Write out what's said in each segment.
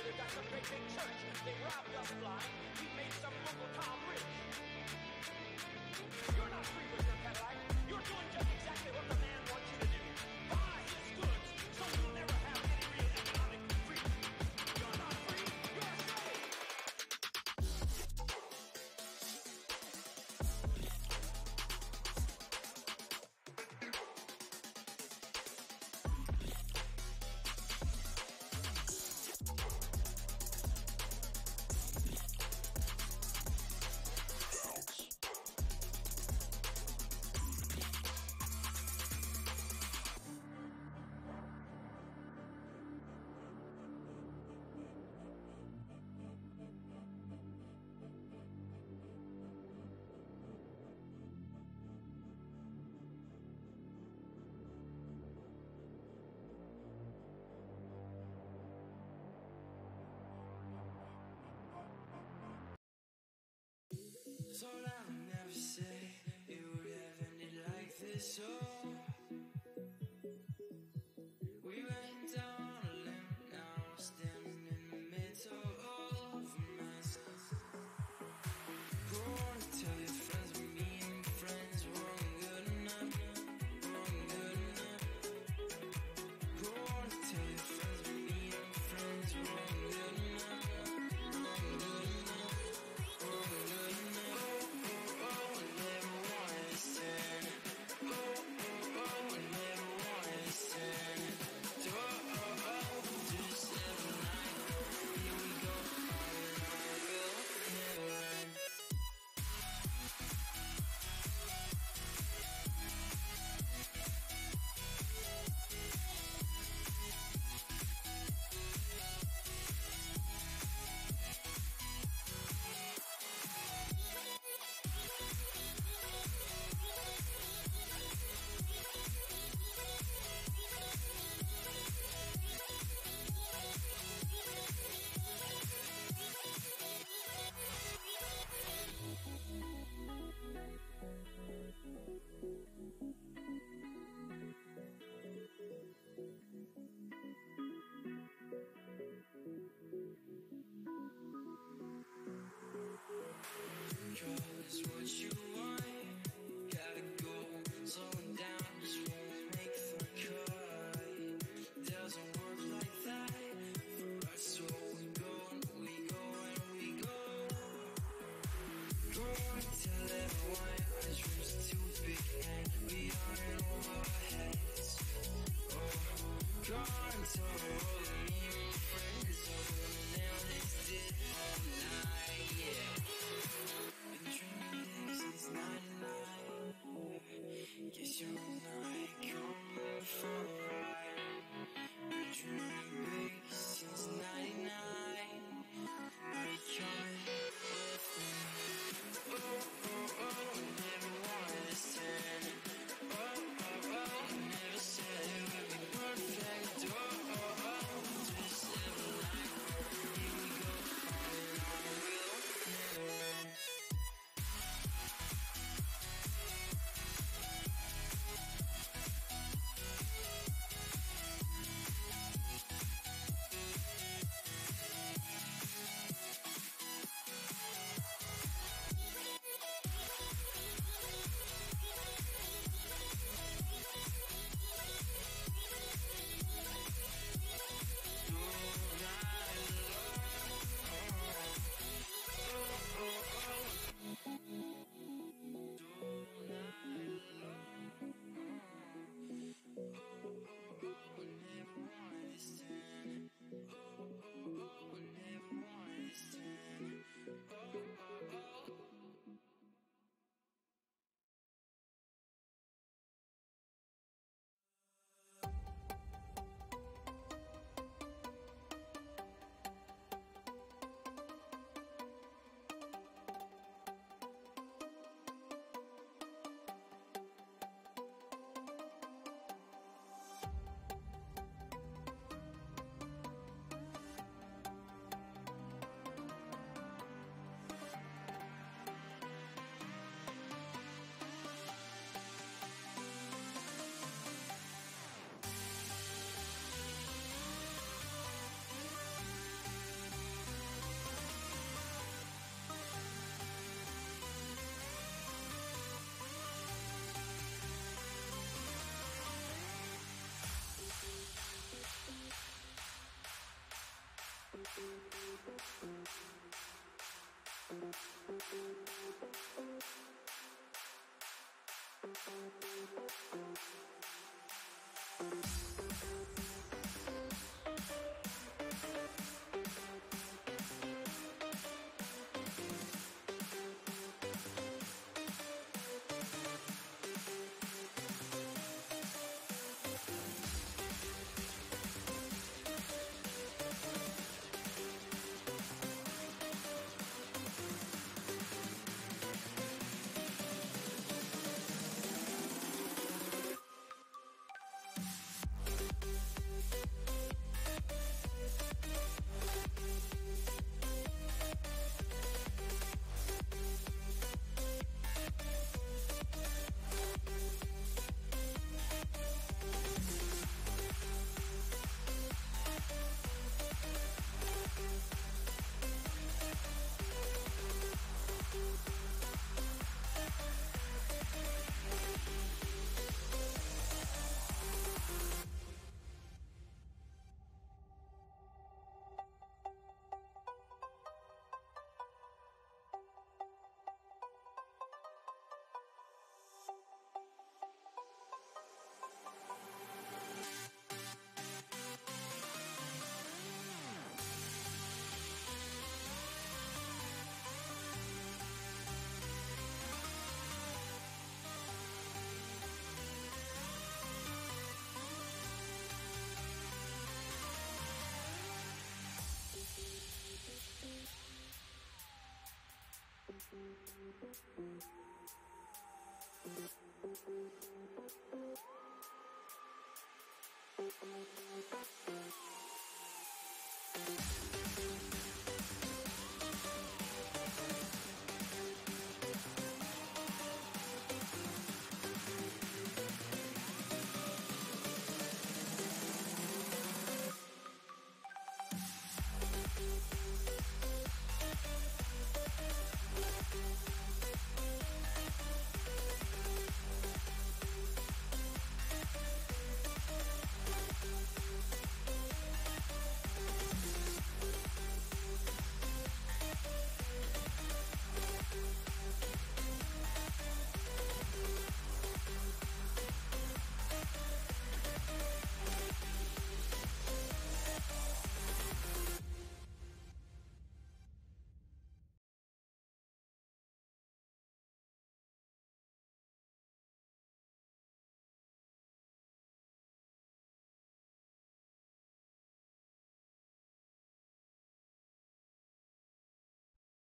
They've got some great big church. They robbed us blind. We made some Uncle Tom rich. You're not free with your Cadillac. You're doing just exactly what the man wants you to do. Buy his goods, so you'll never have any real economic freedom. You're not free. You're a slave. Thought I would never say it would have ended like this. Oh, we went down on a limb, now I'm standing in the middle of a mess. Go on and tell your friends we're being friends. We're good enough, we're good enough. Go on and tell your friends we're being friends. We're good enough, we're good enough, we're good enough.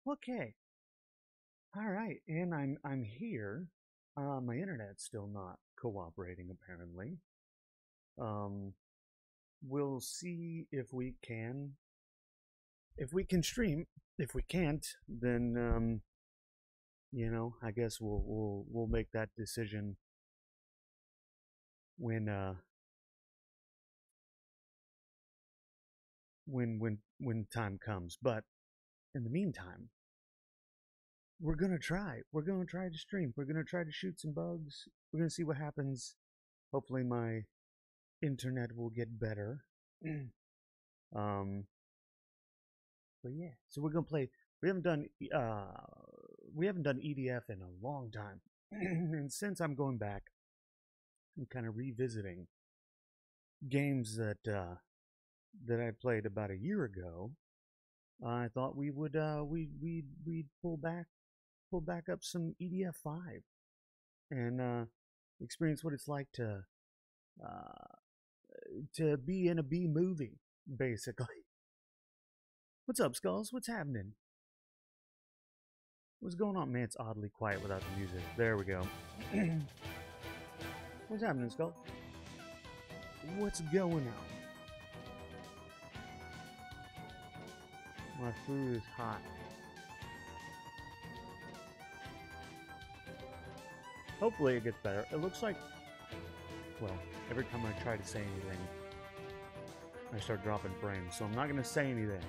Okay. All right, and I'm here. My internet's still not cooperating apparently. Um, we'll see if we can stream. If we can't, then I guess we'll make that decision when when time comes. But in the meantime, we're gonna try. We're gonna try to stream. We're gonna try to shoot some bugs. We're gonna see what happens. Hopefully, my internet will get better. um, but yeah, so we're gonna play. We haven't done EDF in a long time, and since I'm going back and kind of revisiting games that I played about a year ago, I thought we would we'd pull back up some EDF 5 and experience what it's like to be in a B movie, basically. What's up, Skulls? What's happening? What's going on? Man, it's oddly quiet without the music. There we go. What's happening, Skull? What's going on? My food is hot. Hopefully it gets better. It looks like, well, every time I try to say anything, I start dropping frames, so I'm not going to say anything.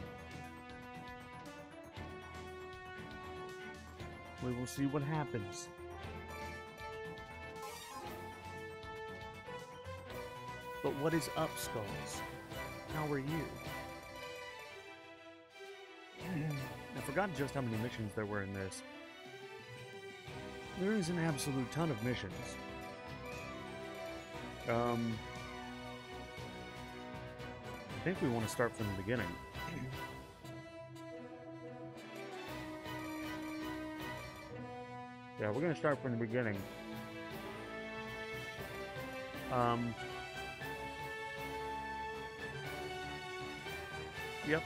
We will see what happens. But what is up, Skulls? How are you? I forgot just how many missions there were in this. There is an absolute ton of missions. I think we want to start from the beginning. Yeah, we're going to start from the beginning. Yep.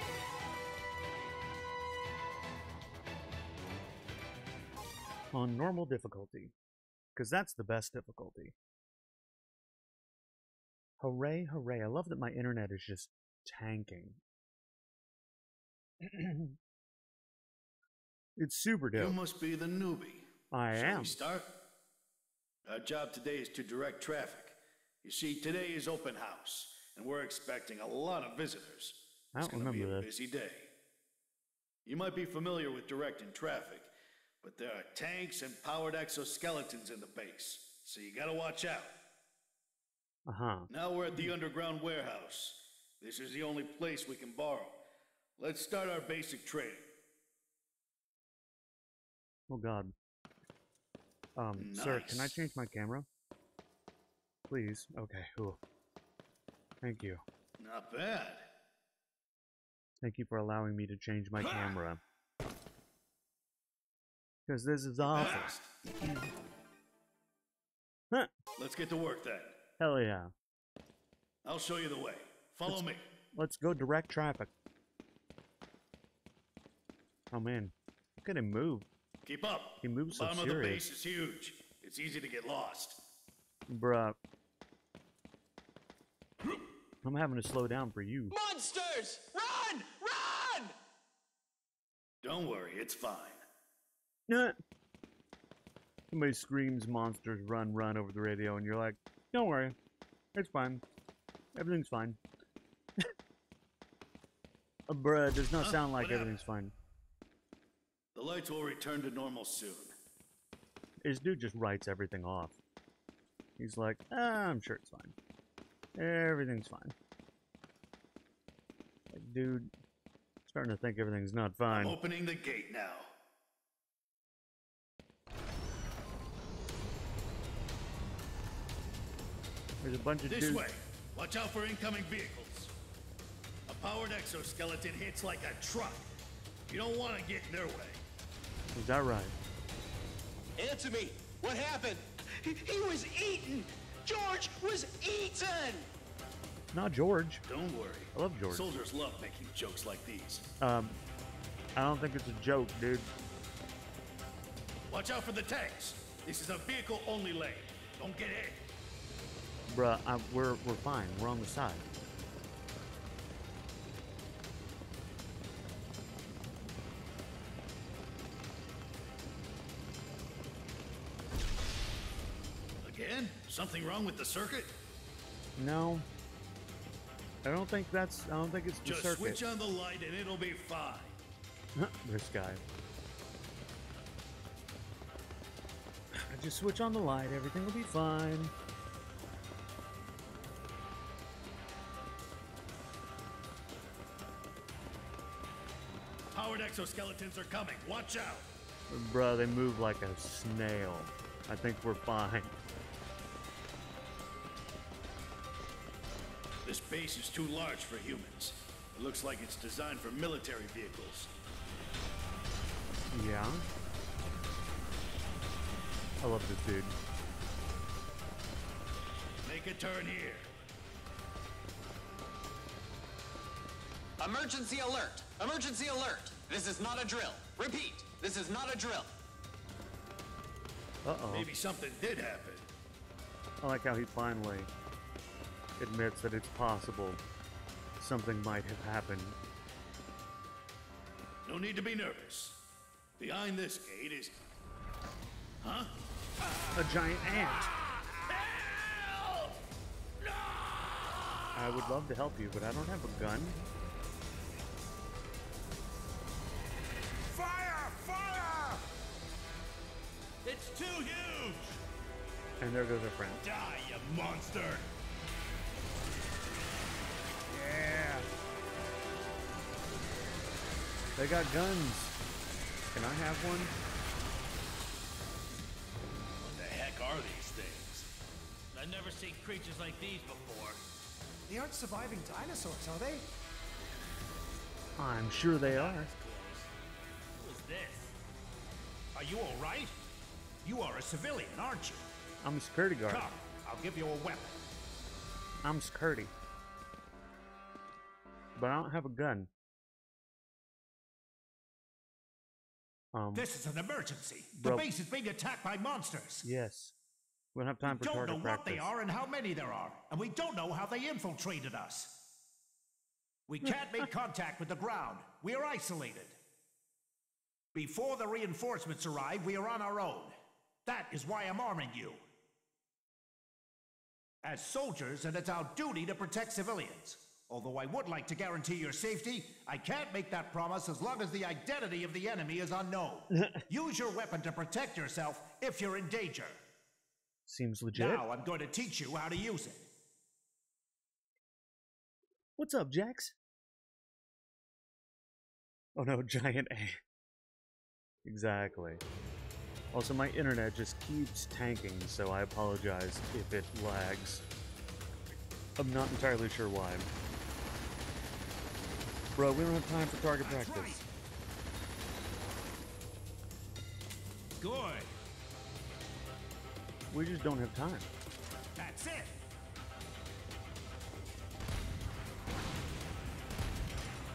On normal difficulty, because that's the best difficulty. Hooray, hooray. I love that my internet is just tanking. It's super dope. You must be the newbie. I Shall am. we start? Our job today is to direct traffic. You see, today is open house, and we're expecting a lot of visitors. I don't It's gonna be remember a this. busy day. You might be familiar with directing traffic, but there are tanks and powered exoskeletons in the base, so you gotta watch out. Uh-huh. Now we're at the underground warehouse. This is the only place we can borrow. Let's start our basic training. Oh god. Sir, can I Nice. change my camera? Please. Okay, cool. Thank you. Not bad. Thank you for allowing me to change my Ha! camera. Because this is awesome. Fast. Huh. Let's get to work then. Hell yeah. I'll show you the way. Follow me. Let's go direct traffic. Oh man. Look at him move. Keep up. He moves The so bottom of the serious. base is huge. It's easy to get lost. Bruh. I'm having to slow down for you. Monsters! Run! Run! Don't worry, it's fine. Nah. Somebody screams monsters run run over the radio and you're like, don't worry, it's fine, everything's fine. Bruh, it does not Huh? sound like What everything's fine. The lights will return to normal soon. This dude just writes everything off. He's like, I'm sure it's fine, everything's fine. Like, dude, starting to think everything's not I'm fine. opening the gate now. There's a bunch of This dudes. way. Watch out for incoming vehicles. A powered exoskeleton hits like a truck. You don't want to get in their way. Is that right? Answer me! What happened? He was eaten! George was eaten! Not George. Don't worry. I love George. Soldiers love making jokes like these. I don't think it's a joke, dude. Watch out for the tanks. This is a vehicle-only lane. Don't get hit. Bruh, we're fine. We're on the side. Again? Something wrong with the circuit? No. I don't think it's the Just circuit. switch on the light and it'll be fine. This guy. I just switch on the light, everything will be fine. Powered exoskeletons are coming. Watch out. Bruh, they move like a snail. I think we're fine. This base is too large for humans. It looks like it's designed for military vehicles. Yeah. I love this dude. Make a turn here. Emergency alert! Emergency alert! This is not a drill. Repeat, this is not a drill. Uh-oh. Maybe something did happen. I like how he finally admits that it's possible something might have happened. No need to be nervous. Behind this gate is... Huh? A giant ant. Help! No! I would love to help you, but I don't have a gun. Fire! Fire! It's too huge! And there goes our friend. Die, you monster! Yeah. They got guns. Can I have one? What the heck are these things? I've never seen creatures like these before. They aren't surviving dinosaurs, are they? I'm sure they are. Who is this? Are you all right? You are a civilian, aren't you? I'm a security guard. Come, I'll give you a weapon. I'm security. But I don't have a gun. This is an emergency. The Bro. base is being attacked by monsters. Yes. We don't have time We for don't know target what practice. they are and how many there are, and we don't know how they infiltrated us. We can't make contact with the ground. We are isolated. Before the reinforcements arrive, we are on our own. That is why I'm arming you. As soldiers, and it's our duty to protect civilians. Although I would like to guarantee your safety, I can't make that promise as long as the identity of the enemy is unknown. Use your weapon to protect yourself if you're in danger. Seems legit. Now I'm going to teach you how to use it. What's up, Jax? Oh no, giant ant. Exactly. Also, my internet just keeps tanking, so I apologize if it lags. I'm not entirely sure why. Bro, we don't have time for target That's practice. right. Good. We just don't have time. That's it.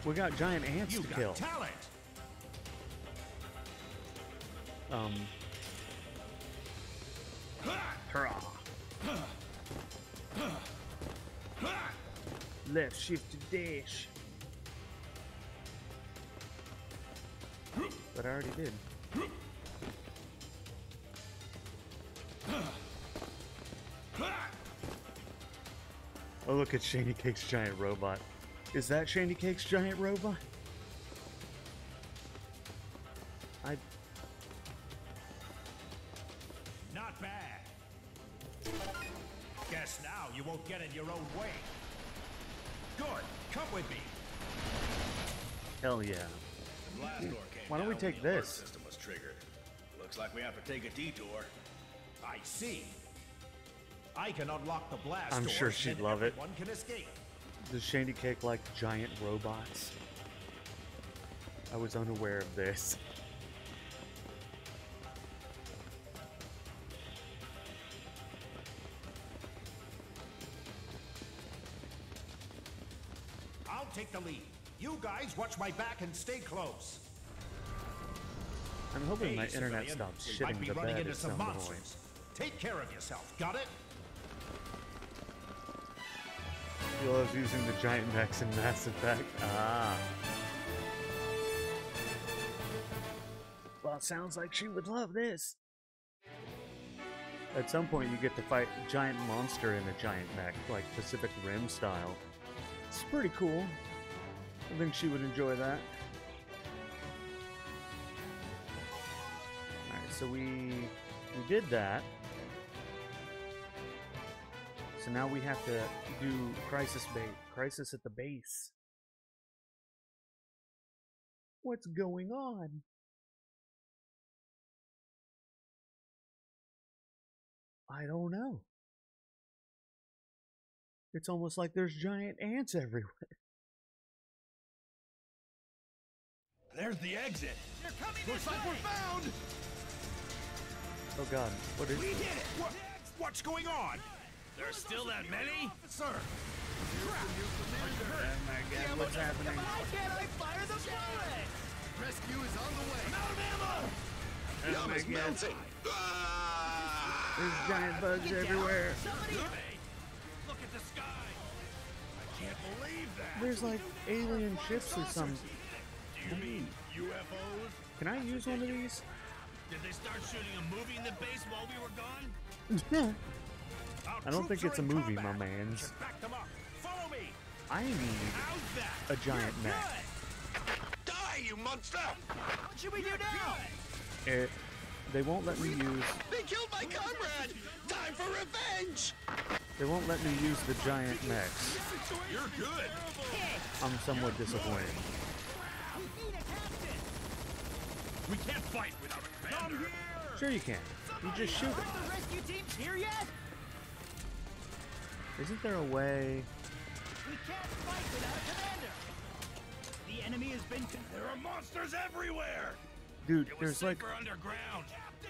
We got giant ants You to got kill. talent. Hurrah. Left shift to dash. But I already did. Oh, look at Shandy Cake's giant robot. Is that Shandy Cake's giant robot? Not bad. Guess now you won't get in your own way. Good. Come with me. Hell yeah. The blast door came Why don't we down take when the alert this? system was triggered. Looks like we have to take a detour. I see. I can unlock the blast I'm doors sure and she'd then love it. everyone can escape. Does Shandy Cake like giant robots? I was unaware of this. I'll take the lead. You guys watch my back and stay close. I'm hoping Hey, my internet civilian, stops we might shitting be the running bed into at some some point. monsters. Take care of yourself. Got it? She loves using the giant mechs in Mass Effect. Ah. Well, sounds like she would love this. At some point, you get to fight a giant monster in a giant mech, like Pacific Rim style. It's pretty cool. I think she would enjoy that. Alright, so we did that. So now we have to do Crisis at the base. What's going on? I don't know. It's almost like there's giant ants everywhere. There's the exit. They're coming Looks this like way. we're found. Oh god, what is this? What's going on? There's still that many? Officer! Yeah, what's happening? Why can't I fire the bullet? Rescue is on the way. I'm out of ammo. Oh my god. Ah! There's giant bugs everywhere. Somebody Look at the sky. I can't believe that. There's like alien ships or something. Do you mean UFOs? Can I use one of these? Did they start shooting a movie in the base while we were gone? Our I don't think troops it's a are in movie, my combat. mans. Should back them up. Follow me. I need How's that? a giant mech. Die, you monster! What should we do now? They won't let me use. They killed my comrade! Time for revenge! They won't let me use the giant mechs. You're good. I'm somewhat disappointed. We can't fight without a commander. Sure you can. You just shoot them. The rescue team's here yet? Isn't there a way? We can't fight without a commander. The enemy has been. There are monsters everywhere. Dude, It was there's like safer underground.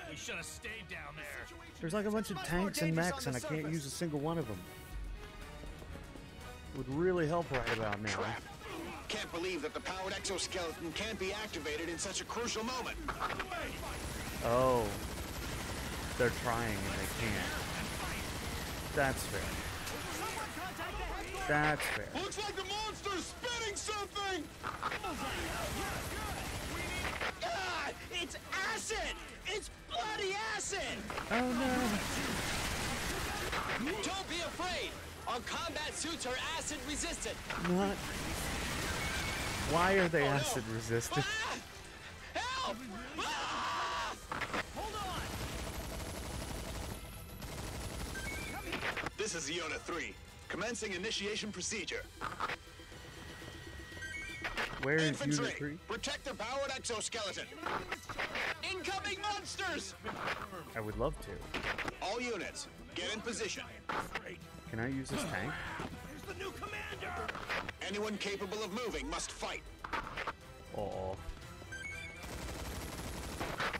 We should have stayed down there. there's like a bunch of Much more tanks and dangerous mechs on and I the can't surface. use a single one of them. Would really help right about now. Can't believe that the powered exoskeleton can't be activated in such a crucial moment. Oh. They're trying and they can't. That's fair. That's fair. Looks like the monster's spitting something! Ah! It's acid! It's bloody acid! Oh no. Don't be afraid. Our combat suits are acid resistant. Not. Why are they Oh, no. acid resistant? Ah! Help! Ah! This is Iona 3. Commencing initiation procedure. Where is Infantry, Unit 3? protect the powered exoskeleton. Incoming monsters! I would love to. All units, get in position. Can I use this tank? Here's the new commander. Anyone capable of moving must fight. Oh,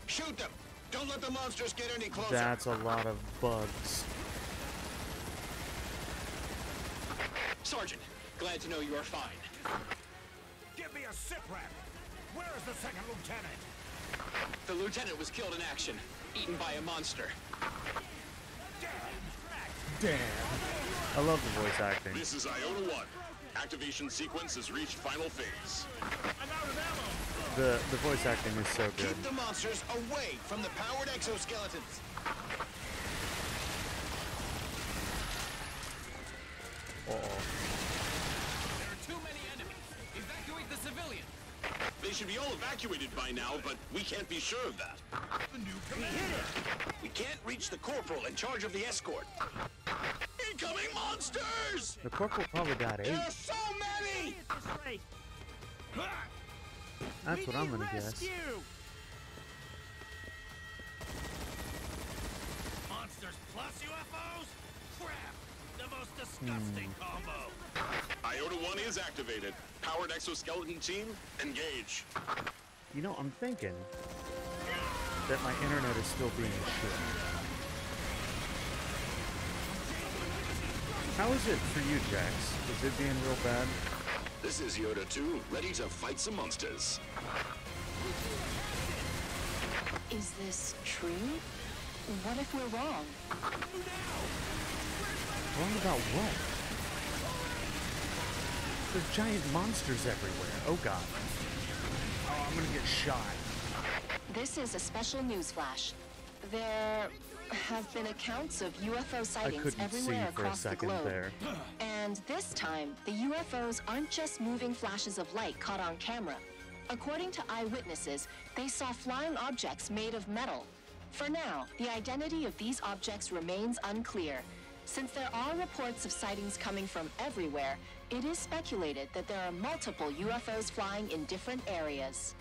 Shoot them! Don't let the monsters get any closer. that's a lot of bugs. Sergeant, glad to know you are fine. Give me a sit rep. Where is the second lieutenant? The lieutenant was killed in action, eaten by a monster. Damn. I love the voice acting. This is Iota 1. Activation sequence has reached final phase. The voice acting is so good. Keep the monsters away from the powered exoskeletons. Uh-oh. There are too many enemies. Evacuate the civilian. They should be all evacuated by now, but we can't be sure of that. The new commander. We can't reach the corporal in charge of the escort. Incoming monsters! The corporal probably got 8. There are so many! That's what I'm gonna guess. Monsters plus UFOs? Crap! The most disgusting combo. Iota 1 is activated. Powered exoskeleton team, engage. You know, I'm thinking that my internet is still being shit. How is it for you, Jax? Is it being real bad? This is Yoda 2, ready to fight some monsters. Is this true? What if we're wrong? Wrong about what? There's giant monsters everywhere. Oh god. Oh, I'm gonna get shot. This is a special news flash. There have been accounts of UFO I sightings couldn't see everywhere for a across the second globe. there. And this time, the UFOs aren't just moving flashes of light caught on camera. According to eyewitnesses, they saw flying objects made of metal. For now, the identity of these objects remains unclear. Since there are reports of sightings coming from everywhere, it is speculated that there are multiple UFOs flying in different areas.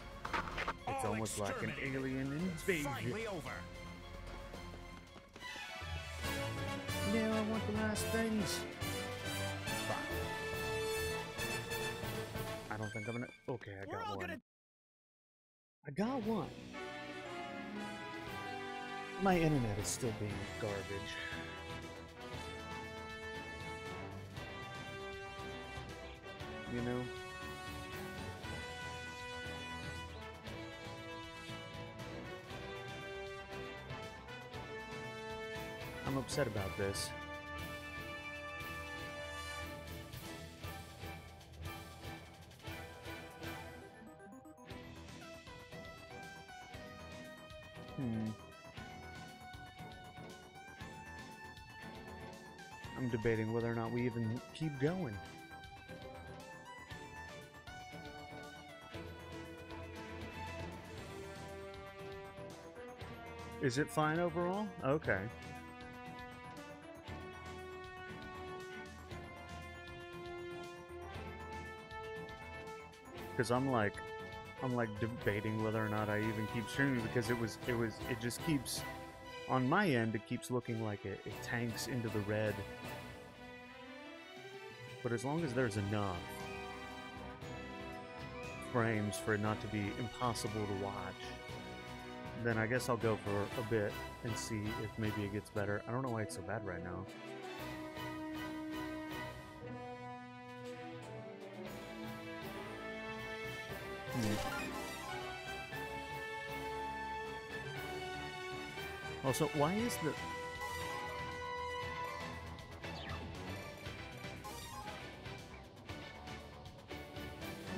It's almost like an alien invasion. Finally over. Now I want the last things. Fine. I don't think I'm gonna. Okay, I got one. I got one. My internet is still being garbage. You know? I'm upset about this. I'm debating whether or not we even keep going. Is it fine overall? Okay. Because I'm like debating whether or not I even keep streaming, because it just keeps, on my end, it keeps looking like it tanks into the red. But as long as there's enough frames for it not to be impossible to watch, then I guess I'll go for a bit and see if maybe it gets better. I don't know why it's so bad right now. Also, why is the...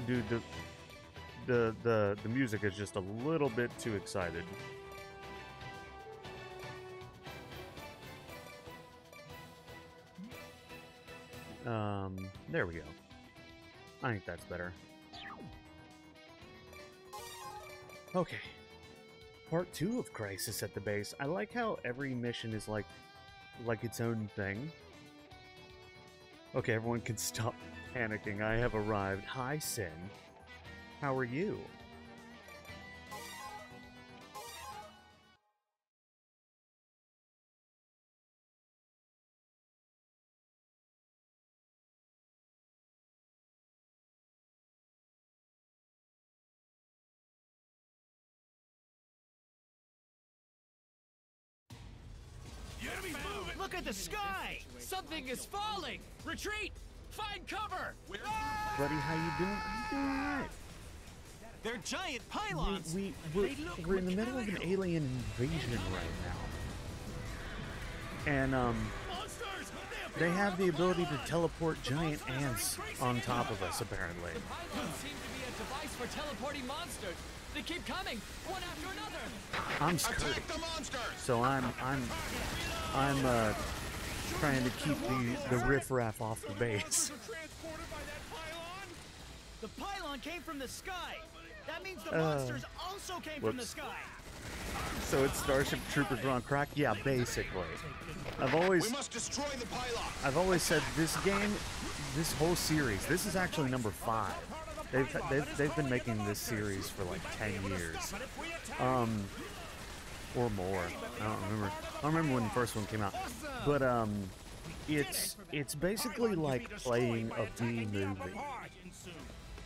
Dude, the music is just a little bit too excited. There we go. I think that's better. Okay. Part 2 of Crisis at the Base. I like how every mission is like its own thing. Okay, everyone can stop panicking. I have arrived. Hi, Sin. How are you? Look at the sky! Something is falling! Retreat! Find cover! Buddy, how you doing? I'm doing alright. They're giant pylons. We're in the middle of an alien invasion right now. And, they have the ability to teleport giant ants on top of us, apparently. The pylons seem to be a device for teleporting monsters. They keep coming, one after another. I'm scared. Attack the monsters! So I'm trying to keep the riffraff off the base. The pylon came from the sky. That means the monsters also came from the sky. So it's Starship Troopers on crack? Yeah, basically. We must destroy the pylon. I've always said this game, this whole series, this is actually number 5. They've been making this series for like 10 years. Or more. I don't remember when the first one came out. But it's basically like playing a B movie.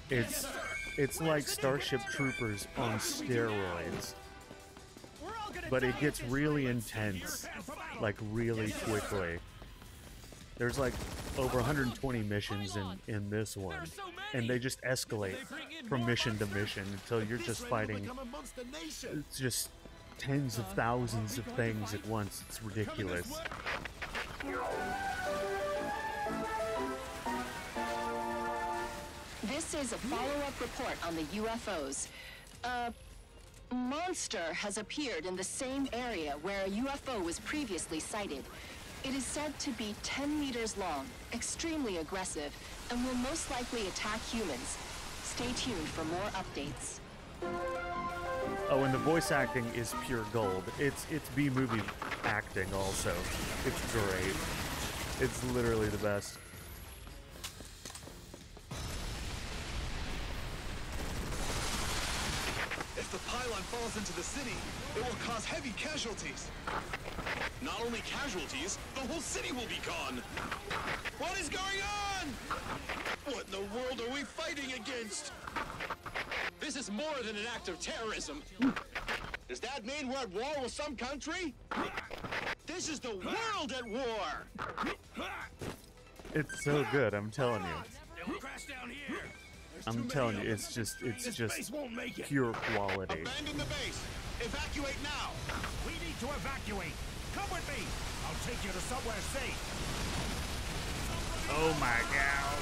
It's like Starship Troopers on steroids. But it gets really intense, like really quickly. There's like over 120 missions in this one, and they just escalate from mission to mission until you're just fighting just tens of thousands of things at once. It's ridiculous. This is a follow-up report on the UFOs. A monster has appeared in the same area where a UFO was previously sighted. It is said to be 10 meters long, extremely aggressive, and will most likely attack humans. Stay tuned for more updates. Oh, and the voice acting is pure gold. It's B-movie acting also. It's great. It's literally the best. If the pylon falls into the city, it will cause heavy casualties. Not only casualties, the whole city will be gone. What is going on? What in the world are we fighting against? This is more than an act of terrorism. Does that mean we're at war with some country? This is the world at war! It's so good, I'm telling you. They'll crash down here. I'm telling you, it's just pure quality. Abandon the base. Evacuate now. We need to evacuate. Come with me. I'll take you to somewhere safe. Oh my god.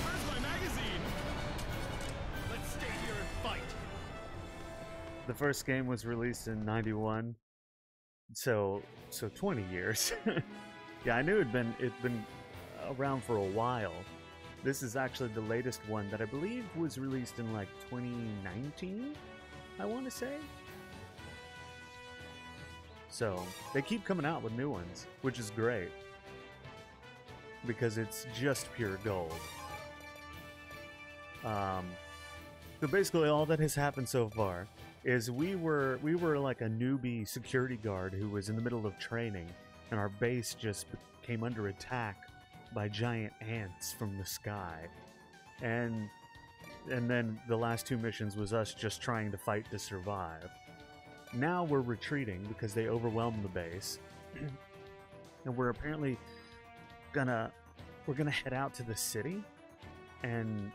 Where's my magazine? Let's stay here and fight. The first game was released in '91, so 20 years. Yeah, I knew it'd been around for a while. This is actually the latest one that I believe was released in like 2019, I want to say. So they keep coming out with new ones, which is great because it's just pure gold. So basically all that has happened so far is we were like a newbie security guard who was in the middle of training, and our base just came under attack by giant ants from the sky. And then the last 2 missions was us just trying to fight to survive. Now we're retreating because they overwhelmed the base. And we're apparently gonna head out to the city and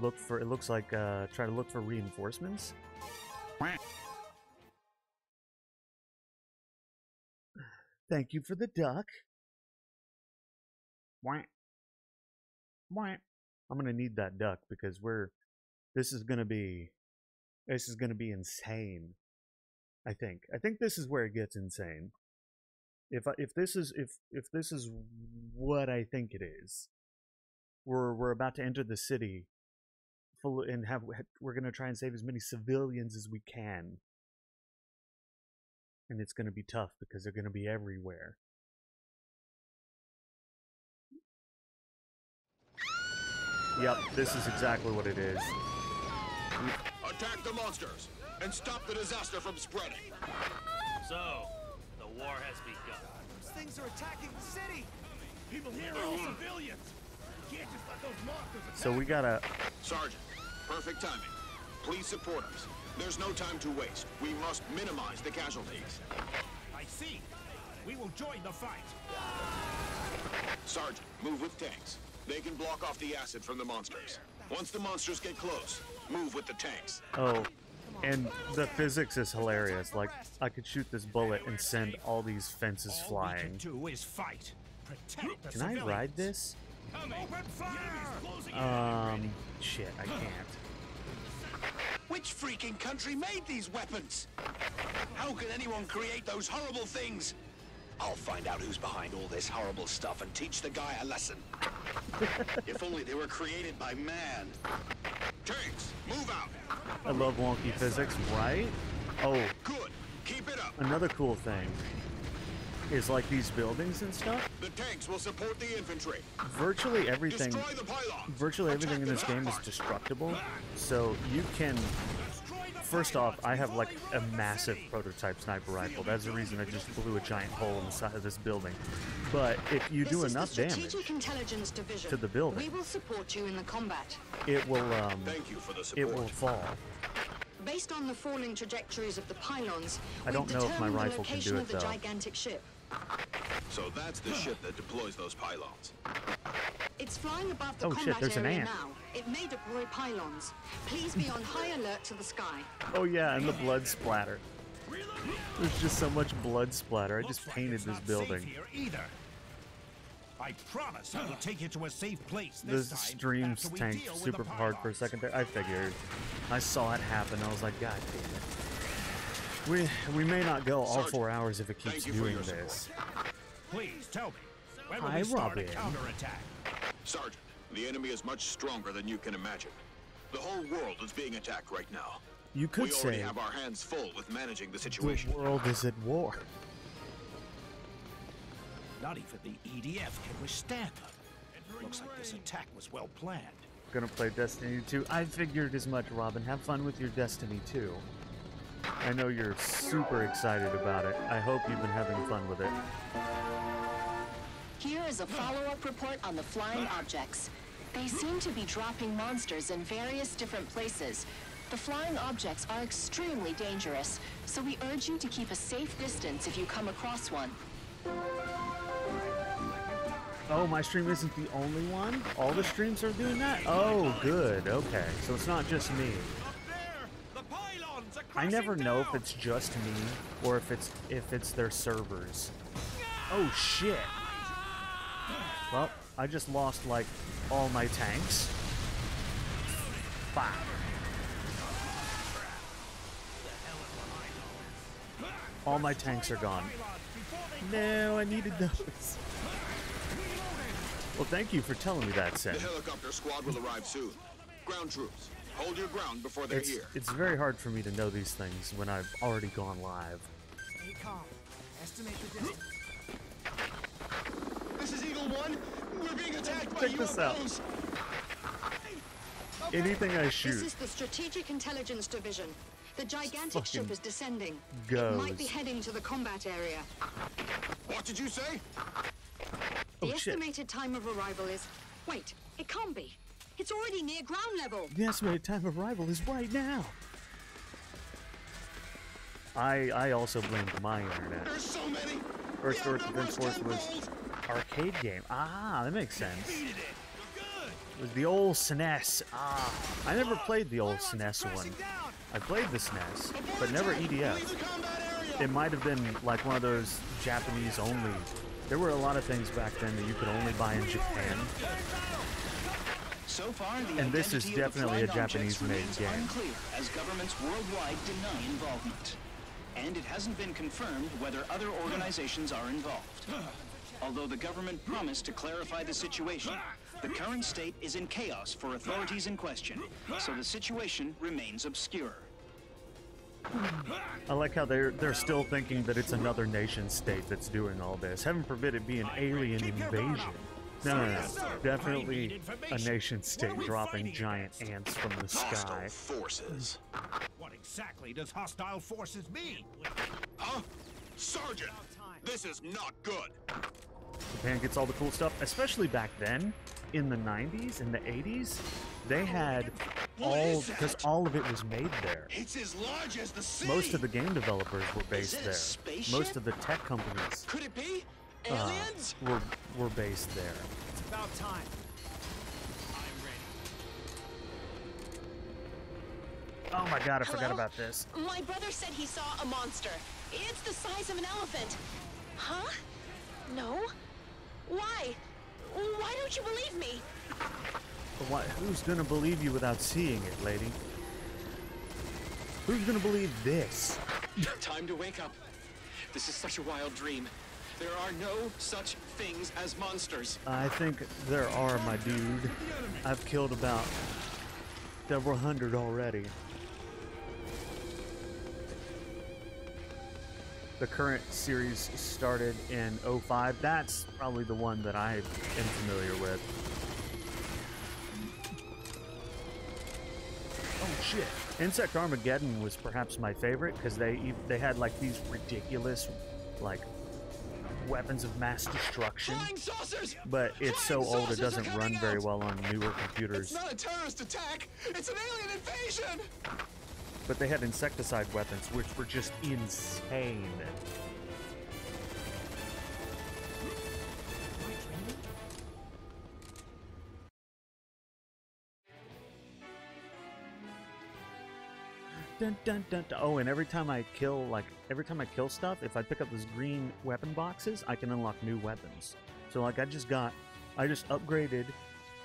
look for, it looks like try to look for reinforcements. Thank you for the duck. I'm gonna need that duck because this is gonna be insane. I think this is where it gets insane. If this is what I think it is, we're about to enter the city full and we're gonna try and save as many civilians as we can, and it's gonna be tough because they're gonna be everywhere. Yep, this is exactly what it is. Attack the monsters and stop the disaster from spreading. So, the war has begun. Those things are attacking the city. People here are all civilians. You can't just let those monsters attack. So we gotta... Sergeant, perfect timing. Please support us. There's no time to waste. We must minimize the casualties. I see. We will join the fight. Sergeant, move with tanks. They can block off the acid from the monsters. Once the monsters get close, Move with the tanks. Oh, and the physics is hilarious. Like, I could shoot this bullet and send all these fences flying. Do is fight. Protect the Can I civilians. ride this? Open fire! Shit, I can't. Which freaking country made these weapons? How can anyone create those horrible things? I'll find out who's behind all this horrible stuff and teach the guy a lesson. If only they were created by man. Tanks, move out. I love wonky physics, right? Oh, Good. Keep it up. another cool thing is like these buildings and stuff. The tanks will support the infantry. Virtually everything, Destroy the pylons. virtually everything in this game is destructible. So you can. First off, I have like a massive prototype sniper rifle. That's the reason I just blew a giant hole in the side of this building. But if you do enough damage Strategic Intelligence Division. to the building, We will support you in the combat. it will Thank you for the it support. will fall. Based on the falling trajectories of the pylons, I don't we've know if my determined the rifle can location do it, of the though. gigantic ship. So that's the ship that deploys those pylons. It's flying above the Oh, shit, combat there's an area ant. now. It may deploy pylons. Please be on high alert to the sky. Oh yeah, and the blood splatter. There's just so much blood splatter. I just painted It's this not building. safe here either. I promise I will take you to a safe place The this time. streams after we tanked deal with super the hard for a second there. I figured. I saw it happen. I was like, God damn it. We may not go all Sergeant, 4 hours if it keeps thank you for doing your this. Please tell me. When will Hi, we start a Robin. counterattack? Sergeant, the enemy is much stronger than you can imagine. The whole world is being attacked right now. You could We already say have our hands full with managing the the situation. world is at war. Not even the EDF can withstand them. Looks like this attack was well planned. Gonna play Destiny 2. I figured as much, Robin. Have fun with your Destiny 2. I know you're super excited about it. I hope you've been having fun with it. Here is a follow-up report on the flying objects. They seem to be dropping monsters in various different places. The flying objects are extremely dangerous, so we urge you to keep a safe distance if you come across one. Oh, my stream isn't the only one? All the streams are doing that? Oh, good. Okay. So it's not just me. I never know if it's just me or if it's their servers. Oh shit. Well, I just lost like all my tanks. Bye. All my tanks are gone. No, I needed those. Well, thank you for telling me that, Sen. The helicopter squad will arrive soon. Ground troops, hold your ground before they're here. It's very hard for me to know these things when I've already gone live. Stay calm. Estimate the distance. This is Eagle 1. We're being attacked by Check this out. UFOs. Anything I This shoot is the Strategic Intelligence Division. The gigantic ship fucking is descending. goes. It might be heading to the combat area. What did you say? The Oh, shit. estimated time of arrival is... Wait, it can't be. It's already near ground level. The estimated time of arrival is right now. I also blamed my internet. There's so many. First The Order outnumber Defense is Force was tenfold. arcade game. Ah, that makes sense. It was the old SNES. Ah, I never played the old SNES one. I played the SNES, but never EDF. It might have been like one of those Japanese only. There were a lot of things back then that you could only buy in Japan. So far, the And this is identity of the definitely a flying objects Japanese-made remains game. unclear as governments worldwide deny involvement. And it hasn't been confirmed whether other organizations are involved. Although the government promised to clarify the situation, the current state is in chaos for authorities in question, so the situation remains obscure. I like how they're still thinking that it's another nation state that's doing all this. Heaven forbid it be an alien invasion. No. Definitely a nation state dropping giant ants from the sky. Forces. What exactly does hostile forces mean? Huh? Sergeant, this is not good. Japan gets all the cool stuff, especially back then, in the 90s, in the 80s. They had all, because all of it was made there. It's as large as the sea. Most of the game developers were Is based it a there. spaceship? Most of the tech companies Could it be? Aliens? were based there. It's about time. I'm ready. Oh my god, I Hello? forgot about this. My brother said he saw a monster. It's the size of an elephant. Huh? No? Why? Why don't you believe me? But who's gonna believe you without seeing it, lady? Who's gonna believe this? Time to wake up. This is such a wild dream. There are no such things as monsters. I think there are, my dude. I've killed about several hundred already. The current series started in 05. That's probably the one that I am familiar with. Oh shit. Insect Armageddon was perhaps my favorite because they had like these ridiculous like weapons of mass destruction. Flying saucers! But it's so Flying old it saucers doesn't are run coming very out! well on newer computers. It's not a terrorist attack! It's an alien invasion! But they had insecticide weapons which were just insane. Dun, dun, dun, dun. Oh, and every time I kill stuff, if I pick up those green weapon boxes, I can unlock new weapons. So like I just upgraded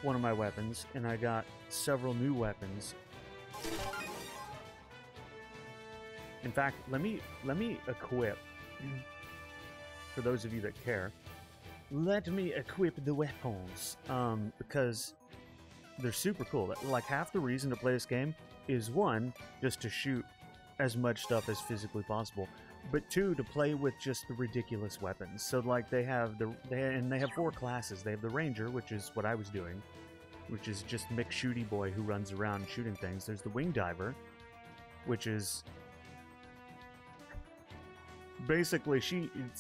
one of my weapons, and I got several new weapons. In fact, let me equip, for those of you that care, let me equip the weapons, because they're super cool. Like half the reason to play this game is one, just to shoot as much stuff as physically possible, but two, to play with just the ridiculous weapons. So like they have four classes. They have the Ranger, which is what I was doing, which is just Mick Shooty Boy who runs around shooting things. There's the Wing Diver, which is basically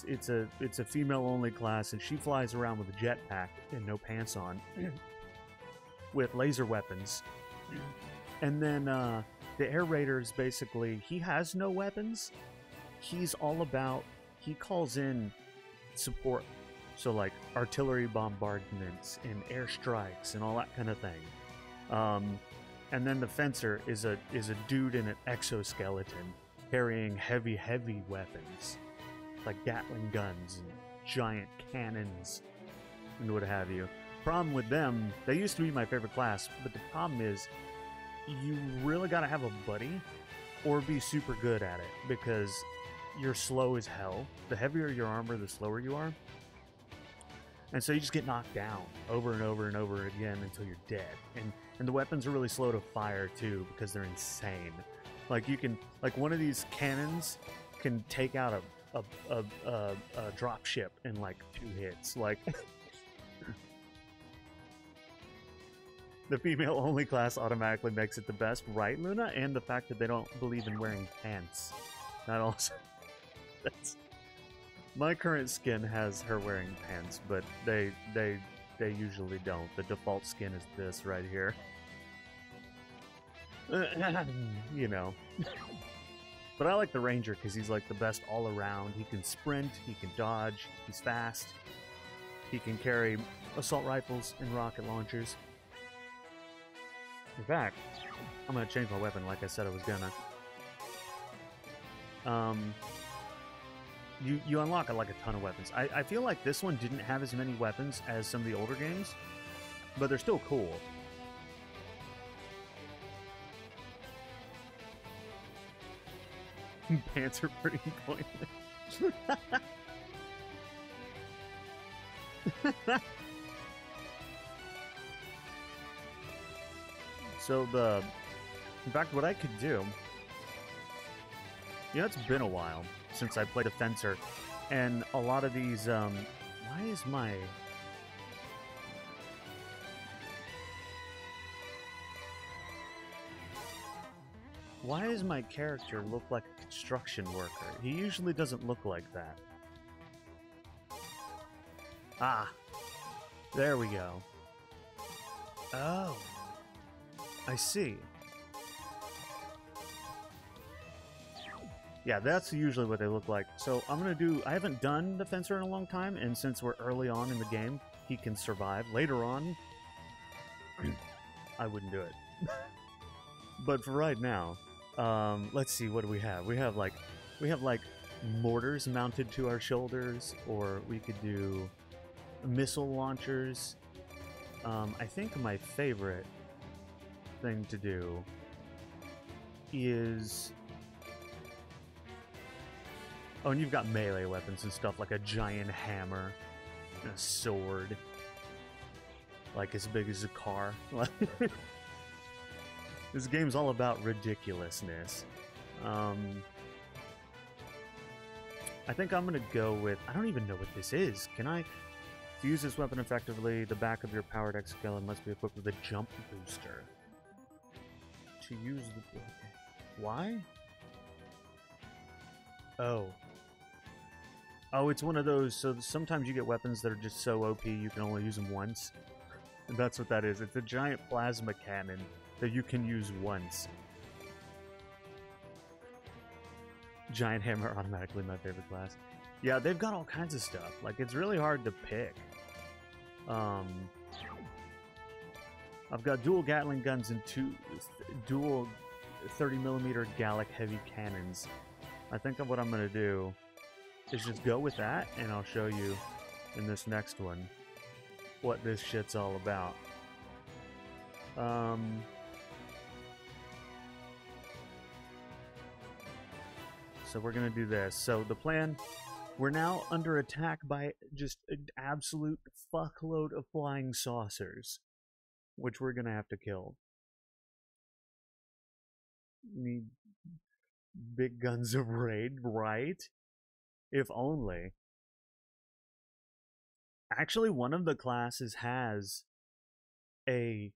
it's a female only class, and she flies around with a jetpack and no pants on with laser weapons. And then the Air Raider is basically, he has no weapons. He's all about, he calls in support. So like artillery bombardments and airstrikes and all that kind of thing. And then the Fencer is a dude in an exoskeleton carrying heavy weapons like Gatling guns and giant cannons and what have you. Problem with them, they used to be my favorite class, but the problem is you really gotta have a buddy or be super good at it, because you're slow as hell. The heavier your armor, the slower you are. And so you just get knocked down over and over and over again until you're dead. And the weapons are really slow to fire too, because they're insane. Like you can, like one of these cannons can take out a drop ship in like 2 hits. Like the female-only class automatically makes it the best, right, Luna? And the fact that they don't believe in wearing pants. That also... That's... My current skin has her wearing pants, but they usually don't. The default skin is this right here. You know. But I like the Ranger because he's like the best all around. He can sprint, he can dodge, he's fast. He can carry assault rifles and rocket launchers. In fact, I'm gonna change my weapon like I said I was gonna. You unlock like a ton of weapons. I feel like this one didn't have as many weapons as some of the older games, but they're still cool. Pants are pretty pointless. So in fact, what I could do, you know, it's been a while since I played a Fencer, and a lot of these, why does my character look like a construction worker? He usually doesn't look like that. Ah, there we go. Oh, I see. Yeah, that's usually what they look like. So I'm gonna do, I haven't done the Fencer in a long time, and since we're early on in the game, he can survive. Later on, I wouldn't do it. But for right now, Let's see, what do we have? We have like mortars mounted to our shoulders, or we could do missile launchers. I think my favorite thing to do is... Oh, and you've got melee weapons and stuff, like a giant hammer and a sword. Like as big as a car. This game's all about ridiculousness. I think I'm gonna go with... I don't even know what this is. Can I... To use this weapon effectively, the back of your powered exoskeleton must be equipped with a jump booster. To use the... Why? Oh. Oh, it's one of those, so sometimes you get weapons that are just so OP you can only use them once. And that's what that is. It's a giant plasma cannon that you can use once. Giant hammer, automatically my favorite class. Yeah, they've got all kinds of stuff. Like, it's really hard to pick. I've got dual Gatling guns and dual 30mm Gallic heavy cannons. I think what I'm going to do is just go with that, and I'll show you in this next one what this shit's all about. So we're going to do this. So the plan... We're now under attack by just an absolute fuckload of flying saucers, which we're gonna have to kill. Need big guns of raid, right? If only. Actually, one of the classes has a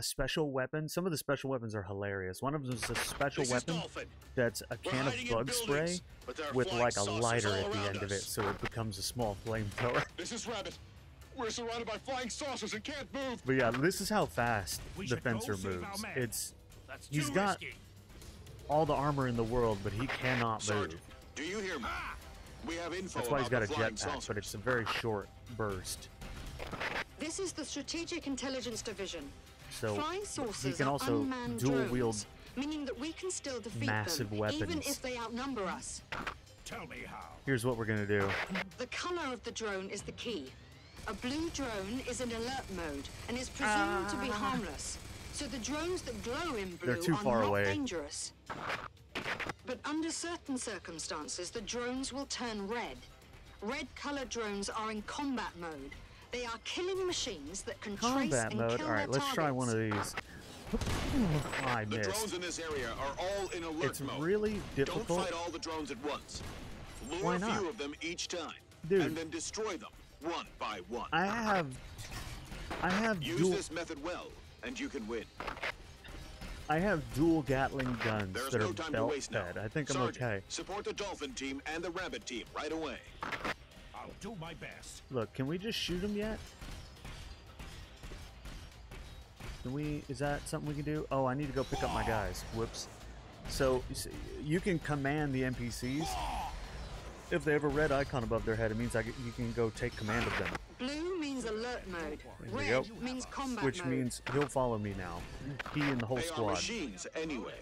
special weapon. Some of the special weapons are hilarious. One of them is a special weapon that's a can of bug spray with like a lighter at the end of it, so it becomes a small flamethrower. This is Rabbit. We're surrounded by flying saucers and can't move. But yeah, this is how fast the fencer moves. He's got all the armor in the world, but he cannot move. Do you hear me? We have info. That's why he's got a about the jetpack, but it's a very short burst. This is the Strategic Intelligence Division. So Flying he saucers can are also unmanned dual drones, wield meaning that we can still defeat massive them, weapons. even if they outnumber us. Tell me how. Here's what we're gonna do. The color of the drone is the key. A blue drone is in alert mode and is presumed to be harmless. So the drones that glow in blue They're too are far not away. dangerous. But under certain circumstances, the drones will turn red. Red-colored drones are in combat mode. They are killing machines that can trace Combat and mode. kill All right, their let's try one of targets. these. I The drones missed. in this area are all in alert It's mode. really difficult. Don't fight all the drones at once. Lure Why a few not? of them each time, Dude. and then destroy them one by one. I have Use dual. this method well, and you can win. I have dual Gatling guns There's that no are time to belt waste now. fed. I think I'm Sergeant, okay. support the Dolphin team and the Rabbit team right away. I'll do my best. Look, can we just shoot him yet? Can we? Is that something we can do? Oh, I need to go pick up my guys. Whoops. So you can command the NPCs. If they have a red icon above their head, it means you can go take command of them. Blue means alert mode. There we go. Red means combat Which mode. means he'll follow me now. He and the whole They are squad. machines anyway.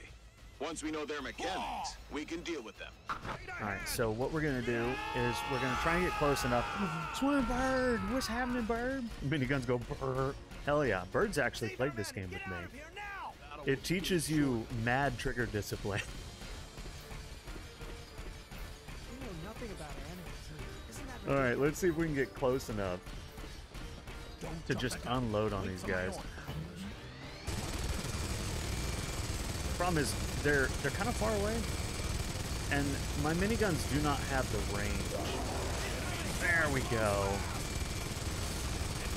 Once we know their mechanics, we can deal with them. Alright, so what we're gonna do is we're gonna try and get close enough. Swim, Bird! What's happening, Bird? Miniguns go brrr. Hell yeah, Bird's actually played this game with me. It teaches you mad trigger discipline. You know nothing about animals. Isn't that Alright, let's see if we can get close enough to just unload on these guys. Problem is, they're kind of far away, and my miniguns do not have the range. There we go.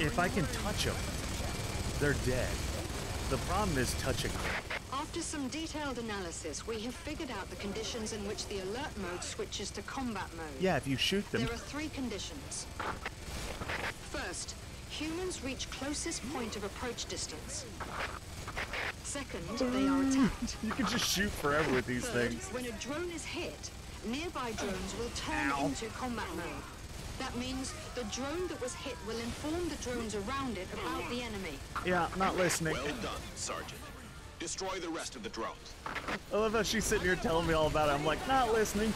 If I can touch them, they're dead. The problem is touching them. After some detailed analysis, we have figured out the conditions in which the alert mode switches to combat mode. Yeah, if you shoot them. There are 3 conditions. First, humans reach closest point of approach distance. Second, they are attacked. You can just shoot forever with these Third, things. when a drone is hit, nearby drones will turn into combat mode. That means the drone that was hit will inform the drones around it about the enemy. Yeah, not listening. Well done, Sergeant. Destroy the rest of the drones. I love how she's sitting here telling me all about it. I'm like, not listening.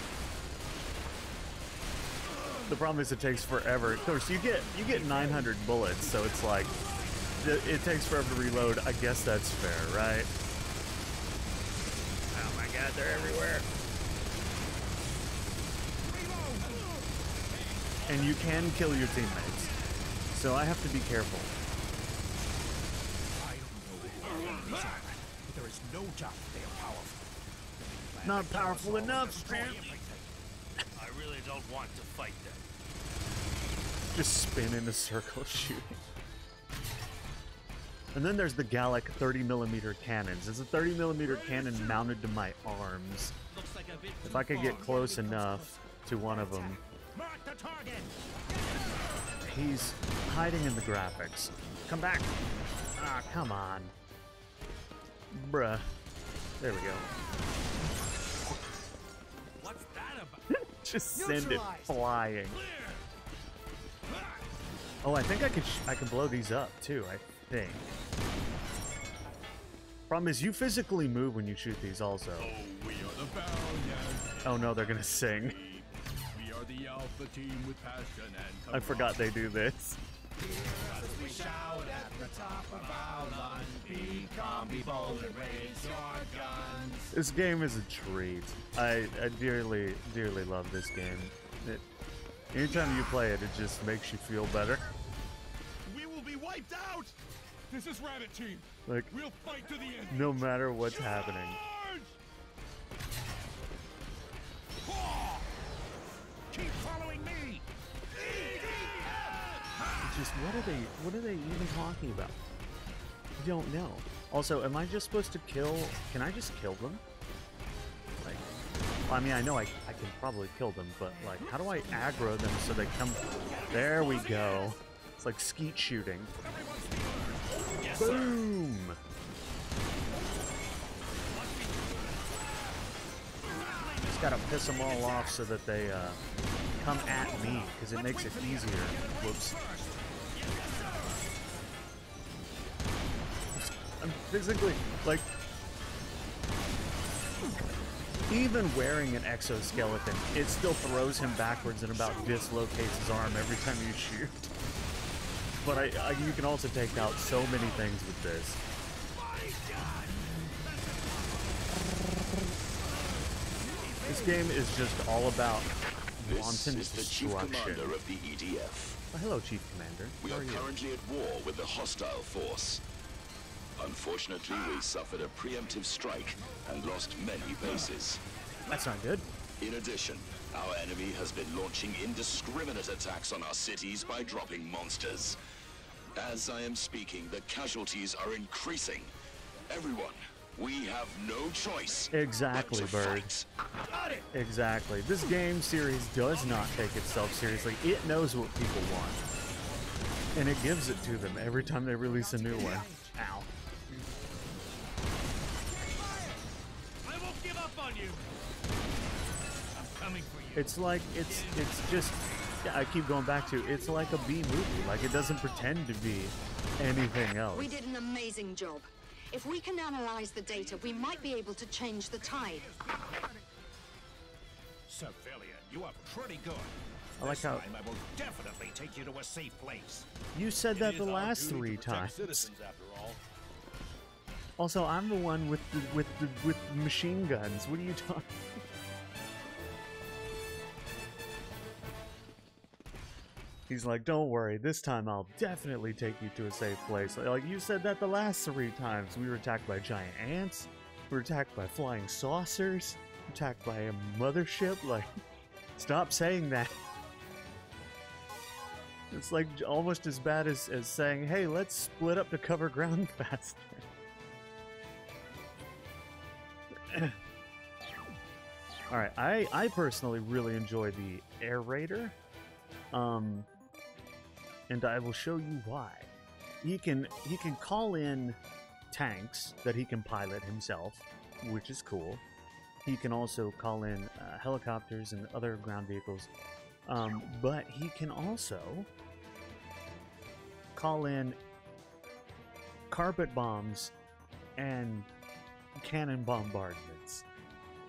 The problem is it takes forever. Of course, you get 900 bullets, so it's like it takes forever to reload. I guess that's fair, right? Oh my god, they're everywhere. And you can kill your teammates, so I have to be careful. There is no doubt they are powerful. Not powerful enough, apparently. I really don't want to fight them. Just spin in a circle shooting. And then there's the Gallic 30mm cannons. It's a 30mm cannon mounted to my arms. If I could get close enough to one of them. Mark the target. He's hiding in the graphics. Come back. Ah, come on. Bruh. There we go. What's that about? Just send it flying. Oh, I think I can blow these up too, I think. Problem is you physically move when you shoot these also. Oh, we are the Valiant. Oh no, they're gonna sing. We are the Alpha Team with passion and I forgot they do this. We shout at the top of our lungs. Be calm, be bold, and raise your guns. This game is a treat. I dearly, dearly love this game. Anytime you play it, it just makes you feel better. We will be wiped out. This is Rabbit Team. Like, we'll fight to the end. No matter what's happening. Keep following me. Just what are they even talking about? I don't know. Also, am I just supposed to kill? Can I just kill them? Like, well, I mean, I know I can probably kill them, but like, how do I aggro them so they come? There we go. It's like skeet shooting. Boom! Just gotta piss them all off so that they come at me, because it makes it easier. Whoops. I'm physically, like, even wearing an exoskeleton, it still throws him backwards and about dislocates his arm every time you shoot. But you can also take out so many things with this. This game is just all about wanton This is the Chief destruction. Commander of the EDF. Oh, hello, Chief Commander. We How are are you? currently at war with a hostile force. Unfortunately, we suffered a preemptive strike and lost many bases. That's not good. In addition, our enemy has been launching indiscriminate attacks on our cities by dropping monsters. As I am speaking, the casualties are increasing. Everyone, we have no choice. Exactly, but to Bird. fight. Exactly. This game series does not take itself seriously. It knows what people want. And it gives it to them every time they release a new one. Ow. I won't give up on you. I'm coming for you. It's like, it's just, yeah, I keep going back to, it's like a B movie. Like, it doesn't pretend to be anything else. We did an amazing job. If we can analyze the data, we might be able to change the tide. Civilian, you are pretty good. I like This how- time I will definitely take you to a safe place. You said that the last 3 times. Also, I'm the one with machine guns. What are you talking? He's like, don't worry, this time I'll definitely take you to a safe place. Like, you said that the last 3 times. We were attacked by giant ants, we were attacked by flying saucers, attacked by a mothership. Like, stop saying that. It's like almost as bad as saying, hey, let's split up to cover ground faster. Alright, I personally really enjoy the Air Raider. And I will show you why. He can call in tanks that he can pilot himself, which is cool. He can also call in helicopters and other ground vehicles. But he can also call in carpet bombs and cannon bombardments,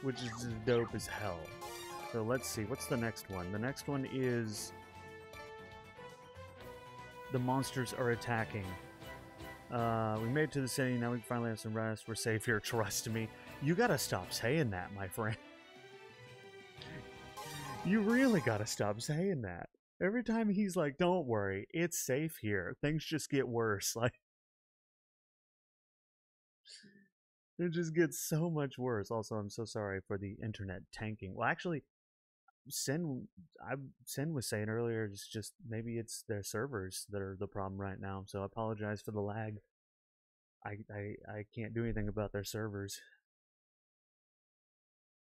which is as dope as hell. So let's see, what's the next one? The next one is the monsters are attacking. We made it to the city, now we can finally have some rest. We're safe here, trust me. You gotta stop saying that, my friend. You really gotta stop saying that. Every time he's like, don't worry, it's safe here. Things just get worse. Like, it just gets so much worse. Also, I'm so sorry for the internet tanking. Well, actually, Sin was saying earlier, it's just maybe it's their servers that are the problem right now. So I apologize for the lag. I can't do anything about their servers.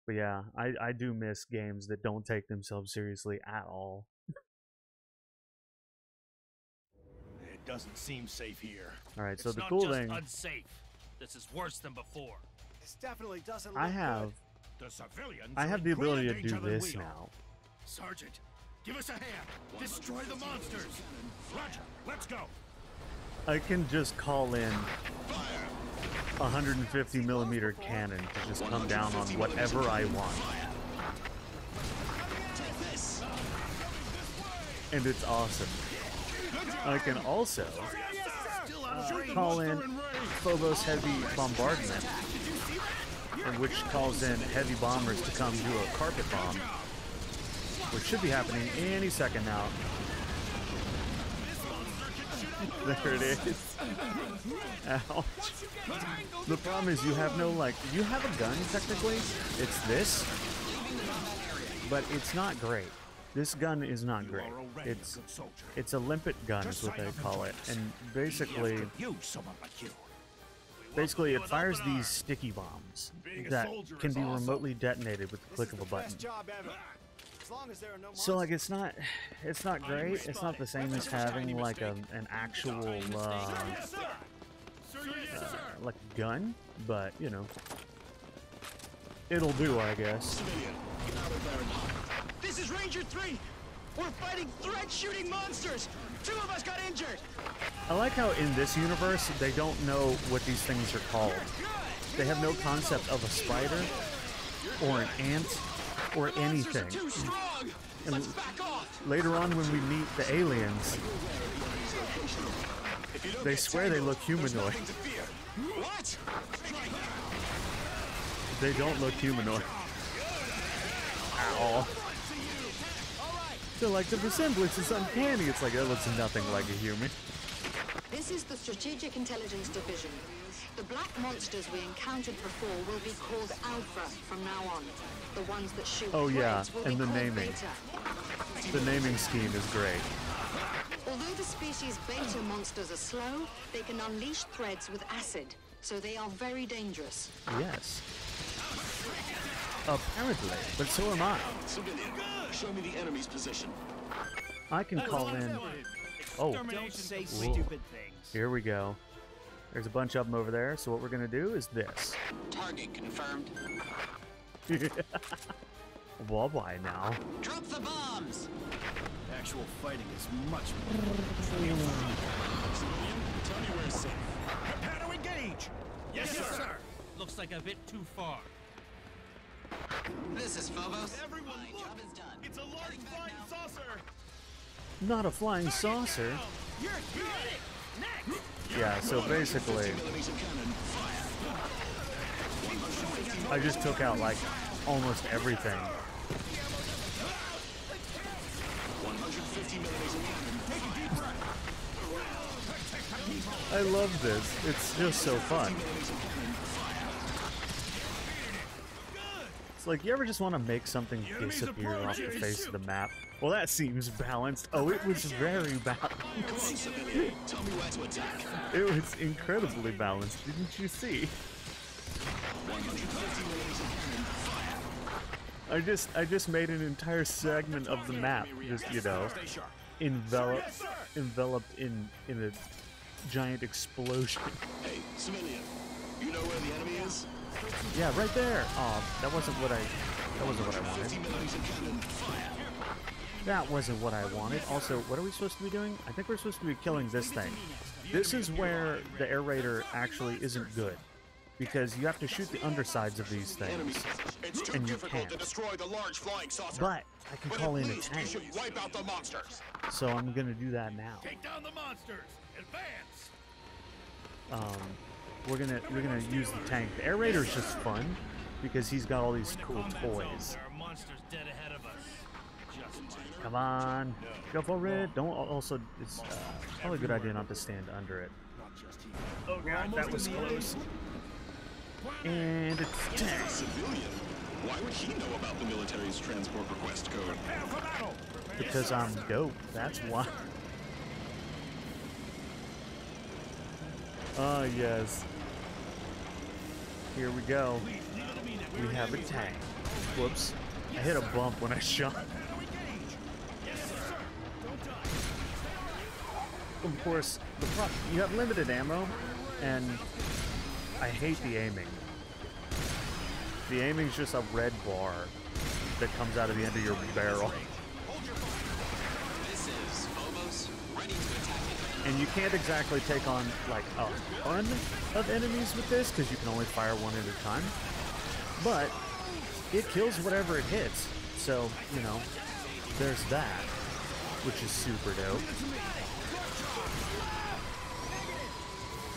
But yeah, I do miss games that don't take themselves seriously at all. It doesn't seem safe here. Alright, so It's the not cool just thing... unsafe. This is worse than before. This definitely doesn't look I have... good. The civilians I are have in the ability greater to do danger than this we are. now. Sergeant, give us a hand. Destroy the monsters. Roger, let's go. I can just call in 150mm cannon to just come down on whatever I want. And it's awesome. I can also call in Phobos Heavy Bombardment, which calls in heavy bombers to come do a carpet bomb, which should be happening any second now. There it is. Ouch. The problem is you have no, like, you have a gun technically. It's this, but it's not great. This gun is not great. It's a limpet gun is what they call it, and basically it fires these sticky bombs that can be remotely detonated with the click of a button. So like it's not great. It's not the same as having like an actual like gun, but you know, it'll do, I guess. This is Ranger 3! We're fighting thread-shooting monsters! 2 of us got injured! I like how in this universe, they don't know what these things are called. They have no concept of a spider, or an ant, or anything. And later on when we meet the aliens, they swear they look humanoid. What? They don't look humanoid. At all. So like the resemblance is uncanny. It's like it looks nothing like a human. This is the Strategic Intelligence Division. The black monsters we encountered before will be called Alpha from now on. The ones that shoot Oh yeah, threads will and be the called naming. Beta. The naming scheme is great. Although the species Beta monsters are slow, they can unleash threads with acid, so they are very dangerous. Yes. Apparently, but so am I. Civilian, show me the enemy's position. I can call in. Oh, Don't say Whoa. stupid things. Here we go. There's a bunch of them over there. So what we're gonna do is this. Target confirmed. Well, why now? Drop the bombs! Actual fighting is much more. Civilian, tell me where it's safe. Prepare to engage. Yes, sir. Looks like a bit too far. This is Phobos. Everyone, My job is done. It's a large flying saucer. Not a flying saucer. You're good. Next. Yeah, so basically, I just took out like almost everything. 150 millimeters of cannon. I love this. It's just so fun. It's like, you ever just want to make something disappear off the face of the map? Well, that seems balanced. Oh, it was very balanced. Come on, civilian. Tell me where to attack. It was incredibly balanced, didn't you see? 150 millimeters of cannon. Fire. I just made an entire segment of the map, just, you know, enveloped in a giant explosion. Hey, civilian. You know where the enemy is? Yeah, right there. Oh, that wasn't what I wanted. 50 millimeters of cannon. Fire. That wasn't what I wanted. Also, what are we supposed to be doing? I think we're supposed to be killing this thing. This is where the air raider actually isn't good. because you have to shoot the undersides of these things, It's too and you difficult can't. to destroy the large flying saucer. But I can But call at in a least you tank, should wipe out the monsters. so I'm gonna do that now. Take down the monsters. Advance. We're gonna use the tank. The air raider is just fun because he's got all these cool toys. There are monsters dead ahead of us. Just Come on, go for it. Don't also. It's probably a good idea not to stand under it. Oh god, that was close. And it's He's a civilian. Why would he know about the military's transport request code? because I'm dope. That's why. Oh yes. Here we go. We have a tank. Whoops. I hit a bump when I shot. Of course, you have limited ammo, and I hate the aiming. The aiming's just a red bar that comes out of the end of your barrel. This is Phobos, ready to attack it. And you can't exactly take on like a ton of enemies with this because you can only fire one at a time. But it kills whatever it hits. So, you know, there's that, which is super dope.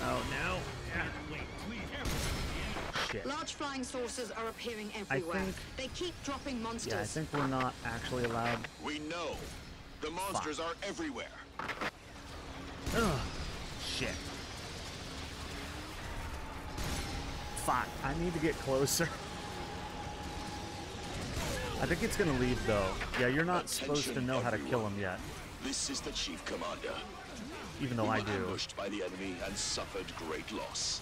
Oh no. Shit. Large flying saucers are appearing everywhere. think- They keep dropping monsters. Yeah, I think we're not actually allowed. We know. The monsters are everywhere. Ugh. Shit. Fuck. I need to get closer. I think it's gonna leave though. Yeah, you're not supposed to know how to kill him yet. This is the chief commander. Even though We I were do. ambushed by the enemy and suffered great loss.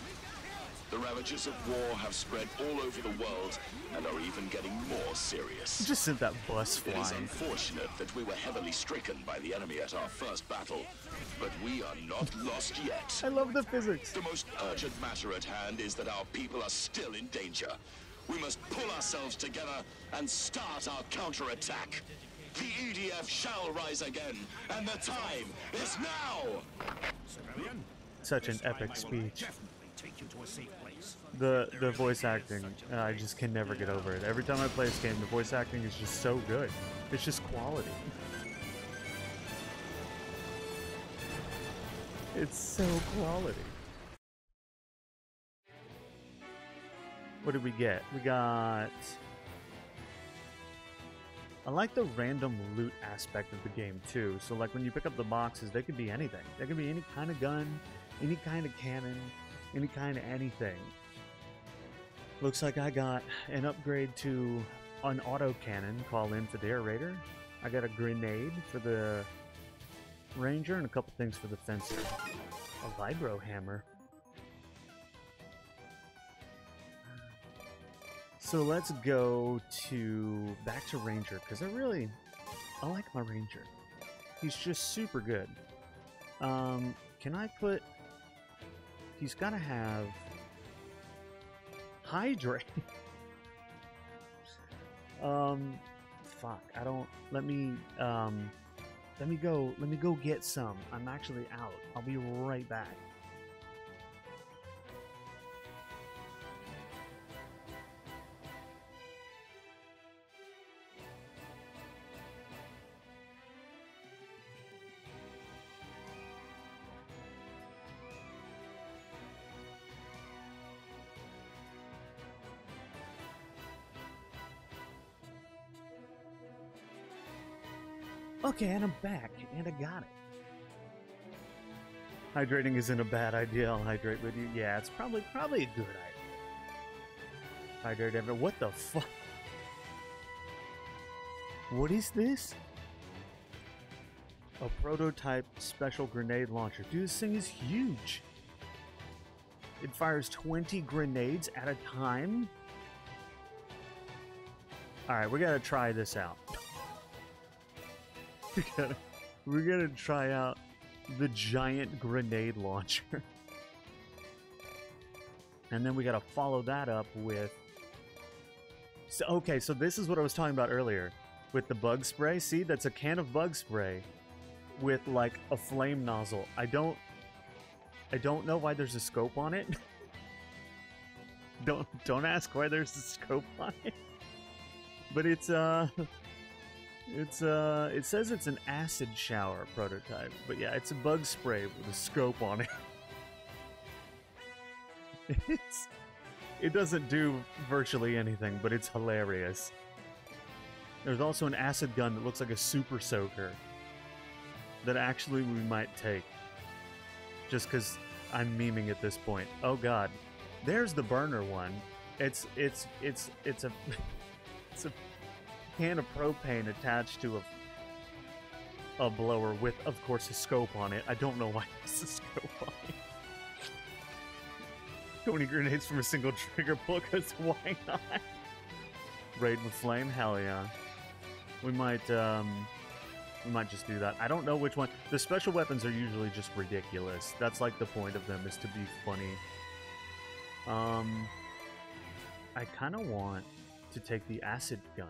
The ravages of war have spread all over the world and are even getting more serious. Just sent that bus It is flying. unfortunate that we were heavily stricken by the enemy at our first battle, but we are not lost yet. I love the physics. The most urgent matter at hand is that our people are still in danger. We must pull ourselves together and start our counterattack. The EDF shall rise again, and the time is now! Such an epic speech. Definitely take you to a safe place. The voice acting, I just can never get over it. Every time I play this game, the voice acting is just so good. It's just quality. It's so quality. What did we get? We got... I like the random loot aspect of the game too. So like when you pick up the boxes, they could be anything. They could be any kind of gun, any kind of cannon, any kind of anything. Looks like I got an upgrade to an autocannon, call in for the air raider. I got a grenade for the ranger and a couple things for the fencer. A vibro hammer. So let's go back to ranger because I like my ranger. He's just super good. Can I put? He's got to have hydrate. Fuck. I don't. Let me go get some. I'm actually out. I'll be right back. Okay, and I'm back, and I got it. Hydrating isn't a bad idea. I'll hydrate with you. Yeah, it's probably a good idea. Hydrate ever. What the fuck? What is this? A prototype special grenade launcher. Dude, this thing is huge. It fires 20 grenades at a time. Alright, we gotta try this out. we gotta try out the giant grenade launcher. And then we gotta follow that up with... So this is what I was talking about earlier. With the bug spray. See, that's a can of bug spray with like a flame nozzle. I don't know why there's a scope on it. Don't ask why there's a scope on it. But it says it's an acid shower prototype. But yeah, it's a bug spray with a scope on it. It doesn't do virtually anything, but it's hilarious. There's also an acid gun that looks like a super soaker that actually we might take. Just because I'm memeing at this point. Oh god. There's the burner one. It's a can of propane attached to a blower with, of course, a scope on it. I don't know why there's a scope on it. 20 grenades from a single trigger pull, because why not? Raid with flame? Hell yeah. We might just do that. I don't know which one. The special weapons are usually just ridiculous. That's like the point of them, is to be funny. I kind of want to take the acid gun.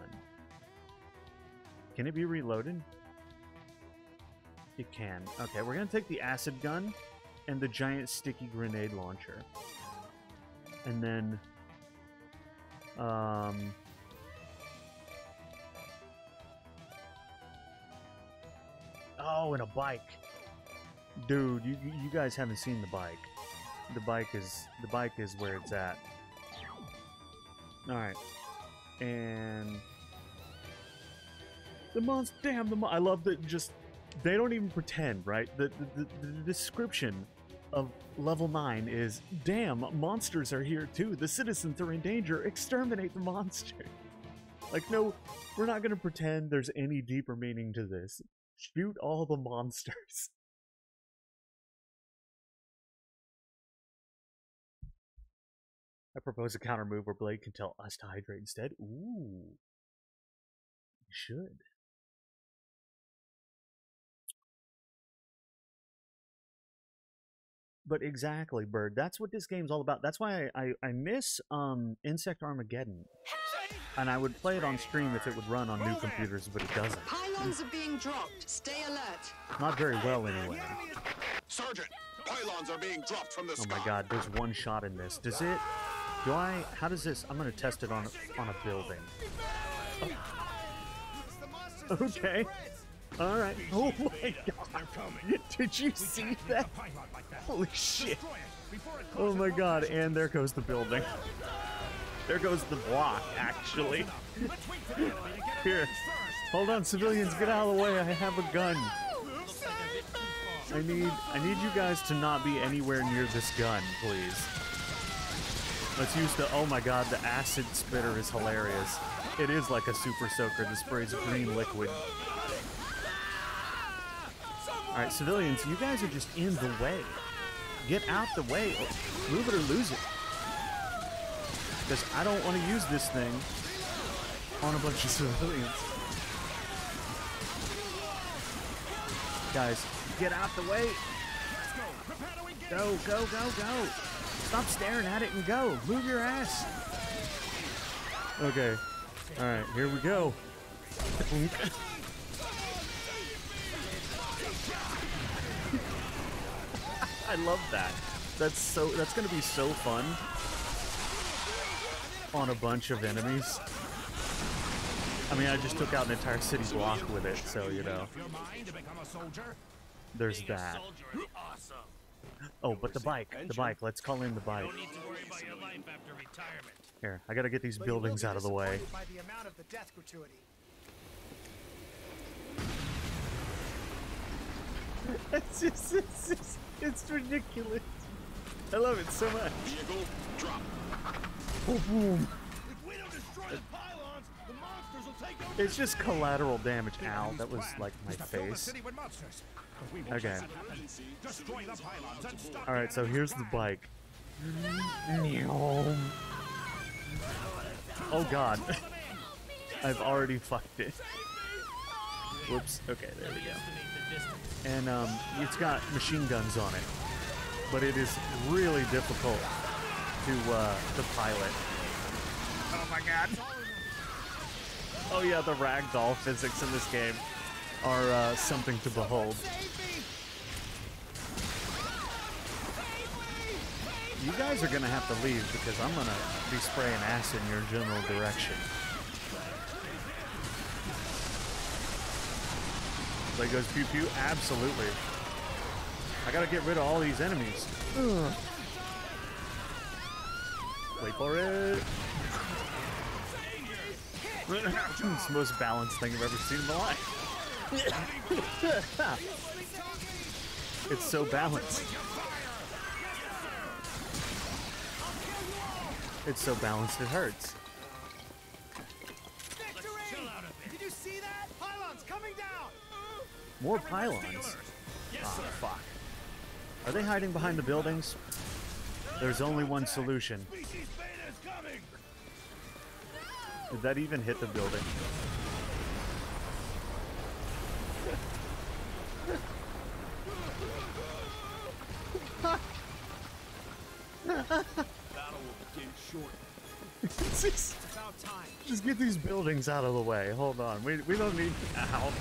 Can it be reloaded? It can. Okay, we're gonna take the acid gun and the giant sticky grenade launcher. And then, oh, and a bike. Dude, you guys haven't seen the bike. The bike is where it's at. Alright. And the monster, damn, I love that just, they don't even pretend, right? The description of level 9 is, damn, monsters are here too. The citizens are in danger. Exterminate the monster. Like, no, we're not gonna pretend there's any deeper meaning to this. Shoot all the monsters. I propose a counter move where Blade can tell us to hydrate instead. Ooh. You should. But exactly, Bird. That's what this game's all about. That's why I miss Insect Armageddon. And I would play it on stream if it would run on new computers, but it doesn't. Pylons are being dropped. Stay alert. Not very well, anyway. Sergeant, pylons are being dropped from the sky. Oh my god, there's one shot in this. Does it... Do I... How does this... I'm gonna test it on a building. Oh. Okay. Alright. Oh my god. Did you see that? Holy shit. Oh my god, and there goes the building. There goes the block, actually. Here. Hold on, civilians, get out of the way. I have a gun. I need you guys to not be anywhere near this gun, please. Let's use the... Oh my god, the acid spitter is hilarious. It is like a super soaker that sprays green liquid. Alright, civilians, you guys are just in the way. Get out the way. Move it or lose it. Because I don't want to use this thing on a bunch of civilians. Guys, get out the way. Go, go, go, go. Stop staring at it and go. Move your ass. Okay. Alright, here we go. I love that. That's gonna be so fun on a bunch of enemies. I mean, I just took out an entire city block with it, so you know. There's that. Oh, but the bike. Let's call in the bike. Here, I gotta get these buildings out of the way. It's ridiculous. I love it so much. Vehicle drop. Boom, boom. It's just collateral damage. Ow, that was like my face. Okay. Alright, so here's the bike. Oh god. I've already fucked it. Whoops. Okay, there we go. And it's got machine guns on it. But it is really difficult to pilot. Oh my god. Oh yeah, the ragdoll physics in this game are something to behold. You guys are gonna have to leave because I'm gonna be spraying acid in your general direction. Like goes pew pew? Absolutely. I gotta get rid of all these enemies. Ugh. Wait for it. It's the most balanced thing I've ever seen in my life. It's so balanced. It's so balanced it hurts. Did you see that? Pylons coming down! More pylons? Ah, fuck. Are they hiding behind the buildings? There's only one solution. Did that even hit the building? Just get these buildings out of the way. Hold on. We don't need... Ouch.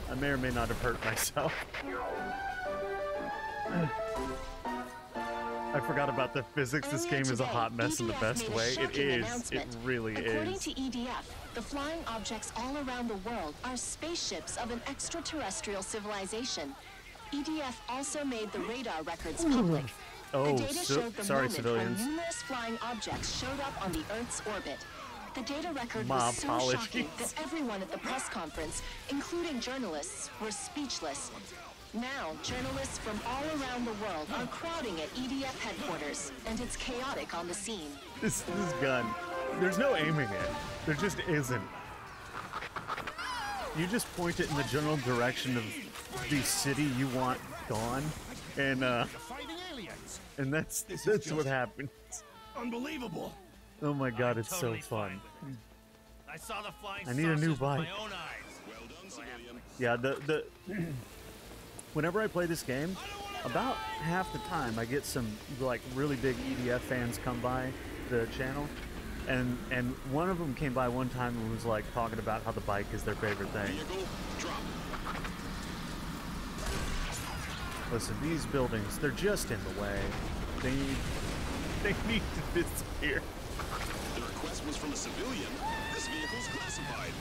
I may or may not have hurt myself. I forgot about the physics. This game is a hot mess in the best way. It is. It really According is. to EDF, the flying objects all around the world are spaceships of an extraterrestrial civilization. EDF also made the radar records public. Oh, the data showed the sorry, moment civilians. when numerous flying objects showed up on the Earth's orbit. The data record My was so apologies. shocking that everyone at the press conference, including journalists, were speechless. Now, journalists from all around the world are crowding at EDF headquarters, and it's chaotic on the scene. This gun. There's no aiming it. There just isn't. You just point it in the general direction of the city you want gone, and that's what happens. Unbelievable. Oh my god, it's so fun. I saw the flying I need a new saucers with bike. my own eyes. Well done, civilian. Yeah, the whenever I play this game, about half the time I get some like really big EDF fans come by the channel, and one of them came by one time and was like talking about how the bike is their favorite thing. Listen, these buildings, they're just in the way. They need to disappear. The request was from a civilian. This vehicle's classified.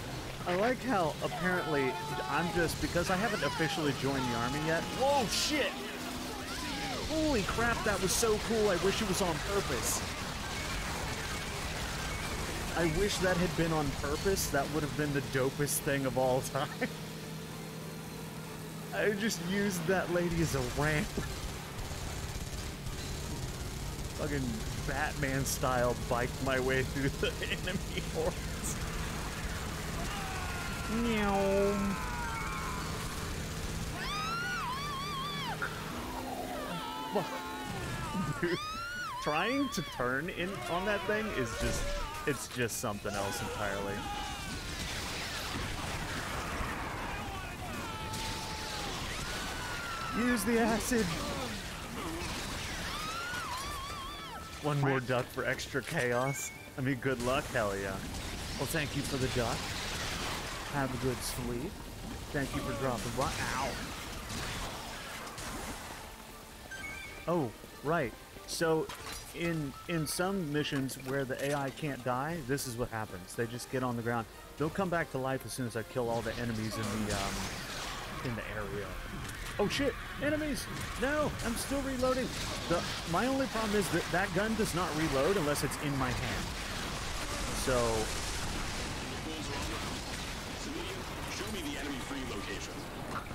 I like how apparently I'm just, because I haven't officially joined the army yet. Whoa, shit! Holy crap, that was so cool. I wish it was on purpose. I wish that had been on purpose. That would have been the dopest thing of all time. I just used that lady as a ramp. Fucking Batman style biked my way through the enemy hordes. Meow. Dude, trying to turn in on that thing is just, it's just something else entirely. Use the acid. One more duck for extra chaos. I mean, good luck, hell yeah. Well, thank you for the duck. Have a good sleep. Thank you for dropping by. Ow. Oh, right. So, in some missions where the AI can't die, this is what happens. They just get on the ground. They'll come back to life as soon as I kill all the enemies in the area. Oh shit! Enemies! No! I'm still reloading! My only problem is that that gun does not reload unless it's in my hand. So... Show me the enemy-free location.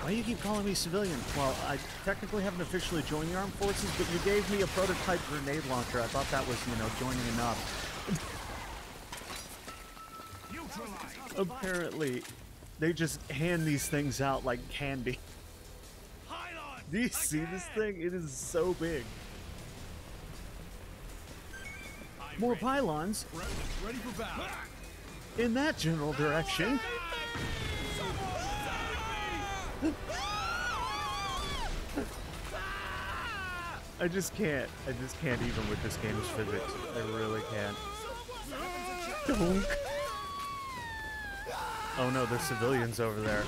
Why do you keep calling me civilian? Well, I technically haven't officially joined the armed forces, but you gave me a prototype grenade launcher. I thought that was, you know, joining enough. Apparently, they just hand these things out like candy. Do you see this thing? It is so big. More pylons. Ready for battle. In that general direction. I just can't even with this game's physics. I really can't. Donk. Oh no, there's civilians over there.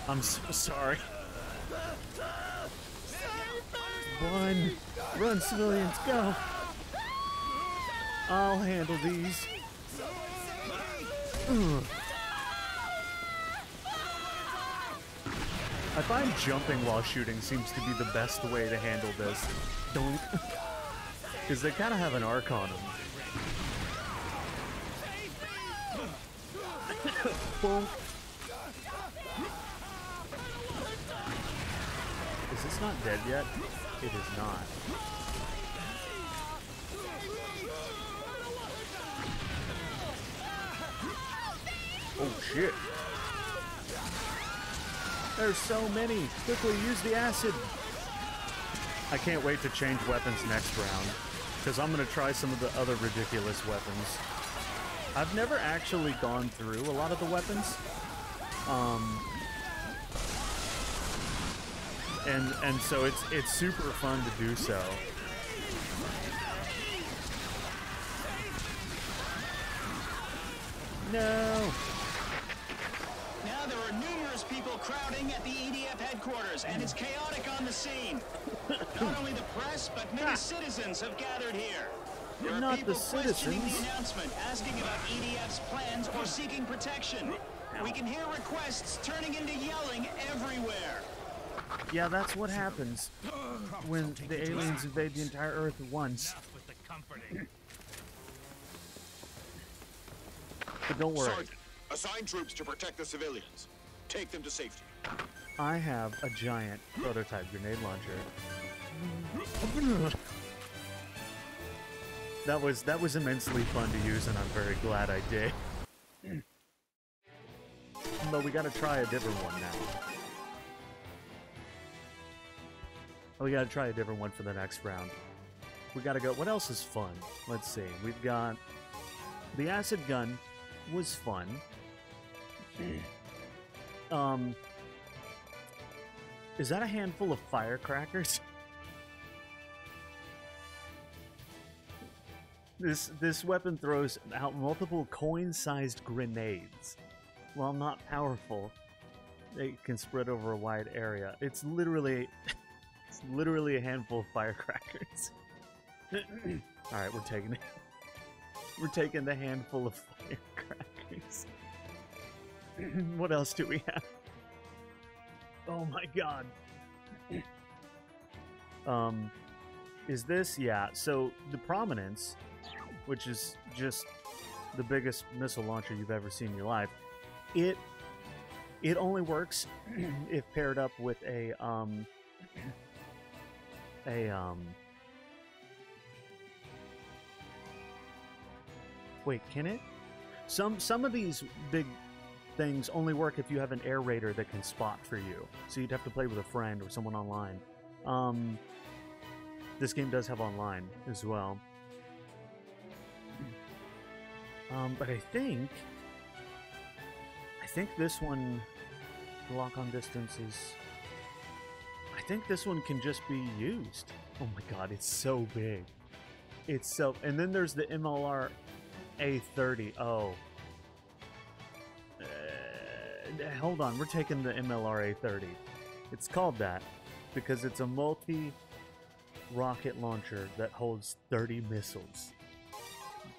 I'm so sorry. Run! Run, civilians, go! I'll handle these. Ugh. I find jumping while shooting seems to be the best way to handle this. Don't. Because they kind of have an arc on them. Boom. Is this not dead yet? It is not. Oh shit. There's so many. Quickly use the acid. I can't wait to change weapons next round, because I'm going to try some of the other ridiculous weapons. I've never actually gone through a lot of the weapons. And so it's super fun to do so. No. Now there are numerous people crowding at the EDF headquarters, and it's chaotic on the scene. Not only the press, but many citizens have gathered here. There are Not people the questioning citizens. the announcement, asking about EDF's plans or seeking protection. We can hear requests turning into yelling everywhere. Yeah, that's what happens when the aliens invade the entire Earth at once. But don't worry. Sergeant, assign troops to protect the civilians. Take them to safety. I have a giant prototype grenade launcher. That was immensely fun to use, and I'm very glad I did. But we gotta try a different one now. We gotta try a different one for the next round. We gotta go. What else is fun? Let's see. We've got the acid gun was fun. Is that a handful of firecrackers? This weapon throws out multiple coin-sized grenades. While not powerful, it can spread over a wide area. It's literally a handful of firecrackers. All right, we're taking it. We're taking the handful of firecrackers. What else do we have? Oh my god. Is this? Yeah, so the Prominence, which is just the biggest missile launcher you've ever seen in your life, it only works if paired up with a wait, can it? Some of these big things only work if you have an air raider that can spot for you. So you'd have to play with a friend or someone online. This game does have online as well. But I think this one, lock-on distance is... I think this one can just be used. Oh my god, it's so big. It's so... And then there's the MLR A30. Oh. Hold on, we're taking the MLR A30. It's called that because it's a multi-rocket launcher that holds 30 missiles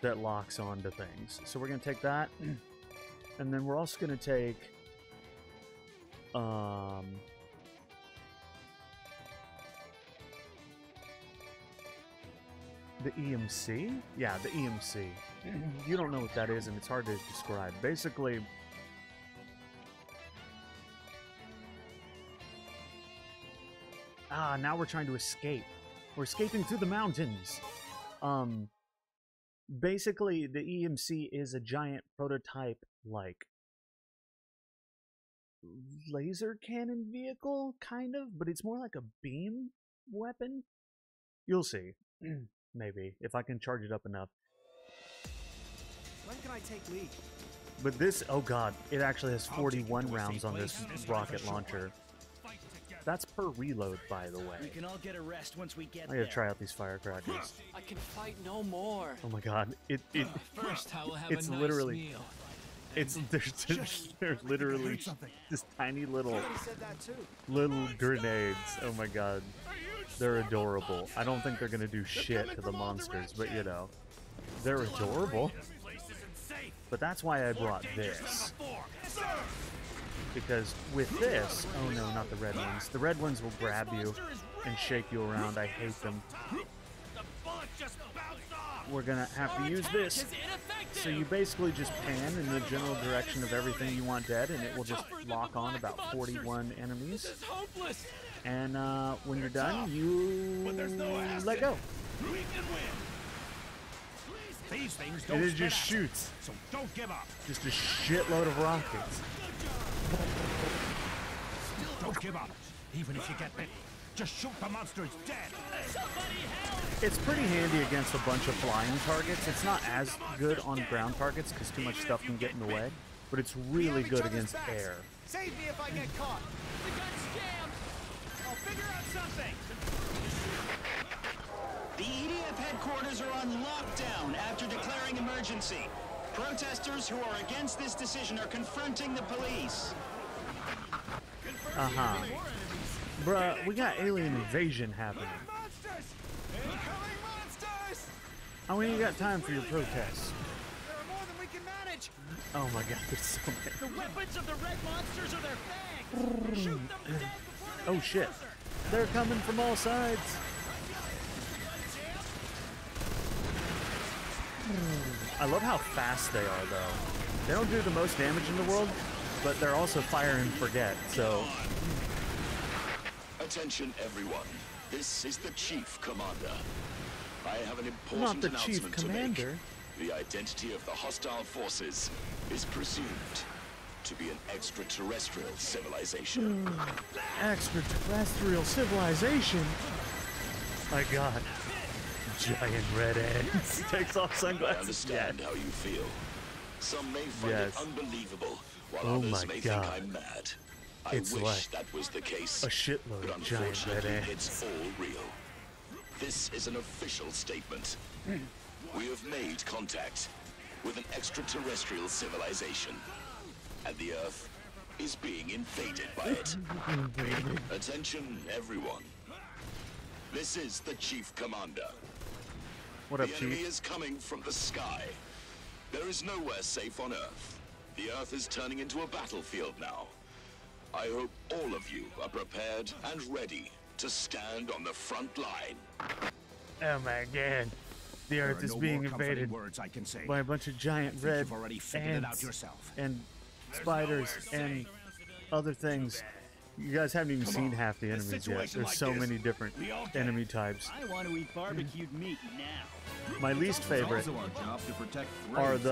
that locks onto things. So we're going to take that. And then we're also going to take... the EMC? Yeah, the EMC. You don't know what that is, and it's hard to describe. Basically... now we're trying to escape. We're escaping through the mountains. Basically, the EMC is a giant prototype, like, laser cannon vehicle, kind of, but it's more like a beam weapon. You'll see. Maybe, if I can charge it up enough. When can I take lead? But this, oh god, it actually has 41 rounds on this rocket launcher. That's per reload, by the way. We can all get a rest once we get I gotta try out these firecrackers. I can fight no more. Oh my god, First, I will have it's a nice literally, meal. it's there's literally just tiny little Somebody said that too. little grenades. Oh my god. Are you They're adorable. I don't think they're gonna do shit to the monsters, but you know, they're adorable. But that's why I brought this. Because with this, oh no, not the red ones. The red ones will grab you and shake you around. I hate them. We're gonna have to use this. So you basically just pan in the general direction of everything you want dead, and it will just lock on about 41 enemies. And when you're done, you let go. These things And don't it just shoots. So don't give up. Just a shitload of rockets. Don't give up. Even if you get bit, just shoot the monsters dead. It's pretty handy against a bunch of flying targets. It's not as good on ground targets because too much stuff can get in the way, but it's really good against air. Save me if I get caught. The gun's jammed. I'll figure out something. The EDF headquarters are on lockdown after declaring emergency. Protesters who are against this decision are confronting the police. Uh-huh. Bruh, we got alien invasion happening. Oh, we ain't got time for your protests. There are more than we can manage. Oh my god, there's so many. The weapons of the red monsters are their fangs. Shoot them dead before they Oh get shit. closer. They're coming from all sides. I love how fast they are, though. They don't do the most damage in the world, but they're also fire and forget, so... Attention, everyone. This is the Chief Commander. I have an Not important the Chief announcement to Commander. make. The identity of the hostile forces is presumed to be an extraterrestrial civilization. Extraterrestrial civilization? My god. Giant red ants. Takes off I sunglasses. understand how you feel. Some may find Yes. it unbelievable, while Oh others my may God. think I'm mad. I It's wish like that was the case. a shitload but of giant red unfortunately, ants. it's all real. This is an official statement. We have made contact with an extraterrestrial civilization, and the Earth is being invaded by it. Attention, everyone. This is the Chief Commander. What up, The enemy Chief? is coming from the sky. There is nowhere safe on Earth. The Earth is turning into a battlefield now. I hope all of you are prepared and ready to stand on the front line. Oh my god. The There Earth are is no being more comforting invaded words I can say. by a bunch of giant I think red you've already figured it out ants yourself. and spiders and other things. You guys haven't even seen half the enemies yet. situation There's like so this, many different we all get enemy types. I want to eat barbecued meat now. My least favorite It's also our job to protect are raised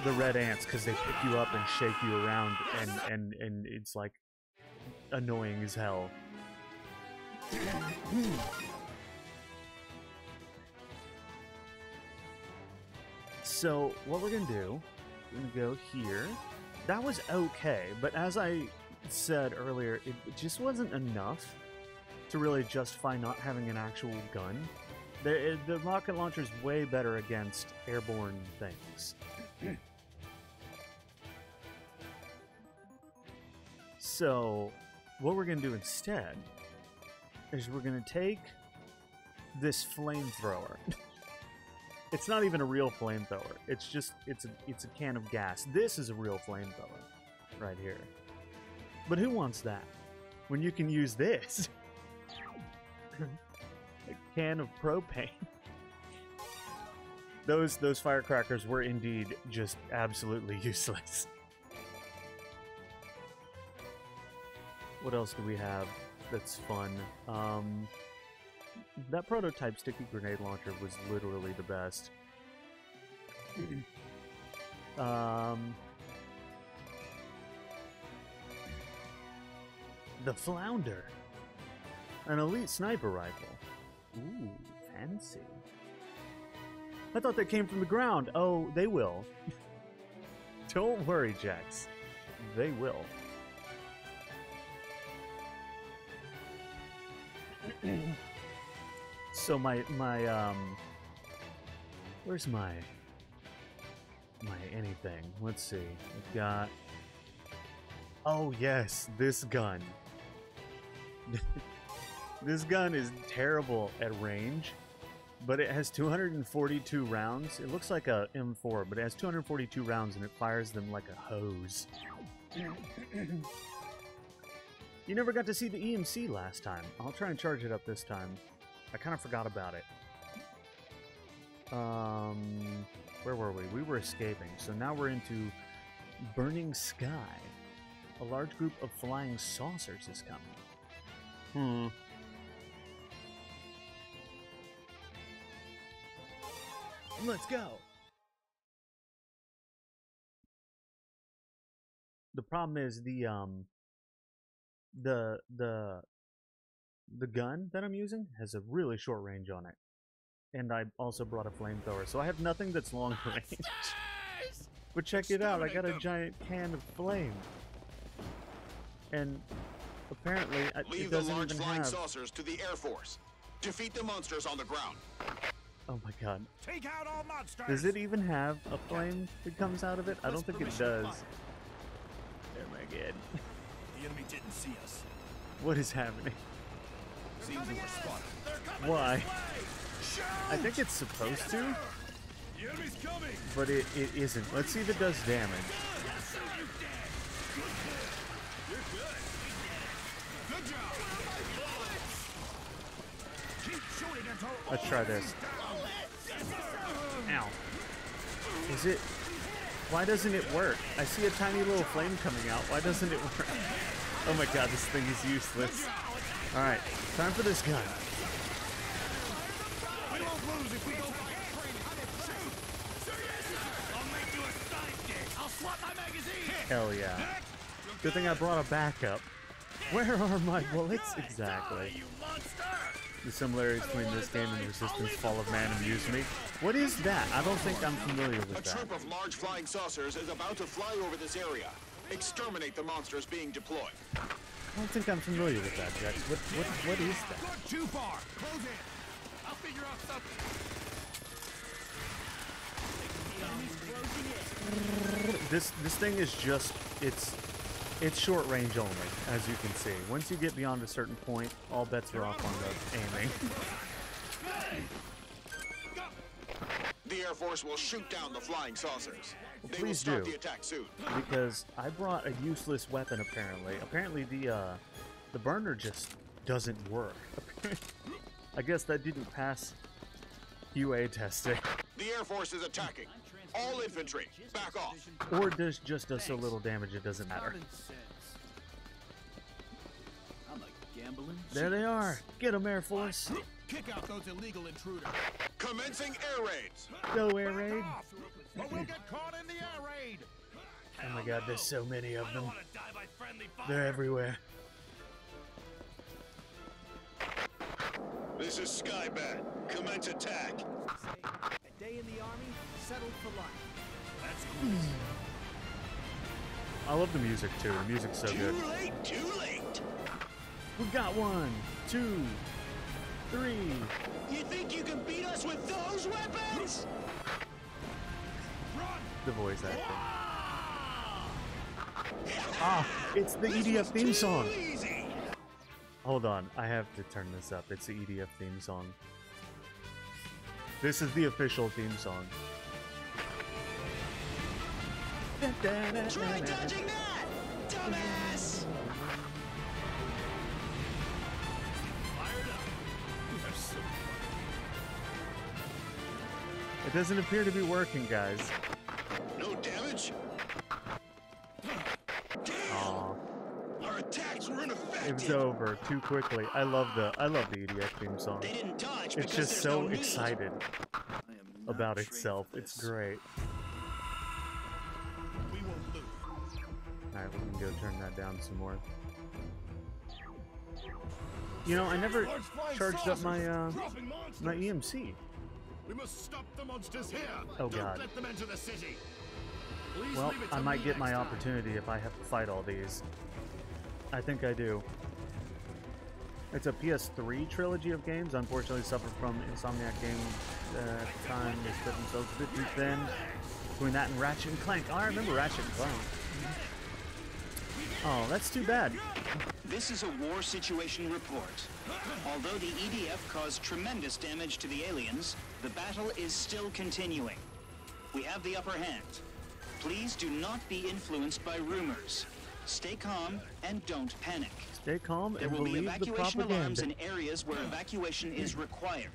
the red ants because they pick you up and shake you around and it's like annoying as hell. So what we're gonna do, we're gonna go here. That was okay, but as I said earlier, it just wasn't enough to really justify not having an actual gun. The rocket launcher is way better against airborne things. So, what we're going to do instead is we're going to take this flamethrower. It's not even a real flamethrower. It's just it's a can of gas. This is a real flamethrower right here. But who wants that when you can use this? A can of propane. Those firecrackers were indeed just absolutely useless. What else do we have that's fun? That prototype sticky grenade launcher was literally the best. The Flounder. An elite sniper rifle. Ooh, fancy. I thought that came from the ground. Oh, they will. Don't worry, Jax. They will. So my where's my anything? Let's see. We've got, oh yes, this gun. This gun is terrible at range, but it has 242 rounds. It looks like a M4, but it has 242 rounds and it fires them like a hose. You never got to see the EMC last time. I'll try and charge it up this time. I kind of forgot about it. Where were we? We were escaping. So now we're into Burning Sky. A large group of flying saucers is coming. Let's go. The problem is the gun that I'm using has a really short range on it. And I also brought a flamethrower, so I have nothing that's long range. But check it out, I got a giant can of flame. And apparently Leave it the doesn't large even flying have... saucers to the Air Force. Defeat the monsters on the ground. Oh my god. Take out all monsters. Does it even have a flame that comes out of it? I don't think it does. Oh my god. The enemy didn't see us. What is happening? Seems we were spotted. Why? I think it's supposed to, The enemy's coming. but it isn't. Let's see if it does damage. You're good. Good job. Keep shooting until Let's try this. Ow. Is it... Why doesn't it work? I see a tiny little flame coming out. Why doesn't it work? Oh my god, this thing is useless. Alright, time for this gun. We won't lose if we go back. I'll make you a sidekick. I'll swap my magazine. Hell yeah. Good thing I brought a backup. Where are my bullets? Exactly. The similarities between this game and Resistance Fall of Man amuse me. What is that? I don't think I'm familiar with A that. troop of large flying saucers is about to fly over this area. Exterminate the monsters being deployed. I don't think I'm familiar with that, Jax. What is that? Not too far. Close in. I'll figure out something. This thing is just it's short range only, as you can see. Once you get beyond a certain point, all bets are off on the aiming. The Air Force will shoot down the flying saucers. They will Please start do, the attack soon. because I brought a useless weapon apparently. Apparently the burner just doesn't work. I guess that didn't pass UA testing. The Air Force is attacking. All infantry, back off. Or does just does so little damage it doesn't matter. I'm a gambling. There they are. Get 'em, Air Force. Kick out those illegal intruders. Commencing air raids. Go Air Raid. or we'll get caught in the air raid. Oh my god, there's so many of them. They're everywhere. This is Skybat. Commence attack. A day in the army, settled for life. That's cool. I love the music too. The music's so good. Too late, too late. We got 1, 2, 3. You think you can beat us with those weapons? The voice acting. Ah, it's the EDF theme song. Hold on, I have to turn this up. It's the EDF theme song. This is the official theme song. Try dodging that, dumbass! It doesn't appear to be working, guys. No damage? Aw, Our attacks were ineffective. it was over too quickly. I love the EDF theme song. They didn't dodge It's because just there's so no need. excited about itself. It's great. We won't lose. Alright, we can go turn that down some more. You know, I never charged up my my EMC. We must stop the monsters here. Oh, Don't God. let them enter the city. Please Well, leave it to I might me get my next time. opportunity if I have to fight all these. I think I do. It's a PS3 trilogy of games. Unfortunately, suffered from Insomniac games at the time. They spread themselves a bit too thin. Between that and Ratchet and Clank. Oh, I remember Ratchet and Clank. Oh, that's too bad. This is a war situation report. Although the EDF caused tremendous damage to the aliens, the battle is still continuing. We have the upper hand. Please do not be influenced by rumors. Stay calm and don't panic. Stay calm There and will be believe the evacuation alarms propaganda. in areas where evacuation is required.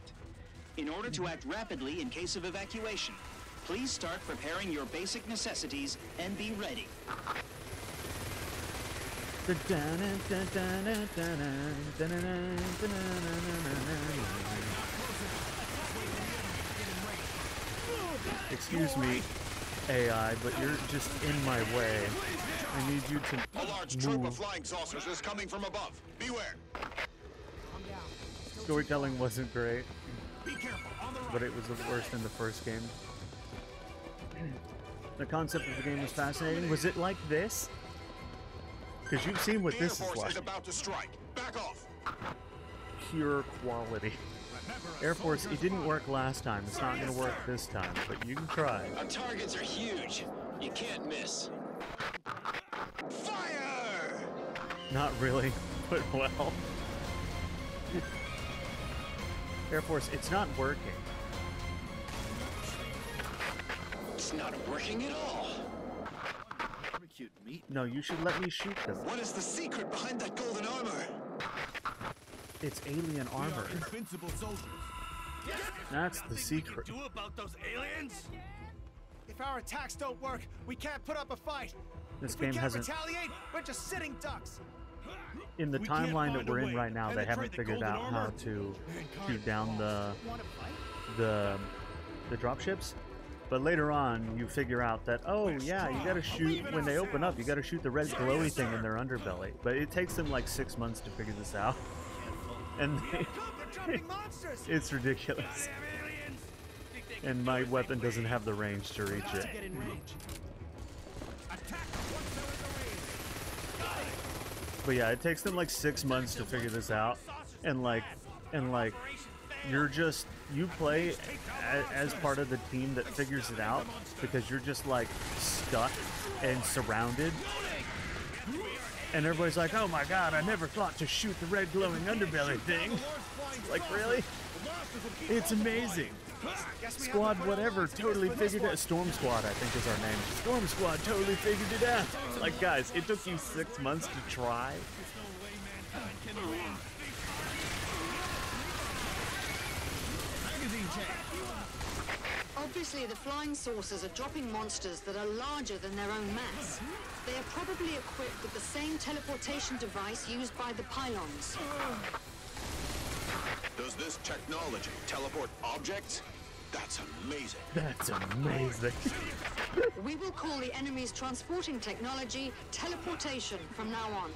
In order to act rapidly in case of evacuation, please start preparing your basic necessities and be ready. Excuse me, AI, but you're just in my way. I need you to A large troop of move. flying saucers is coming from above. Beware. Storytelling wasn't great, but it was the worst in the first game. The concept of the game was fascinating. Was it like this? Because you've seen what The Air this is Force like. is about to strike. Back off. Pure quality. Air Force, it didn't work last time. It's not going to work this time, but you can try. Our targets are huge. You can't miss. Fire! Not really, but well. Air Force, it's not working. It's not working at all. Barbecued meat. No, you should let me shoot them. What is the secret behind that golden armor? It's alien armor. Invincible soldiers. That's the secret. Do about those aliens? If our attacks don't work, we can't put up a fight. This If we game can't hasn't... retaliate, we're just sitting ducks. In the We can't timeline that find a we're in way right now, to they penetrate haven't the figured golden out how armor. to Mankind shoot down Want to fight? the dropships. But later on, you figure out that, oh yeah, you gotta shoot, when they open up, you gotta shoot the red glowy thing in their underbelly. But it takes them like 6 months to figure this out. And it's ridiculous. And my weapon doesn't have the range to reach it. Get in range. But yeah, it takes them like 6 months to figure this out. And like, you're just, you play as part of the team that figures it out because you're just like stuck and surrounded. And everybody's like, oh my god, I never thought to shoot the red glowing underbelly thing. Like, really? It's amazing. Squad whatever totally figured it out. Storm Squad, I think, is our name. Storm Squad totally figured it out. Like, guys, it took you 6 months to try. Obviously, the flying saucers are dropping monsters that are larger than their own mass. They are probably equipped with the same teleportation device used by the pylons. Does this technology teleport objects? That's amazing. That's amazing. We will call the enemy's transporting technology teleportation from now on.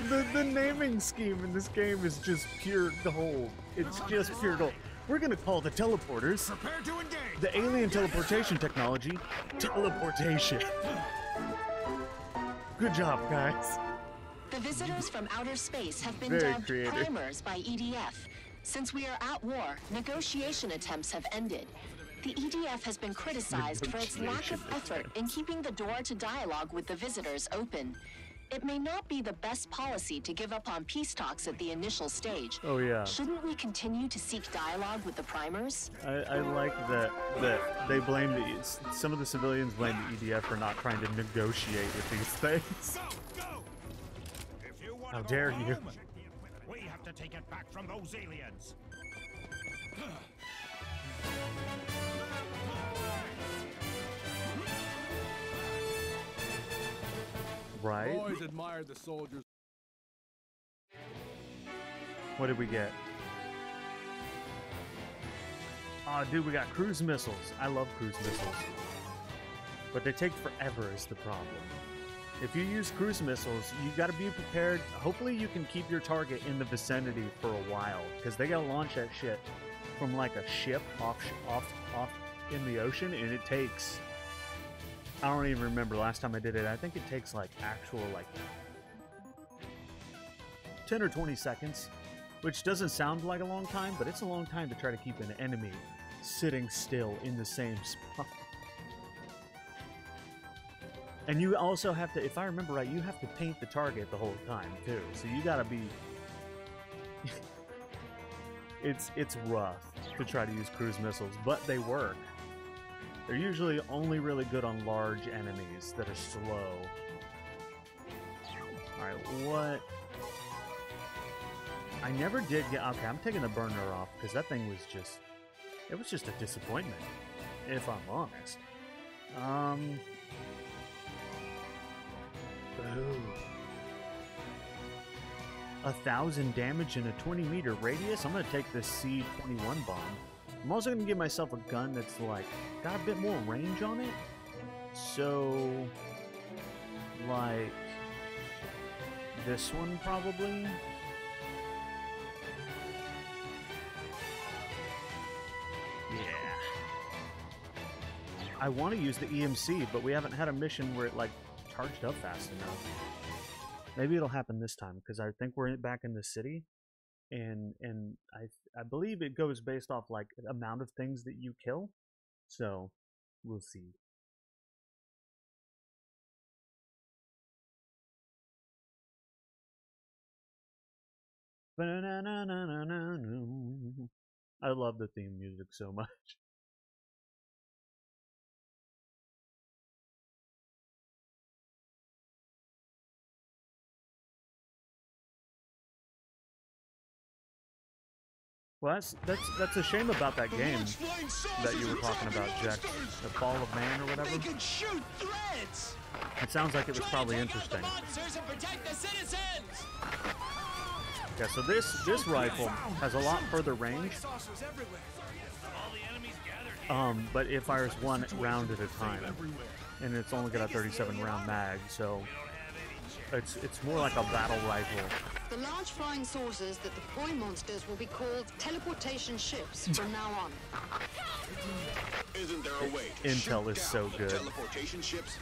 The naming scheme in this game is just pure gold. It's just pure gold. We're gonna call the teleporters, Prepare to engage. the alien teleportation technology, teleportation. Good job, guys. The visitors from outer space have been Very dubbed creative. primers by EDF. Since we are at war, negotiation attempts have ended. The EDF has been criticized for its lack of effort in keeping the door to dialogue with the visitors open. It may not be the best policy to give up on peace talks at the initial stage. Oh, yeah. Shouldn't we continue to seek dialogue with the primers? I like that they blame some of the civilians blame the EDF for not trying to negotiate with these things. How dare you? We have to take it back from those aliens. Right? Always admired the soldiers. What did we get? Oh, dude, we got cruise missiles. I love cruise missiles. But they take forever is the problem. If you use cruise missiles, you got to be prepared. Hopefully you can keep your target in the vicinity for a while, because they got to launch that shit from like a ship off in the ocean, and it takes... I don't even remember last time I did it. I think it takes like actual like 10 or 20 seconds, which doesn't sound like a long time, but it's a long time to try to keep an enemy sitting still in the same spot. And you also have to, if I remember right, you have to paint the target the whole time too. So you gotta be. It's rough to try to use cruise missiles, but they work. They're usually only really good on large enemies that are slow. Alright, what? I never did get... Okay, I'm taking the burner off, because that thing was just... It was just a disappointment, if I'm honest. Ooh. 1,000 damage in a 20-meter radius? I'm gonna take this C-21 bomb. I'm also gonna give myself a gun that's, like, got a bit more range on it. So... like... this one, probably? Yeah. I want to use the EMC, but we haven't had a mission where it, like, charged up fast enough. Maybe it'll happen this time, because I think we're back in the city, and I believe it goes based off, like, the amount of things that you kill, so we'll see. I love the theme music so much. Well, that's a shame about that game that you were talking about, Jack. The Fall of Man or whatever. They can shoot threads. It sounds like it was probably interesting. Yeah, so this rifle has a lot further range. But it fires one round at a time, and it's only got a 37 round mag, so it's more like a battle rifle. The large flying saucers that deploy monsters will be called teleportation ships from now on. Isn't there a way to Intel shoot is so down good. teleportation ships?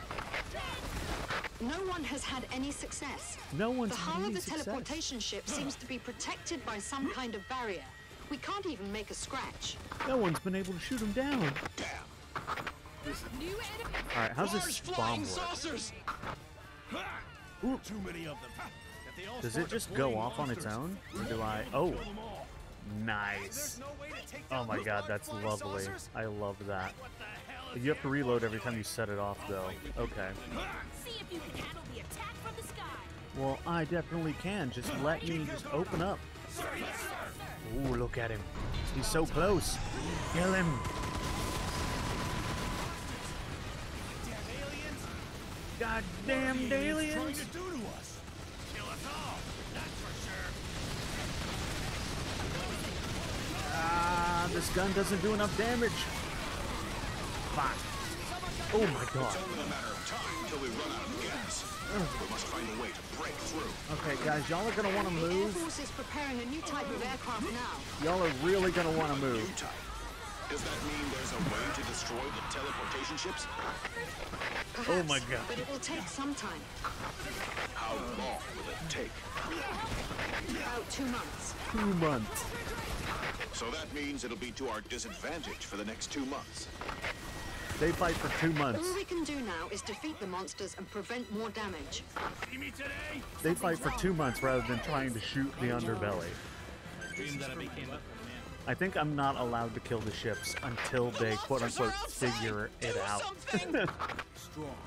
No one has had any success. No one's The had hull any of the success. teleportation ship seems to be protected by some kind of barrier. We can't even make a scratch. No one's been able to shoot him down. Alright, how's this bomb work? Saucers. Ooh. Too many of them. If they all Does start it just deploying go off on its monsters, own? Or do I... Oh. Nice. Oh my god, that's lovely. I love that. You have to reload every time you set it off, though. Okay. See if you can handle the attack from the sky. Well, I definitely can. Just let me just open up. Ooh, look at him. He's so close. Kill him. Goddamn aliens. trying to do to us? Kill us all. That's for sure. Ah, this gun doesn't do enough damage. Fuck. Oh my god. It's only a matter of time until we run out of gas. We must find a way to break through. Okay, guys, y'all are gonna want to The Air move. Force is preparing a new type of aircraft now. Y'all are really gonna want to move. Does that mean there's a way to destroy the teleportation ships? Perhaps, Oh my god. but it will take some time. How long will it take? About 2 months. 2 months. So that means it'll be to our disadvantage for the next 2 months. They fight for 2 months. All we can do now is defeat the monsters and prevent more damage. See me today? They fight for 2 months rather than trying to shoot the underbelly. Dream that I became a I think I'm not allowed to kill the ships until they quote-unquote figure it out. strong,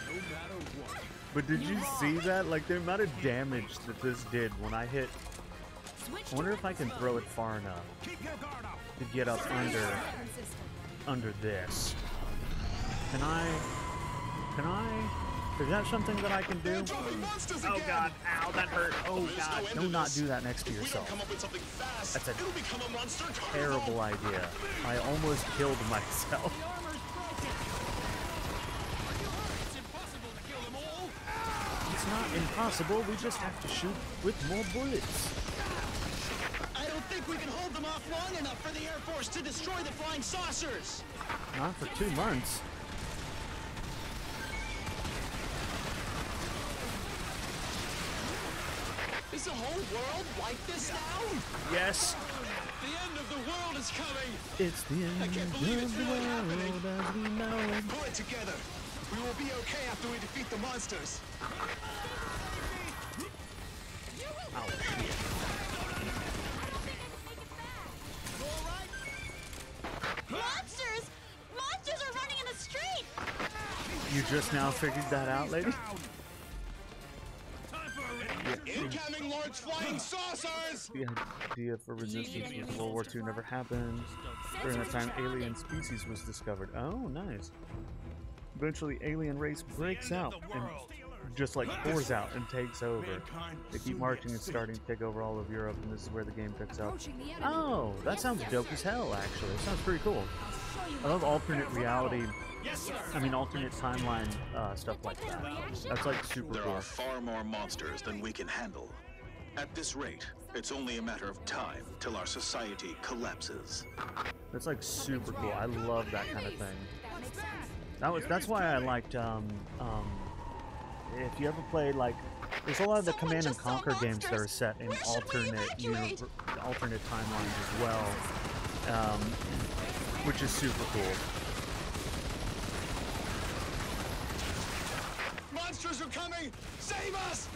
no matter what. But did you see that? Like, the amount of damage that this did when I hit... I wonder if I can throw it far enough to get up under this. Can I... Is that something that I can do? Oh god, ow, that hurt. Oh god, do not do that next to yourself. That's a terrible idea. I almost killed myself. It's not impossible, we just have to shoot with more bullets. I don't think we can hold them off long enough for the Air Force to destroy the flying saucers. Not for 2 months. Is the whole world like this now? Yes. The end of the world is coming. It's the end I can't believe it's of the really world happening. as we know it. Pull it together. We will be okay after we defeat the monsters. Oh, shit. Monsters! Monsters are running in the street! You just now figured that out, lady? Incoming Lord's flying saucers! The idea for resistance with World War II never happened. During that time, alien species was discovered. Oh, nice. Eventually, alien race breaks out and just like pours out and takes over. They keep marching and starting to take over all of Europe, and this is where the game picks up. Oh, that sounds dope as hell, actually. It sounds pretty cool. I love alternate reality. I mean, alternate timeline stuff like that. That's like super There cool. are far more monsters than we can handle. At this rate, it's only a matter of time till our society collapses. That's like super cool. I love that kind of thing. That's why I liked if you ever played like there's a lot of the Command and Conquer games that are set in alternate timelines as well, which is super cool. Monsters are coming! Save us!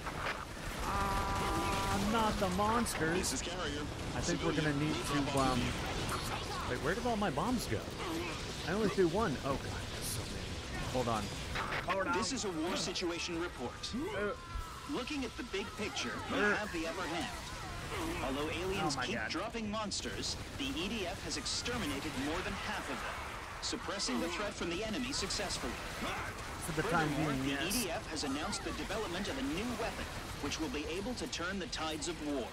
Not the monsters. This is Carrier. I think we're gonna need to wait, where did all my bombs go? I only threw one. Oh god, that's so many. Hold on. This is a war situation report. Looking at the big picture, we have the upper hand. Although aliens keep dropping monsters, the EDF has exterminated more than half of them, suppressing the threat from the enemy successfully. For the time Furthermore, being, the yes. EDF has announced the development of a new weapon, which will be able to turn the tides of war.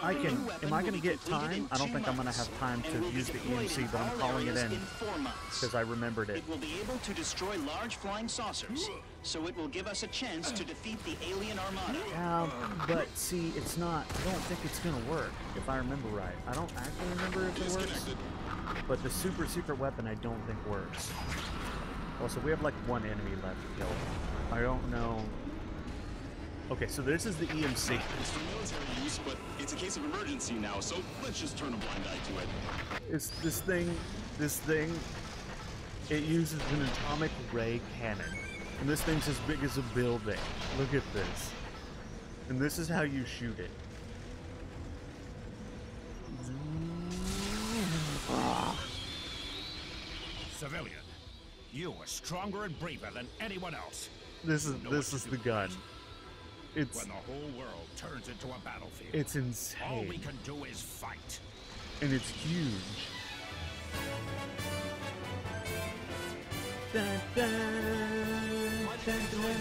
I can. Am I gonna get time? I don't think I'm gonna have time to use the EMC, but I'm calling it in 4 months. because I remembered it. It will be able to destroy large flying saucers, so it will give us a chance to defeat the alien armada. But see, it's not. I don't think it's gonna work if I remember right. I don't actually remember if it works. But the super secret weapon, I don't think works. Also, we have like one enemy left to kill. I don't know. Okay, so this is the EMC. It's for military use, but it's a case of emergency now, so let's just turn a blind eye to it. It's this thing, it uses an atomic ray cannon. And this thing's as big as a building. Look at this. And this is how you shoot it. Civilian, you are stronger and braver than anyone else. This is the gun. It's When the whole world turns into a battlefield, it's insane. all we can do is fight. And it's huge. Dun, dun, dun, dun,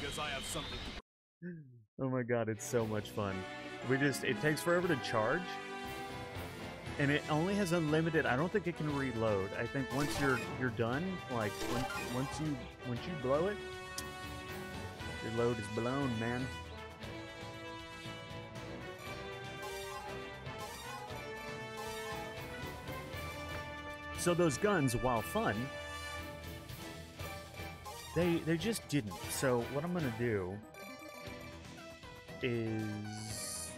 Because I have something to... Oh my god, it's so much fun. It takes forever to charge. And it only has unlimited. I don't think it can reload. I think once you're done, like once you blow it, your load is blown, man. So those guns, while fun, they just didn't. So what I'm gonna do is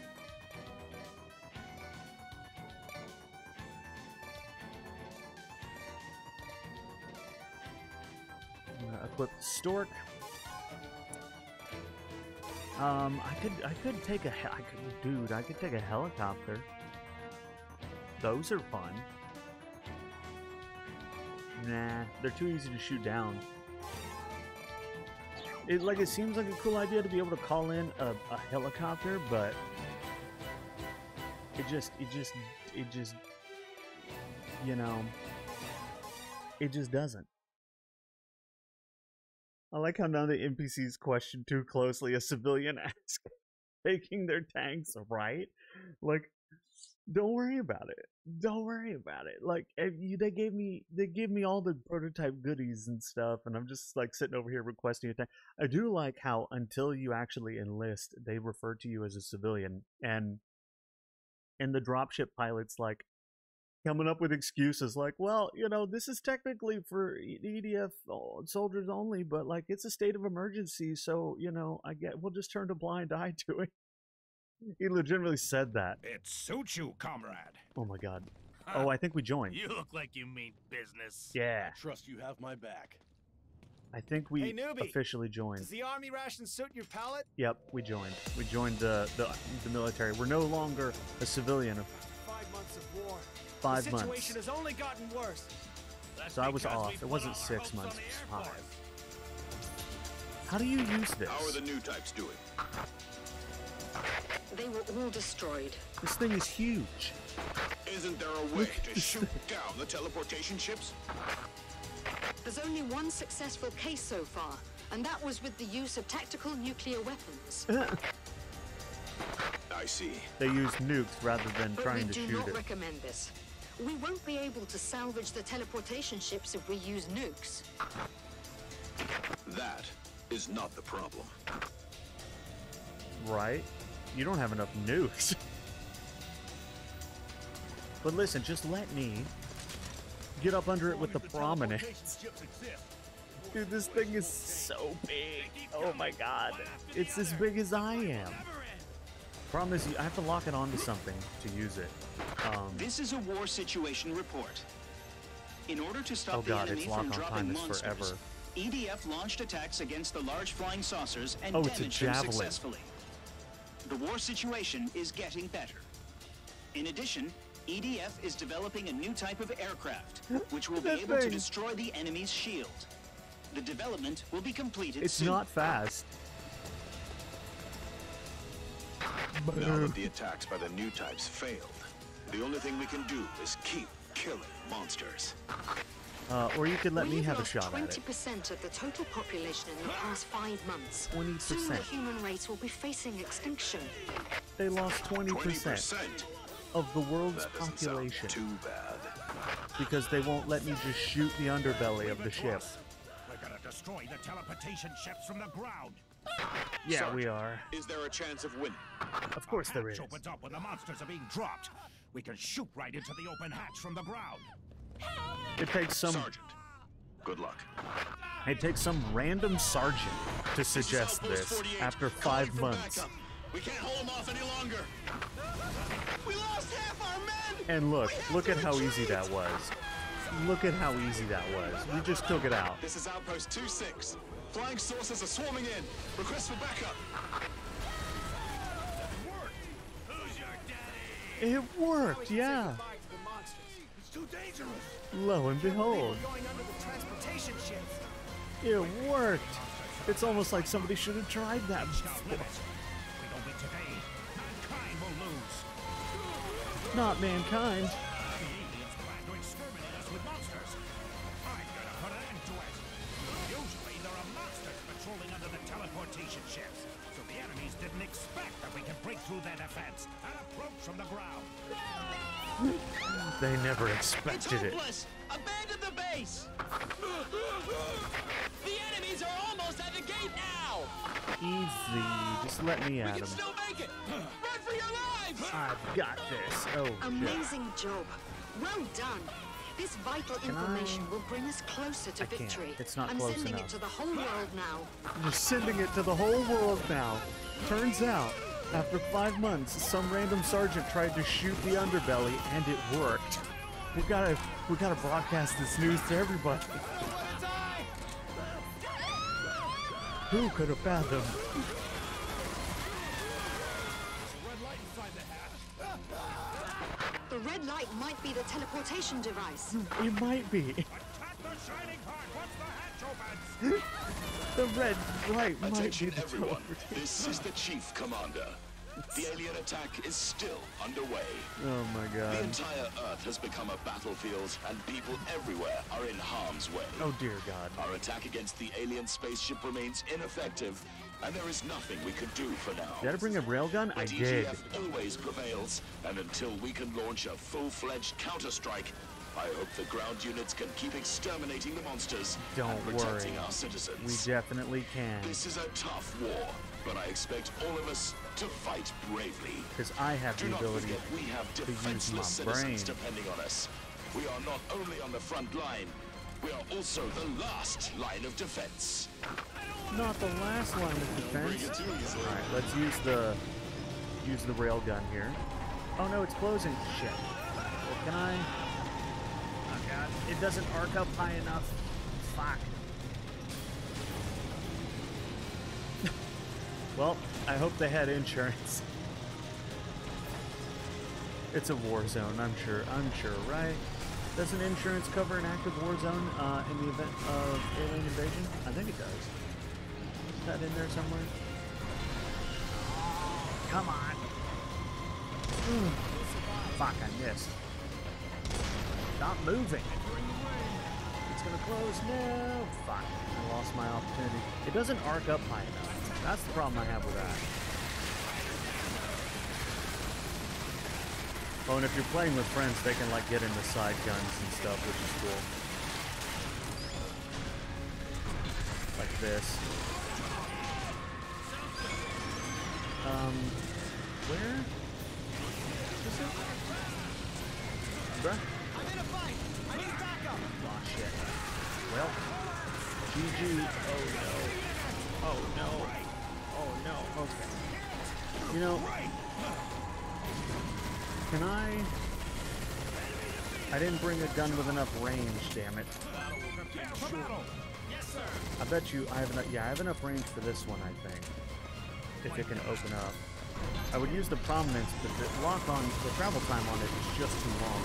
I'm gonna equip the Stork. I could take a I could take a helicopter. Those are fun. Nah, they're too easy to shoot down. It seems like a cool idea to be able to call in a helicopter, but it just you know, it just doesn't. I like how none of the NPCs question too closely a civilian asks taking their tanks, right? Like, don't worry about it. Don't worry about it. Like, they gave me all the prototype goodies and stuff, and I'm just like sitting over here requesting a tank. I do like how until you actually enlist, they refer to you as a civilian, and the dropship pilot's like coming up with excuses like, well, you know, this is technically for EDF soldiers only, but like it's a state of emergency, so you know, we'll just turn a blind eye to it. He legitimately said that. It suits you, comrade. Oh my god. Oh, I think we joined. You look like you mean business. Yeah. Trust you have my back. I think we Hey, newbie. officially joined. Does the army ration suit your palate? Yep, we joined. We joined the military. We're no longer a civilian. 5 months of war. 5 The months. situation has only gotten worse. So I was off. It wasn't 6 months. It was 5. How do you use this? How are the new types doing? They were all destroyed. This thing is huge. Isn't there a way to shoot down the teleportation ships? There's only one successful case so far, and that was with the use of tactical nuclear weapons. I see. They use nukes rather than But trying we to do shoot not it. recommend this. We won't be able to salvage the teleportation ships if we use nukes. That is not the problem. Right? You don't have enough nukes. But listen, just let me get up under it with the prominence. Dude, this thing is so big. Oh my god. It's as big as I am. Problem is, I have to lock it onto something to use it. This is a war situation report. In order to stop Oh god, the enemy its lock from on dropping time is monsters, forever. EDF launched attacks against the large flying saucers and Oh, it's a damaged them javelin. successfully. The war situation is getting better. In addition, EDF is developing a new type of aircraft, which will be That able to thing. destroy the enemy's shield. The development will be completed It's soon. not fast. Now that the attacks by the new types failed, the only thing we can do is keep killing monsters. Or you could let me We've have a lost shot at it. 20% of the total population in the past 5 months. 20%. Soon the human race will be facing extinction. They lost 20% of the world's That doesn't sound population too bad. because they won't let me just shoot the underbelly of the ship. We're gonna destroy the teleportation ships from the ground. Yeah, we are. Is there a chance of winning? Of course there is. Hatch opens up when the monsters are being dropped. We can shoot right into the open hatch from the ground. It takes some. Sergeant, good luck. It takes some random sergeant to suggest this after 5 months. We can't hold them off any longer. We lost half our men! And look at how easy that was. Look at how easy that was. We just took it out. This is Outpost 2-6. Flying saucers are swarming in. Request for backup. It worked, yeah. It's too dangerous. Lo and behold, Going under the transportation ships. it worked. It's almost like somebody should have tried that before. We don't win today. Mankind will lose. Not mankind. The aliens plan to exterminate us with monsters. I'm gonna put an end to it. Usually there are monsters patrolling under the teleportation ships, so the enemies didn't expect that we could break through their defense and approach from the ground. They never expected it. Hopeless! Abandon the base! The enemies are almost at the gate now! Easy. Just let me We at can him. still make it! Run for your lives! I've got this. Oh, shit. Amazing job. Well done. This vital information I- will bring us closer to I can't. victory. It's not I'm close sending enough. it to the whole world now. You're sending it to the whole world now. Turns out, after 5 months, some random sergeant tried to shoot the underbelly, and it worked. We gotta broadcast this news to everybody. Who could have fathomed? The red light might be the teleportation device. It might be. Attack the shining part once the hatch opens. The red light might be Attention the everyone. teleportation. This is the Chief Commander. The alien attack is still underway. Oh my The god. entire Earth has become a battlefield, and people everywhere are in harm's way. Oh dear god. Our attack against the alien spaceship remains ineffective, and there is nothing we could do for now. Did I bring a railgun? I But did. EDF always prevails, and until we can launch a full-fledged counter-strike, I hope the ground units can keep exterminating the monsters Don't and protecting worry. our citizens. We definitely can. This is a tough war, but I expect all of us to fight bravely. Because I have Do the not ability forget we have to use defenseless my brain. citizens depending on us. We are not only on the front line, we are also the last line of defense. Not the last line of defense. Alright, let's use the railgun here. Oh no, it's closing. Shit. Well, can I? Oh god, it doesn't arc up high enough. Fuck. Well, I hope they had insurance. It's a war zone, I'm sure, right? Doesn't insurance cover an active war zone in the event of alien invasion? I think it does. Is that in there somewhere? Oh, come on. Fuck, I missed. Stop moving. It's gonna close now. Fuck, I lost my opportunity. It doesn't arc up high enough. That's the problem I have with that. Oh, and if you're playing with friends, they can like get into side guns and stuff, which is cool. Like this. Where is it? Bruh? I'm in a fight. I need backup. Oh shit. Well, GG. Oh no. Oh no. Oh no. Okay. You know, can I didn't bring a gun with enough range, damn it. Yes, sir. I bet you I have enough, yeah, I have enough range for this one, I think. If it can open up. I would use the prominence, but the travel time on it is just too long.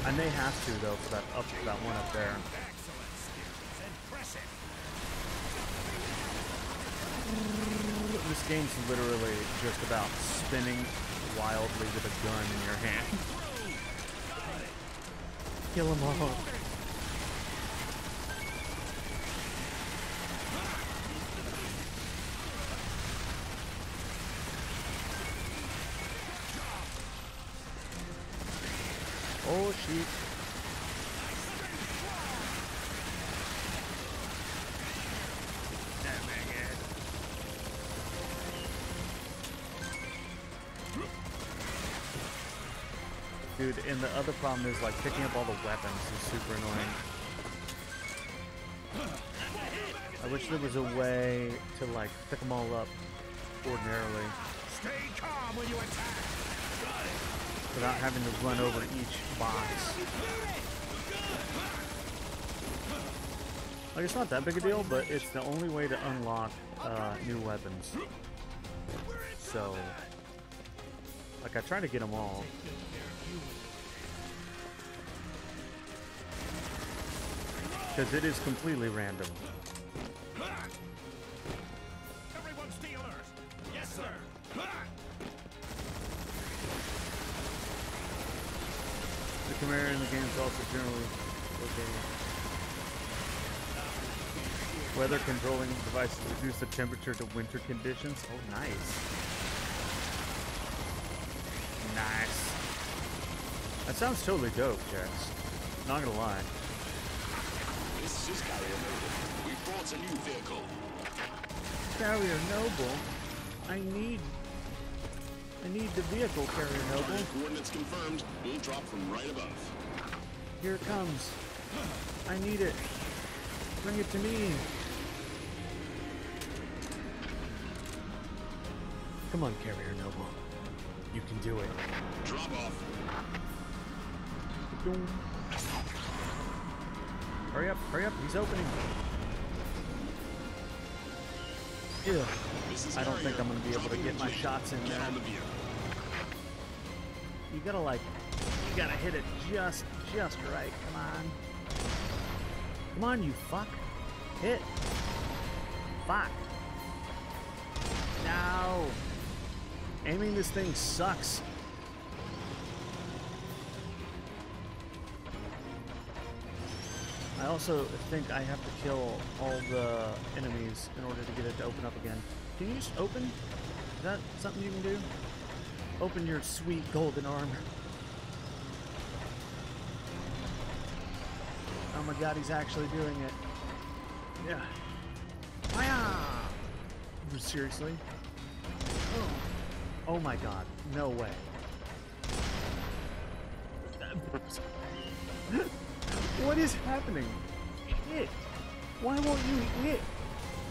I may have to, though, for that one up there. This game's literally just about spinning wildly with a gun in your hand. Kill them all. Oh, shit. Dude, and the other problem is like picking up all the weapons is super annoying. I wish there was a way to like pick them all up ordinarily. Stay calm when you attack. Without having to run over each box. Like, it's not that big a deal, but it's the only way to unlock new weapons. So, like, I try to get them all. Because it is completely random. Everyone stay alert. Yes, sir. The camera in the game is also generally okay. Weather controlling devices reduce the temperature to winter conditions. Oh, nice. Nice. That sounds totally dope, Jax. Not gonna lie. This is Carrier Noble. We brought a new vehicle. Carrier Noble? I need the vehicle, Carrier Noble. Coordinates confirmed. We'll drop from right above. Here it comes. I need it. Bring it to me. Come on, Carrier Noble. You can do it. Drop off. Hurry up, he's opening. Ew. I don't think I'm gonna be able to get my shots in there. You gotta hit it just right. Come on. Come on, you fuck. Hit. Fuck. No. Aiming this thing sucks. I also think I have to kill all the enemies in order to get it to open up again. Can you just open? Is that something you can do? Open your sweet golden armor. Oh my god, he's actually doing it. Yeah. Hiya! Seriously? Oh my god, no way. What is happening? Hit! Why won't you hit?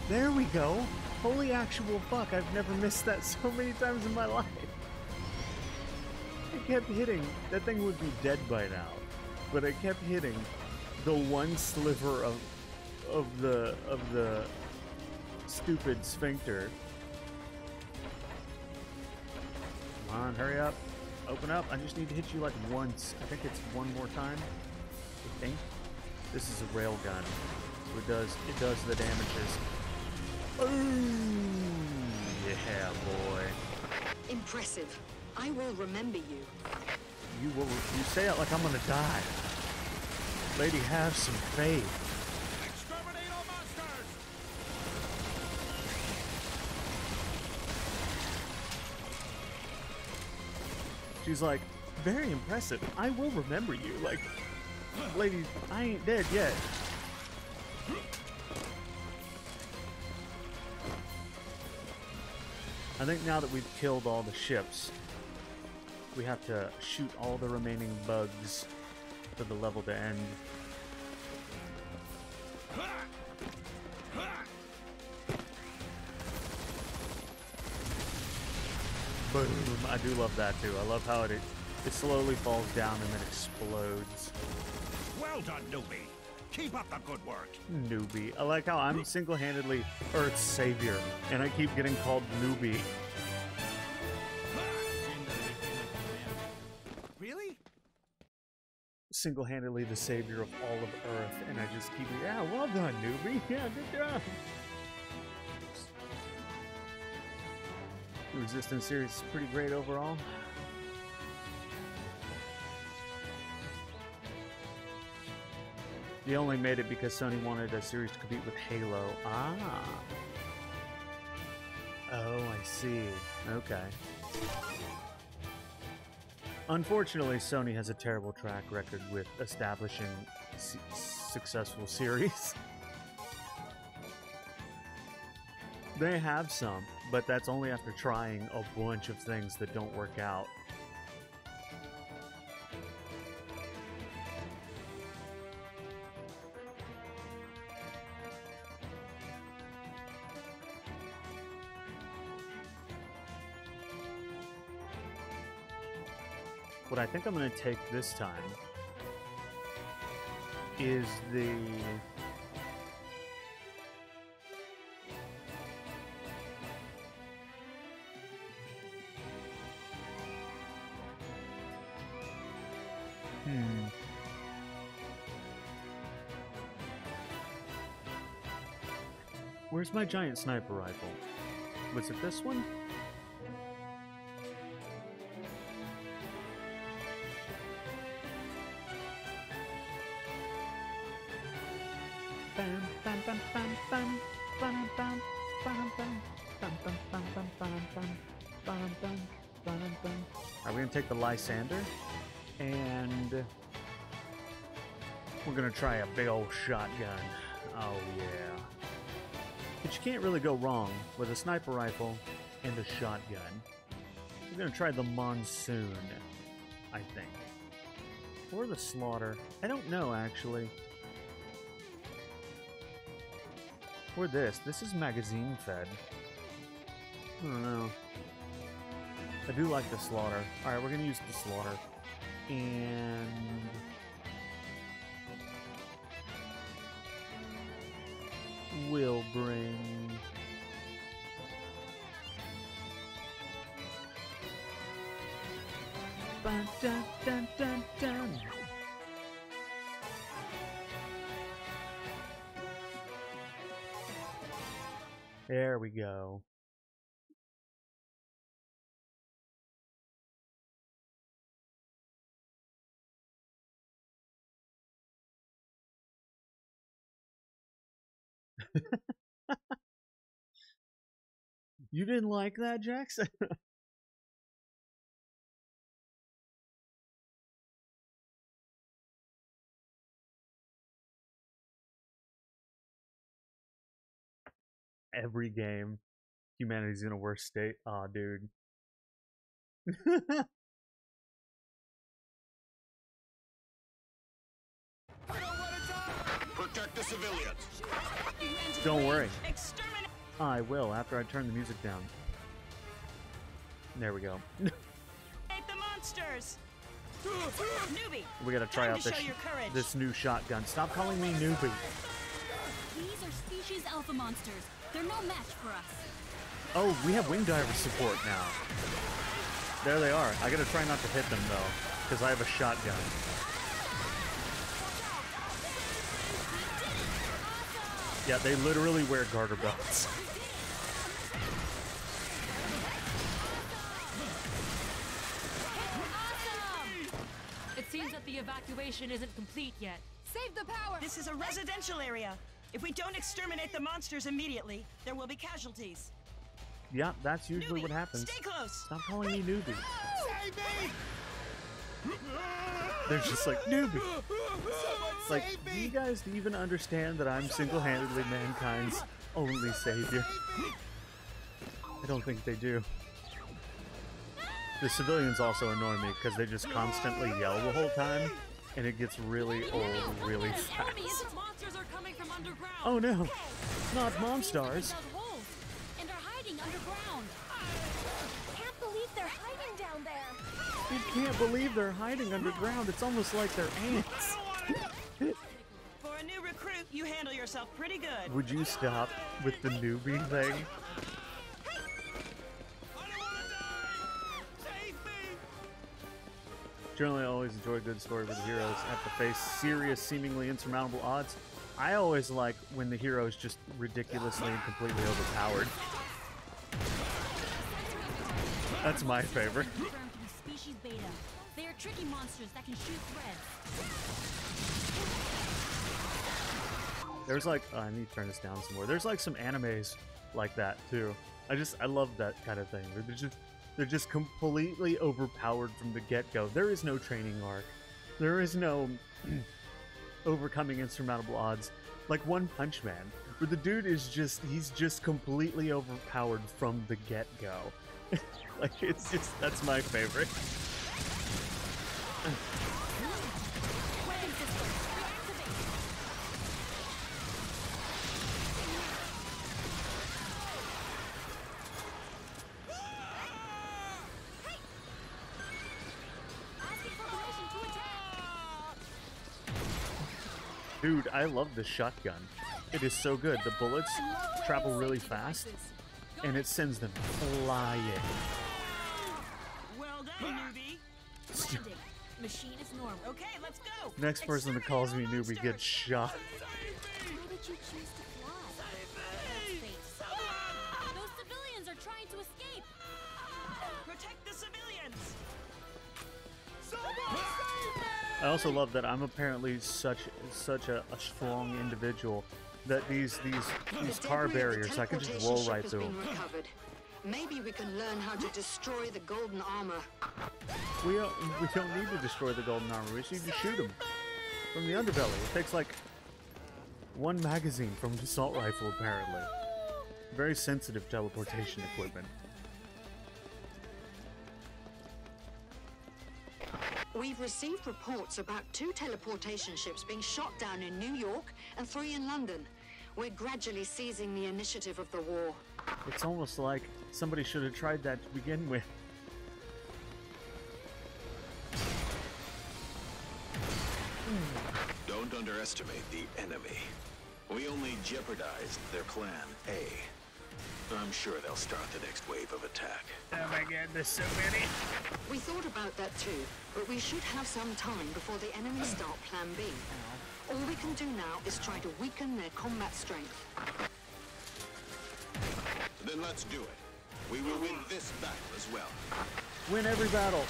There we go. Holy actual fuck, I've never missed that so many times in my life. I kept hitting. That thing would be dead by now. But I kept hitting the one sliver of the stupid sphincter on, hurry up. Open up. I just need to hit you like once. I think it's one more time. I think. This is a rail gun. So it does the damages. Ooh, yeah, boy. Impressive. I will remember you. You say it like I'm gonna die. Lady, have some faith. Exterminate all monsters! She's like, very impressive. I will remember you. Like, lady, I ain't dead yet. I think now that we've killed all the ships, we have to shoot all the remaining bugs for the level to end. Boom. I do love that too. I love how it slowly falls down and then explodes. Well done, newbie. Keep up the good work. Newbie. I like how I'm single-handedly Earth's savior, and I keep getting called newbie. Really? Single-handedly the savior of all of Earth, and I just keep, yeah, well done, newbie. Yeah, good job. The Resistance series is pretty great overall. They only made it because Sony wanted a series to compete with Halo. Ah. Oh, I see. Okay. Unfortunately, Sony has a terrible track record with establishing successful series. They have some, but that's only after trying a bunch of things that don't work out. What I think I'm going to take this time is the... Where's my giant sniper rifle? Was it this one? Alright, we're gonna take the Lysander, and we're gonna try a big old shotgun. Oh yeah. But you can't really go wrong with a sniper rifle and a shotgun. We're gonna try the Monsoon, I think. Or the Slaughter. I don't know, actually. Or this. This is magazine fed. I don't know. I do like the Slaughter. Alright, we're gonna use the Slaughter. And... we'll bring... Dun, dun, dun, dun, dun. There we go. You didn't like that, Jackson? Every game, humanity's in a worse state. Aw, dude. Protect the civilians. Don't worry. I will after I turn the music down. There we go. Hate the monsters. Newbie. We gotta try out this new shotgun. Stop calling me newbie. These are species alpha monsters. They're no match for us. Oh, we have wing diver support now. There they are. I gotta try not to hit them though, because I have a shotgun. Yeah, they literally wear garter belts. It seems that the evacuation isn't complete yet. Save the power! This is a residential area. If we don't exterminate the monsters immediately, there will be casualties. Yeah, that's usually what happens. Stay close. Stop calling me newbie. Save me! They're just like, newbie. It's like, do you guys even understand that I'm single-handedly mankind's only savior? I don't think they do. The civilians also annoy me because they just constantly yell the whole time, and it gets really old really fast. Monsters are coming from underground. Oh no, not Monstars. And are hiding underground. Can't believe they're hiding down there. You can't believe they're hiding underground. It's almost like they're ants. For a new recruit, you handle yourself pretty good. Would you stop with the newbie thing? Generally, I always enjoy a good story where the heroes have to face serious, seemingly insurmountable odds. I always like when the hero is just ridiculously and completely overpowered. That's my favorite. Species Beta. They are tricky monsters that can shoot threads. There's like, I need to turn this down some more. There's like some animes like that too. I love that kind of thing. They're just completely overpowered from the get-go. There is no training arc. There is no overcoming insurmountable odds. Like One Punch Man, where the dude is he's just completely overpowered from the get-go. Like, it's just, that's my favorite. Dude, I love this shotgun. It is so good. The bullets travel really fast, and it sends them flying. Well done, newbie. Landing. Machine is normal. Okay, let's go. Next person that calls me newbie gets shot. How did you choose to fly? Those civilians are trying to escape. Protect the civilians. I also love that I'm apparently such a strong individual that these car barriers I can just roll right through them. Maybe we can learn how to destroy the golden armor. We don't need to destroy the golden armor. We just need to shoot them from the underbelly. It takes like one magazine from an assault rifle apparently. Very sensitive teleportation equipment. We've received reports about 2 teleportation ships being shot down in New York and 3 in London. We're gradually seizing the initiative of the war. It's almost like somebody should have tried that to begin with. Don't underestimate the enemy. We only jeopardized their plan A. I'm sure they'll start the next wave of attack. Oh my god, there's so many. We thought about that too, but we should have some time before the enemy start Plan B. All we can do now is try to weaken their combat strength. Then let's do it. We will win this battle as well. Win every battle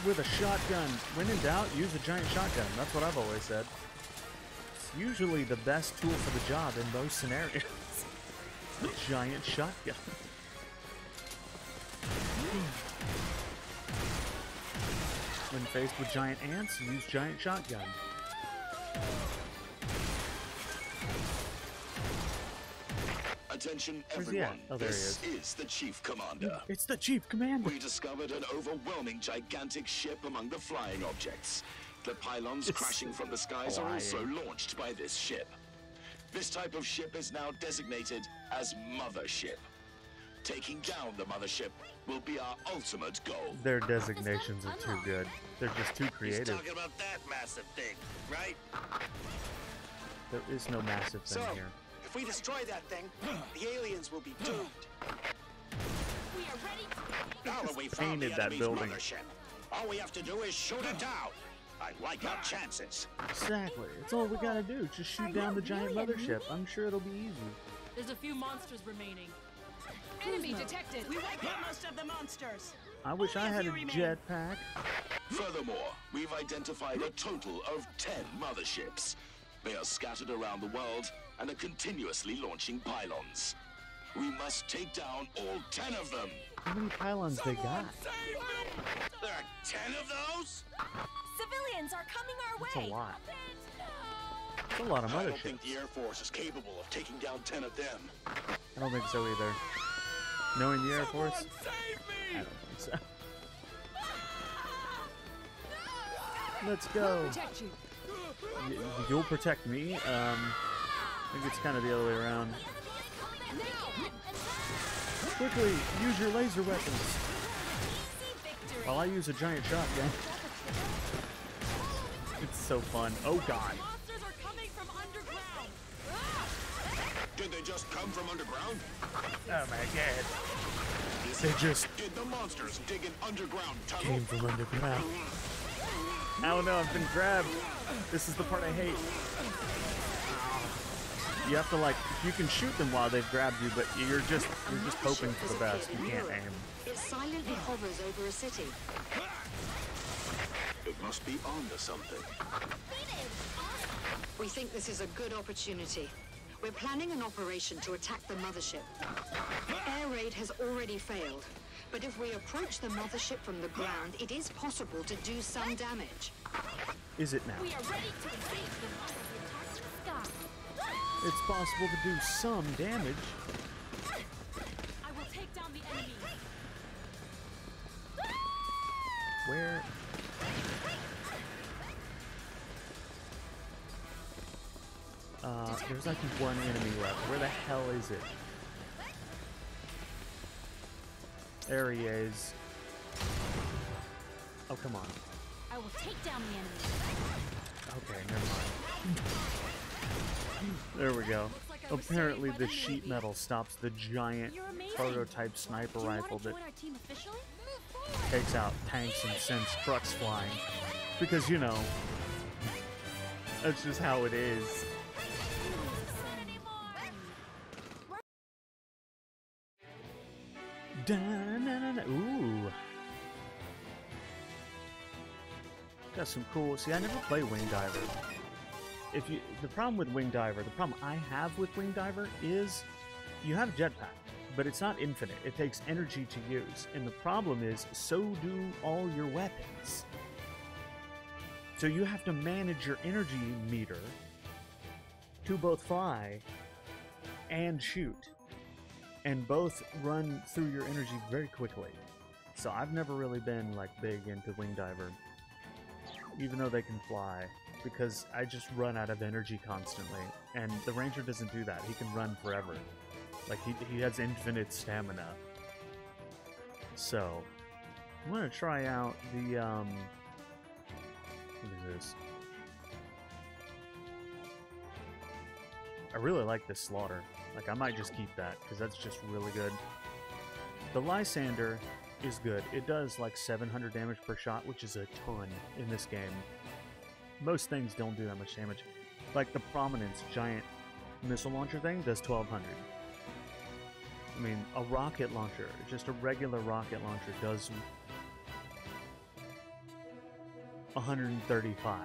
with a shotgun. When in doubt, use a giant shotgun. That's what I've always said. It's usually the best tool for the job in most scenarios. The giant shotgun. When faced with giant ants, use giant shotgun. Attention Where's he everyone. at? Oh, there he This is the Chief Commander. It's the Chief Commander. We discovered an overwhelming gigantic ship among the flying objects. The pylons It's crashing from the skies are also launched by this ship. This type of ship is now designated as Mothership. Taking down the Mothership will be our ultimate goal. Their designations are too good. They're just too He's creative. talking about that massive thing, right? There is no massive thing So, here. if we destroy that thing, the aliens will be doomed. We are Now that we found the Painted that enemy's building. mothership, all we have to do is shoot it down. I like our chances. Exactly. That's all we gotta do. Just shoot down the giant mothership. I'm sure it'll be easy. There's a few monsters remaining. Enemy detected. We wiped out most of the monsters. I wish I had a jetpack. Furthermore, we've identified a total of 10 motherships. They are scattered around the world and are continuously launching pylons. We must take down all 10 of them. How many pylons they got? There are 10 of those? Civilians are coming our That's way. a lot. That's a lot of I don't motherships. think the Air Force is capable of taking down 10 of them. I don't think so either. Knowing the Air Force, I don't think so. Let's go. Protect you. You'll protect me. I think it's kind of the other way around. Quickly, use your laser weapons. While I use a giant shotgun. It's so fun. Oh god. Monsters are coming from underground. Did they just come from underground? Oh my god. They just Did the monsters dig an underground tunnel? came from underground. I don't know, I've been grabbed. This is the part I hate. You have to like, you can shoot them while they've grabbed you, but you're just hoping for the best. You can't aim. It silently hovers over a city. It must be onto something. We think this is a good opportunity. We're planning an operation to attack the mothership. Air raid has already failed, but if we approach the mothership from the ground, it is possible to do some damage. Is it now? We are ready to engage the monsters attached to the sky. It's possible to do some damage. I will take down the enemy. Where? There's like one enemy left. Where the hell is it? There he is. Oh, come on. I will take down the enemy. Okay, never mind. There we go. Apparently the sheet metal stops the giant You're amazing. prototype sniper Do you rifle want to that join our team officially? Move forward. takes out tanks and sends trucks flying. Because, you know, that's just how it is. Da-na-na-na. Ooh. Got some cool. See, I never play Wing Diver. The problem with Wing Diver, the problem I have with Wing Diver is you have a jetpack, but it's not infinite. It takes energy to use. And the problem is, so do all your weapons. So you have to manage your energy meter to both fly and shoot. And both run through your energy very quickly. So I've never really been like big into Wing Diver, even though they can fly, because I just run out of energy constantly. And the Ranger doesn't do that. He can run forever. Like he has infinite stamina. So I'm gonna try out the what is this? I really like this Slaughter. Like, I might just keep that, because that's just really good. The Lysander is good. It does, like, 700 damage per shot, which is a ton in this game. Most things don't do that much damage. Like, the Prominence giant missile launcher thing does 1,200. I mean, a rocket launcher, just a regular rocket launcher, does 135.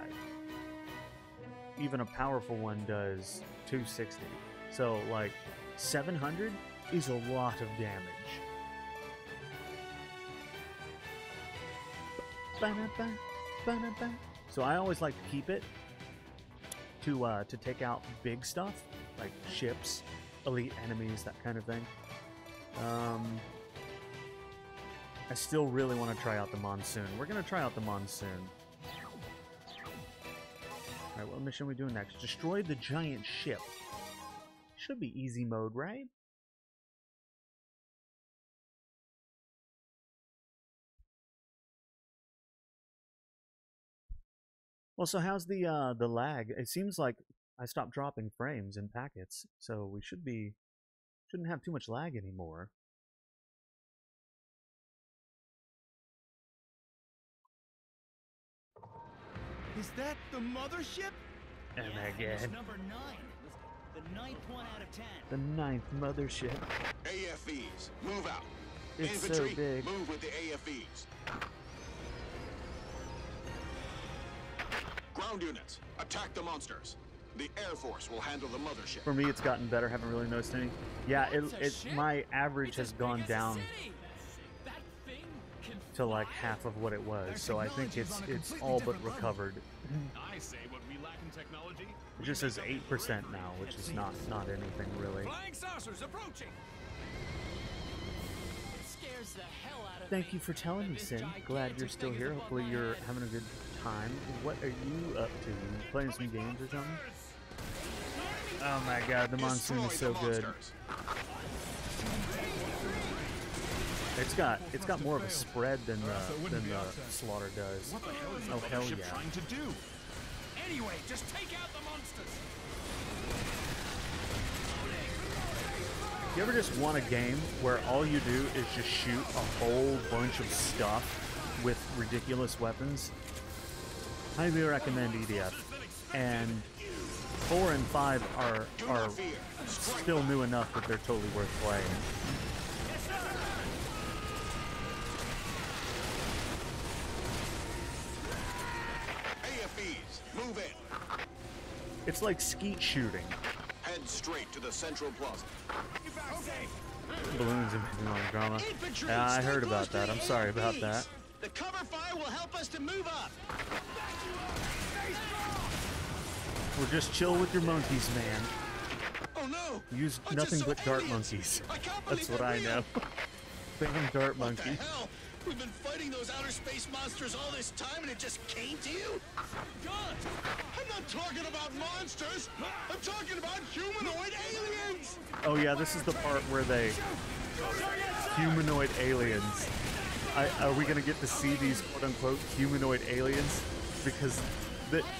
Even a powerful one does 260. So, like, 700 is a lot of damage. So I always like to keep it to take out big stuff, like ships, elite enemies, that kind of thing. I still really want to try out the Monsoon. We're going to try out the Monsoon. Alright, what mission are we doing next? Destroy the giant ship. Should be easy mode, right? Well, so how's the lag? It seems like I stopped dropping frames in packets, so we shouldn't have too much lag anymore. Is that the mothership? Oh my It's god. number 9. The 9th one out of 10. The 9th mothership. AFEs, move out. It's so Infantry, big. move with the AFEs. Ground units, attack the monsters. The Air Force will handle the mothership. For me, it's gotten better. Haven't really noticed any. Yeah, my average has gone down to like half of what it was. So I think it's all but recovered. I say what we lack in technology. It just says 8% now, which is not anything really. Flying saucers approaching. It scares the hell out of Thank me. you for telling me, Sin. Glad you're still here. Hopefully you're having a good time. What are you up to? You playing some games or something? Oh my god, the monsoon is so good. It's got more of a spread than the slaughter does. What the hell is the Oh hell mothership yeah. trying to do? Anyway, just take out the monsters. You ever just want a game where all you do is just shoot a whole bunch of stuff with ridiculous weapons? Highly recommend EDF. And 4 and 5 are still new enough that they're totally worth playing. AFEs, move in. It's like skeet shooting. Head straight to the central plaza. Balloons and on the drama. Yeah, I heard about that. I'm sorry about that. The cover fire will help us to move up. We're just chill with your monkeys, man. Oh no! Use I nothing just saw but dart aliens. monkeys. I can't That's believe what I they're know. Bam dart What the monkey. hell? We've been fighting those outer space monsters all this time and it just came to you? Good. I'm not talking about monsters. I'm talking about humanoid aliens. Oh yeah, this is the part where they humanoid aliens. Are we gonna get to see these quote-unquote humanoid aliens? Because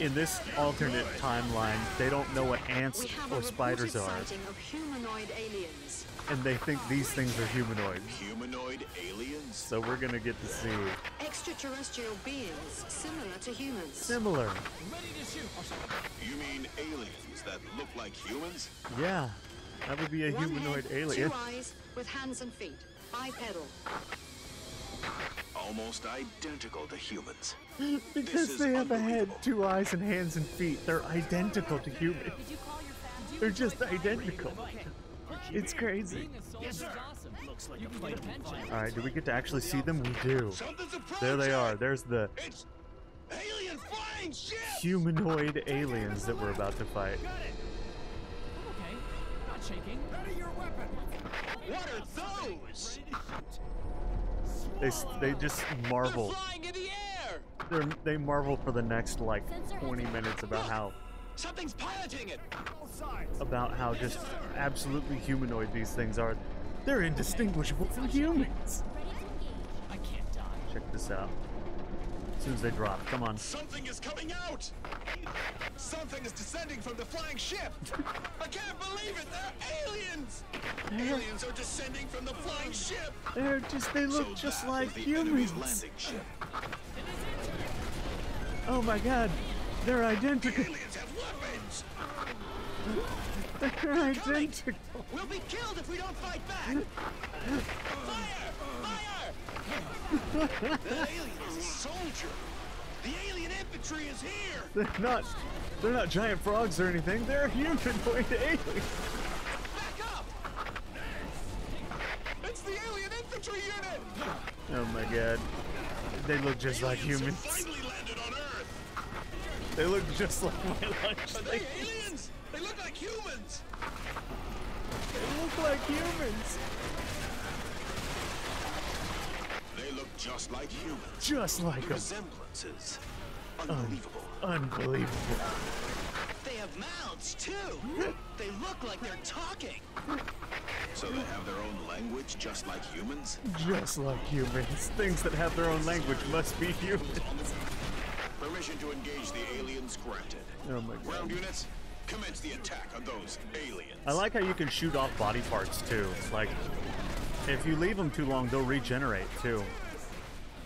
in this alternate timeline, they don't know what ants We have or a spiders reported are, sighting of humanoid aliens. and they think these things are humanoids. Humanoid aliens? So we're gonna get to see Extraterrestrial beings similar to humans. similar. Ready to shoot. You mean aliens that look like humans? Yeah, that would be a One humanoid head, alien. 2 eyes, with hands and feet. Bipedal. Almost identical to humans. Because is they have a head, 2 eyes, and hands and feet. They're identical to humans. Did you call your family? They're just identical. It's crazy. Being a soldier is awesome. Looks like You a can get a fighting pension. Alright, do we get to actually see them? We do. Something's approaching. There they are. There's the It's alien flying ships. humanoid aliens that we're about to fight. Okay, not shaking. Ready your weapon. What are those? They just marvel. They're flying in the air. They marvel for the next like 20 minutes about Something's piloting it. how just absolutely humanoid these things are. They're indistinguishable from humans. I can't die. Check this out. As soon as they drop, come on. Something is coming out. Something is descending from the flying ship. I can't believe it. They're aliens. Aliens are descending from the flying ship. They look just like humans. Landing ship. Oh my god, they're identical. Aliens have weapons. They're identical. We'll be killed if we don't fight back. Fire! Fire! The alien is a soldier. The alien infantry is here. They're not giant frogs or anything. They're humanoid aliens. Back up! It's the alien infantry unit. Oh my god. They look just like humans. Finally landed on Earth. They look just like my lunch. Are they aliens? They look like humans. They look like humans. They look just like humans. Just like them. Resemblances. Unbelievable. Unbelievable. They have mouths too. They look like they're talking. So they have their own language just like humans? Just like humans. Things that have their own language must be humans. Permission to engage the aliens granted. Oh my god. Ground units, commence the attack on those aliens. I like how you can shoot off body parts too. Like, if you leave them too long, they'll regenerate too.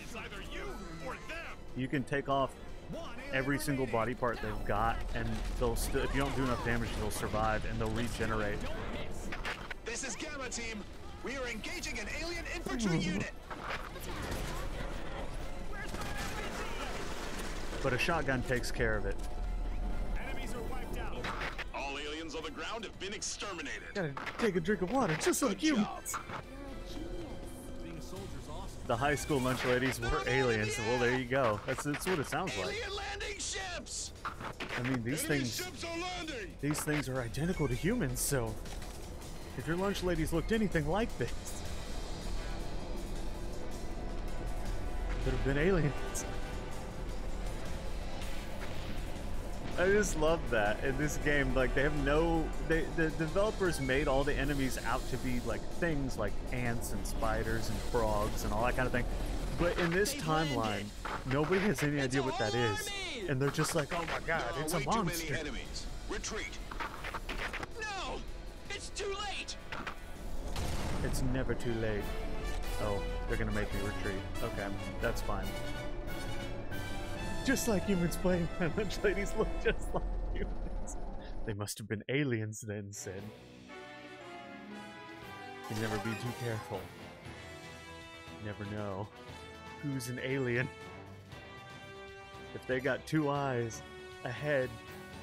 It's either you or them. You can take off every single body part they've got, and they'll still, if you don't do enough damage, they'll survive and they'll regenerate. This is Gamma Team. We are engaging an alien infantry unit. But a shotgun takes care of it. Enemies are wiped out. All aliens on the ground have been exterminated. Gotta take a drink of water, just like you. Being a soldier's awesome. The high school lunch ladies were aliens. Well, there you go. That's what it sounds like. Alien landing ships. I mean, these things are identical to humans. So, if your lunch ladies looked anything like this, could have been aliens. I just love that in this game. Like, they have the developers made all the enemies out to be like things like ants and spiders and frogs and all that kind of thing. But in this timeline, nobody has any idea what that is, and they're just like, "Oh my God, it's a monster." Too many enemies. Retreat. No! It's too late! It's never too late. Oh, they're gonna make me retreat. Okay, that's fine. Just like humans playing, my lunch ladies look just like humans. They must have been aliens then, Sid. You never be too careful. You never know who's an alien. If they got 2 eyes, a head,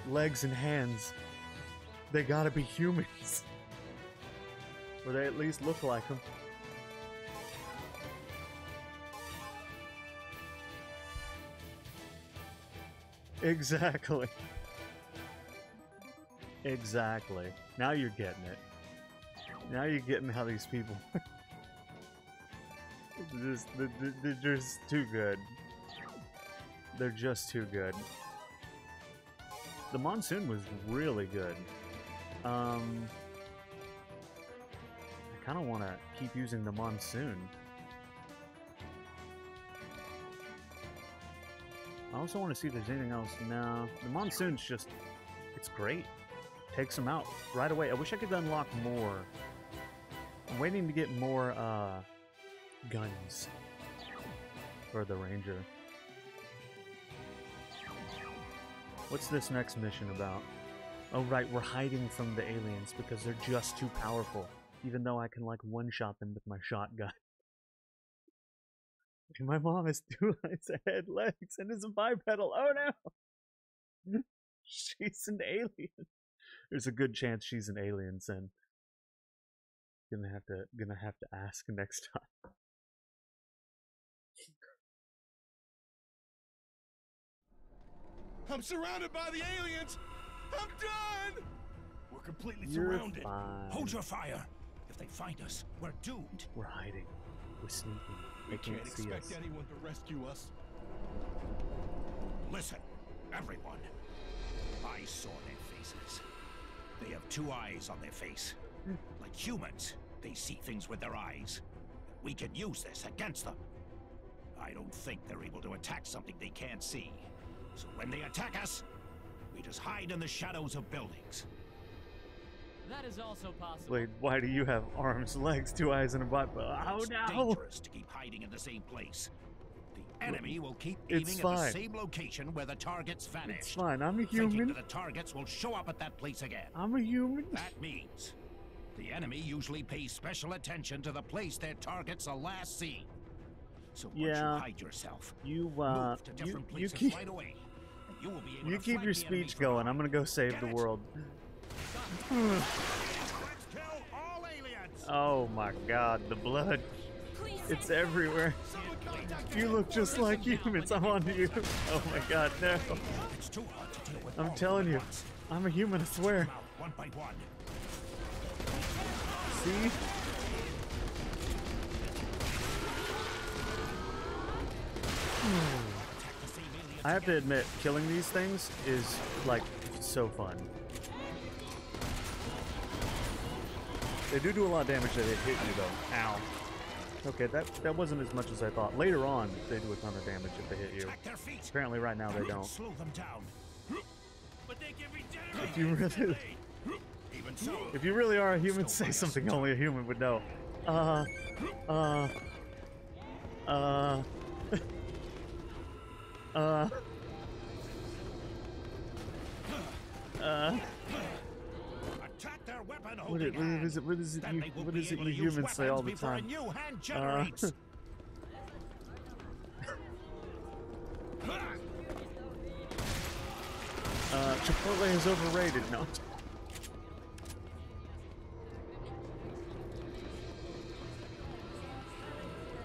legs, and hands, they gotta be humans. Or they at least look like them. Exactly. Exactly. Now you're getting it. Now you're getting how these people... they're just too good. They're just too good. The monsoon was really good. I kind of want to keep using the monsoon. I also want to see if there's anything else. No, the monsoon's just, it's great. Takes them out right away. I wish I could unlock more. I'm waiting to get more guns for the ranger. What's this next mission about? Oh right, we're hiding from the aliens because they're just too powerful. Even though I can like one-shot them with my shotgun. My mom has 2 eyes, a head, legs, and is a bipedal. Oh no! She's an alien. There's a good chance she's an alien, Sin. Gonna have to ask next time. I'm surrounded by the aliens. I'm done. We're completely You're surrounded. fine. Hold your fire. If they find us, we're doomed. We're hiding. We're sneaking. They We can't can't see expect us. anyone to rescue us. Listen, everyone. I saw their faces. They have 2 eyes on their face. Like humans, they see things with their eyes. We can use this against them. I don't think they're able to attack something they can't see. So when they attack us, we just hide in the shadows of buildings. That is also possible. Wait, why do you have arms, legs, 2 eyes, and a butt? Oh It's no! dangerous to keep hiding in the same place. The enemy will keep aiming It's at fine. the same location where the targets vanished. It's fine. I'm a Thinking human. that the targets will show up at that place again. I'm a human. That means the enemy usually pays special attention to the place their targets are last seen. So once you Yeah. hide yourself, You move to different places keep right away. And you will be able you to keep flank your the enemy speech from going. behind. I'm gonna go save Get the it? world. Let's kill all aliens. Oh my God, the blood! It's everywhere. You look just like humans. I'm on you. Oh my God, no! It's too hard to deal with I'm all telling at you, once. I'm a human. I swear. Come out one by one. See? I have to admit, killing these things is like so fun. They do a lot of damage that they hit you though. Ow. Okay, that wasn't as much as I thought. Later on, they do a ton of damage if they hit you. Attack their feet. Apparently right now they don't. Slow them down. But they can regenerate. If you really, Even so, if you really are a human, say something only a human would know. Attack their weapon What holding is it? What is it? Then they won't What be is it able you to use humans say all the weapons before a time? new hand generates. Chipotle is overrated. No.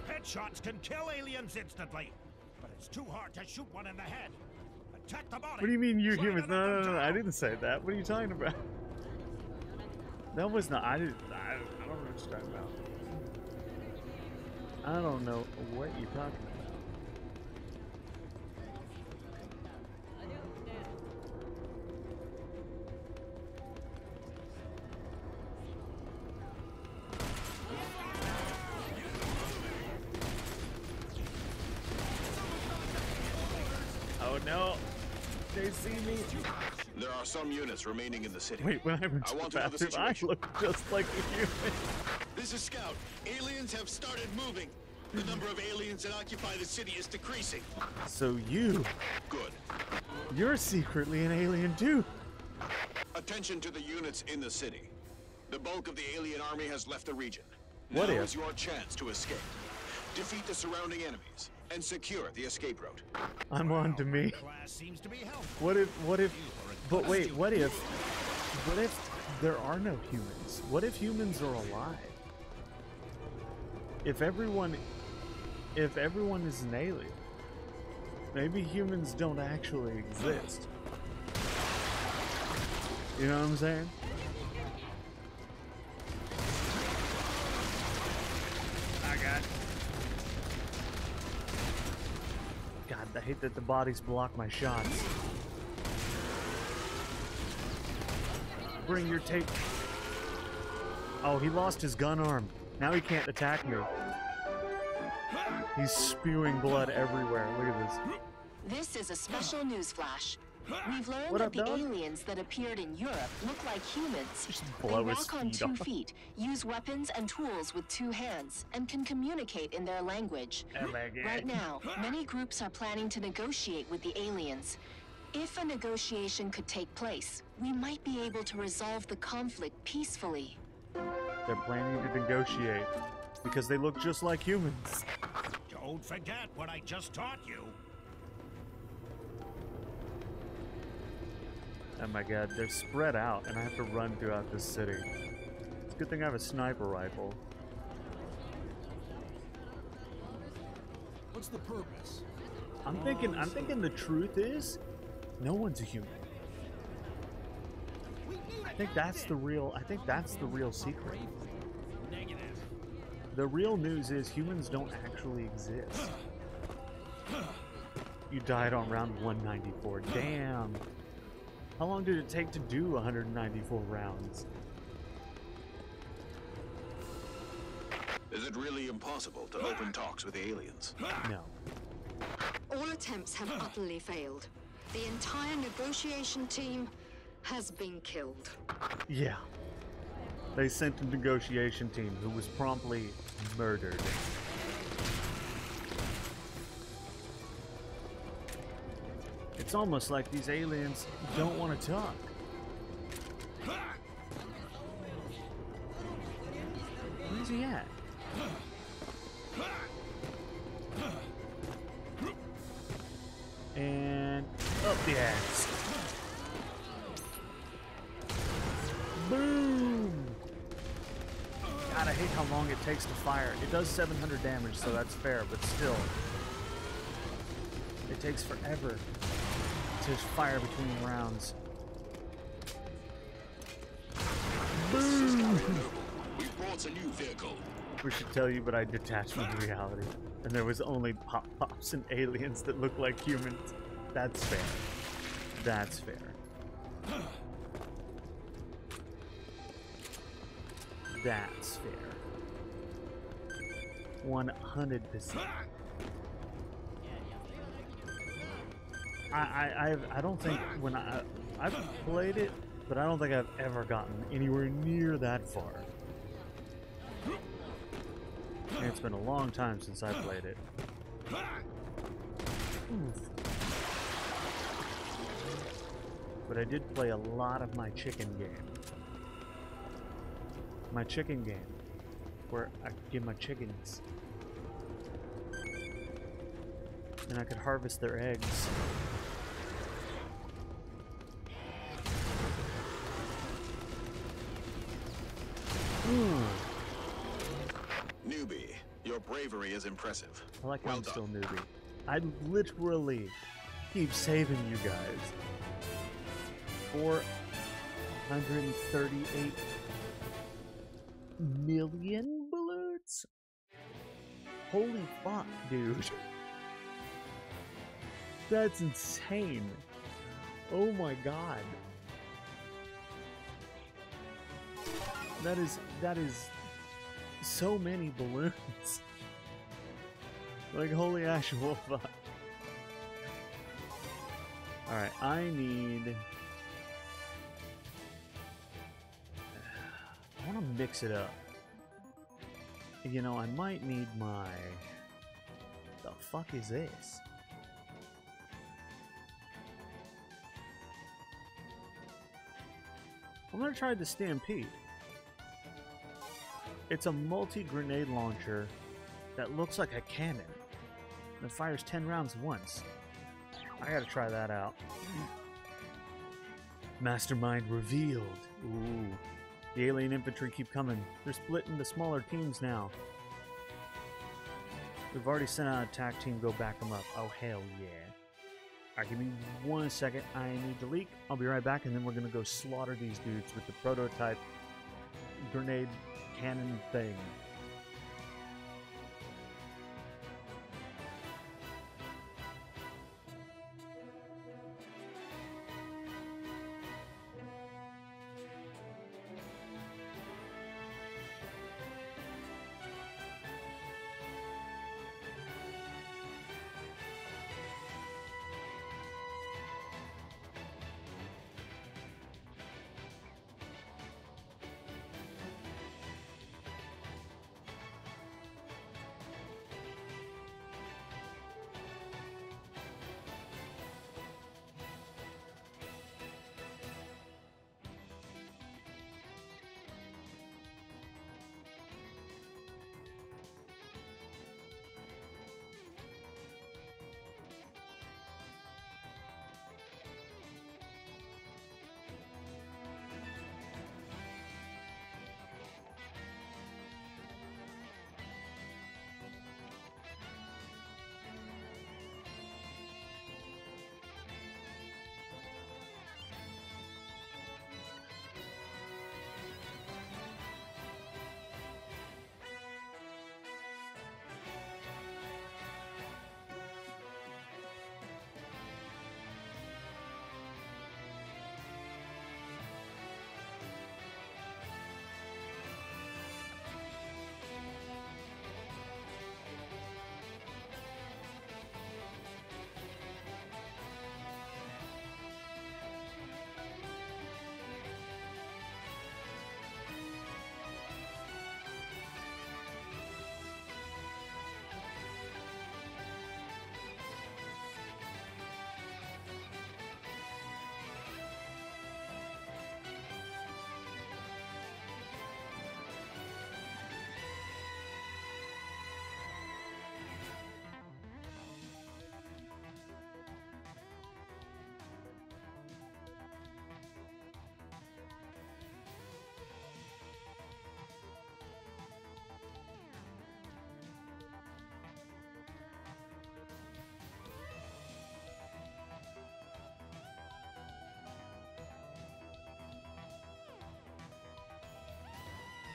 Headshots can kill aliens instantly, but it's too hard to shoot one in the head. Attack the body. What do you mean you Slide humans? another No, down. I didn't say that. What are you talking about? That was not. I don't know what you're talking about. I don't know what you're talking about. Oh no! They see me. There are some units remaining in the city. Wait, when I went to want the to know the bathroom, I situation. look just like a human. This is Scout. Aliens have started moving. The number of aliens that occupy the city is decreasing. So you, Good. you're secretly an alien too. Attention to the units in the city. The bulk of the alien army has left the region. What now if? is your chance to escape. Defeat the surrounding enemies and secure the escape route. I'm on to me. Class seems to be helpful. What if, but wait, what if there are no humans? What if humans are alive? If everyone is an alien, maybe humans don't actually exist. You know what I'm saying? God, I hate that the bodies block my shots. Bring your tape. Oh, he lost his gun arm. Now he can't attack me. He's spewing blood everywhere. Look at this. This is a special news flash. We've learned What that up, the dog? aliens that appeared in Europe look like humans. They blow his walk on feet 2 off. feet, use weapons and tools with 2 hands, and can communicate in their language. Oh my God. Right now, many groups are planning to negotiate with the aliens. If a negotiation could take place, we might be able to resolve the conflict peacefully. They're planning to negotiate because they look just like humans. Don't forget what I just taught you. Oh my God, they're spread out, and I have to run throughout this city. It's a good thing I have a sniper rifle. What's the purpose? I'm thinking the truth is, no one's a human. I think that's the real secret. The real news is humans don't actually exist. You died on round 194. Damn. How long did it take to do 194 rounds? Is it really impossible to open talks with the aliens? No. All attempts have utterly failed. The entire negotiation team has been killed. Yeah. They sent a negotiation team who was promptly murdered. It's almost like these aliens don't want to talk. Where's he at? And up the ass. Boom! God, I hate how long it takes to fire. It does 700 damage, so that's fair, but still. It takes forever to fire between rounds. Boom! We brought a new vehicle. We should tell you, but I detached from reality. And there was only pop-pops and aliens that look like humans. That's fair. That's fair. That's fair. 100%. I don't think when I've played it, but I don't think I've ever gotten anywhere near that far. And it's been a long time since I played it. Oof. but I did play a lot of my chicken game. My chicken game, where I could give my chickens, and I could harvest their eggs. Newbie, your bravery is impressive. I like how I'm still newbie. I literally keep saving you guys. 438 million balloons? Holy fuck, dude. That's insane. Oh my god. That is so many balloons. Like, holy actual fuck. Alright, I need... I want to mix it up. You know, I might need my... The fuck is this? I'm gonna try the Stampede. It's a multi-grenade launcher that looks like a cannon. It fires 10 rounds once. I gotta try that out. Mastermind revealed. Ooh. The alien infantry keep coming. They're split into smaller teams now. We've already sent out a attack team, go back them up. Oh, hell yeah. Alright, give me 1 second. I need to leak. I'll be right back, and then we're gonna go slaughter these dudes with the prototype grenade cannon thing.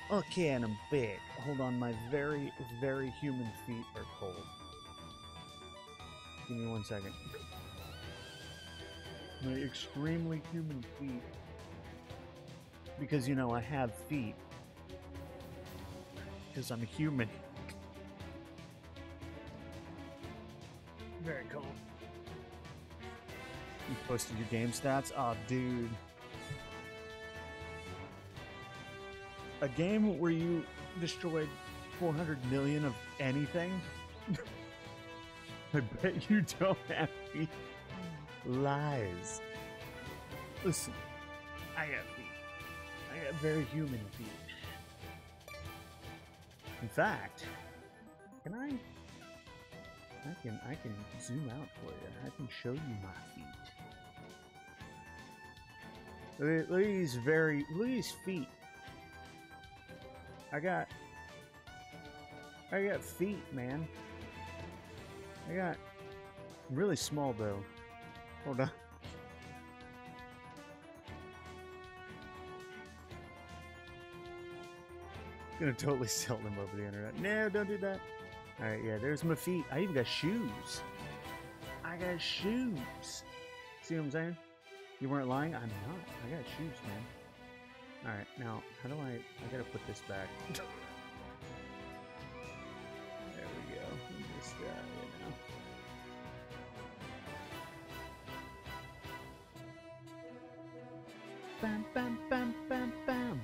Okay, and I'm back. Hold on, my very, very human feet are cold. Give me 1 second. My extremely human feet. Because, you know, I have feet. Because I'm a human. Very cold. You posted your game stats? Oh, dude. A game where you destroyed 400 million of anything? I bet you don't have feet. Lies. Listen, I got feet. I got very human feet. In fact, can I can zoom out for you. I can show you my feet. Look at these look at these feet. I got feet, man. I'm really small though. Hold on. Gonna totally sell them over the internet. No, don't do that. Alright, yeah, there's my feet. I even got shoes. I got shoes. See what I'm saying? You weren't lying? I'm not. I got shoes, man. Alright, now, how do I gotta put this back. There we go. Just, you know. Bam, bam, bam, bam, bam.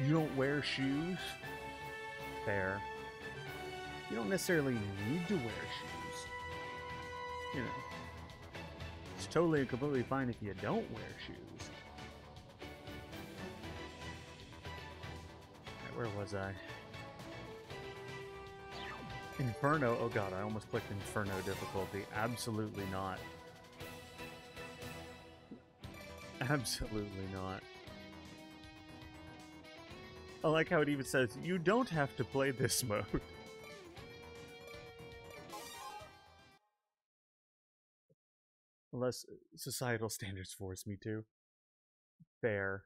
You don't wear shoes? Fair. You don't necessarily need to wear shoes. You know. It's totally and completely fine if you don't wear shoes. Right, where was I? Inferno? Oh god, I almost clicked Inferno difficulty. Absolutely not. Absolutely not. I like how it even says, you don't have to play this mode. Unless societal standards force me to. Fair.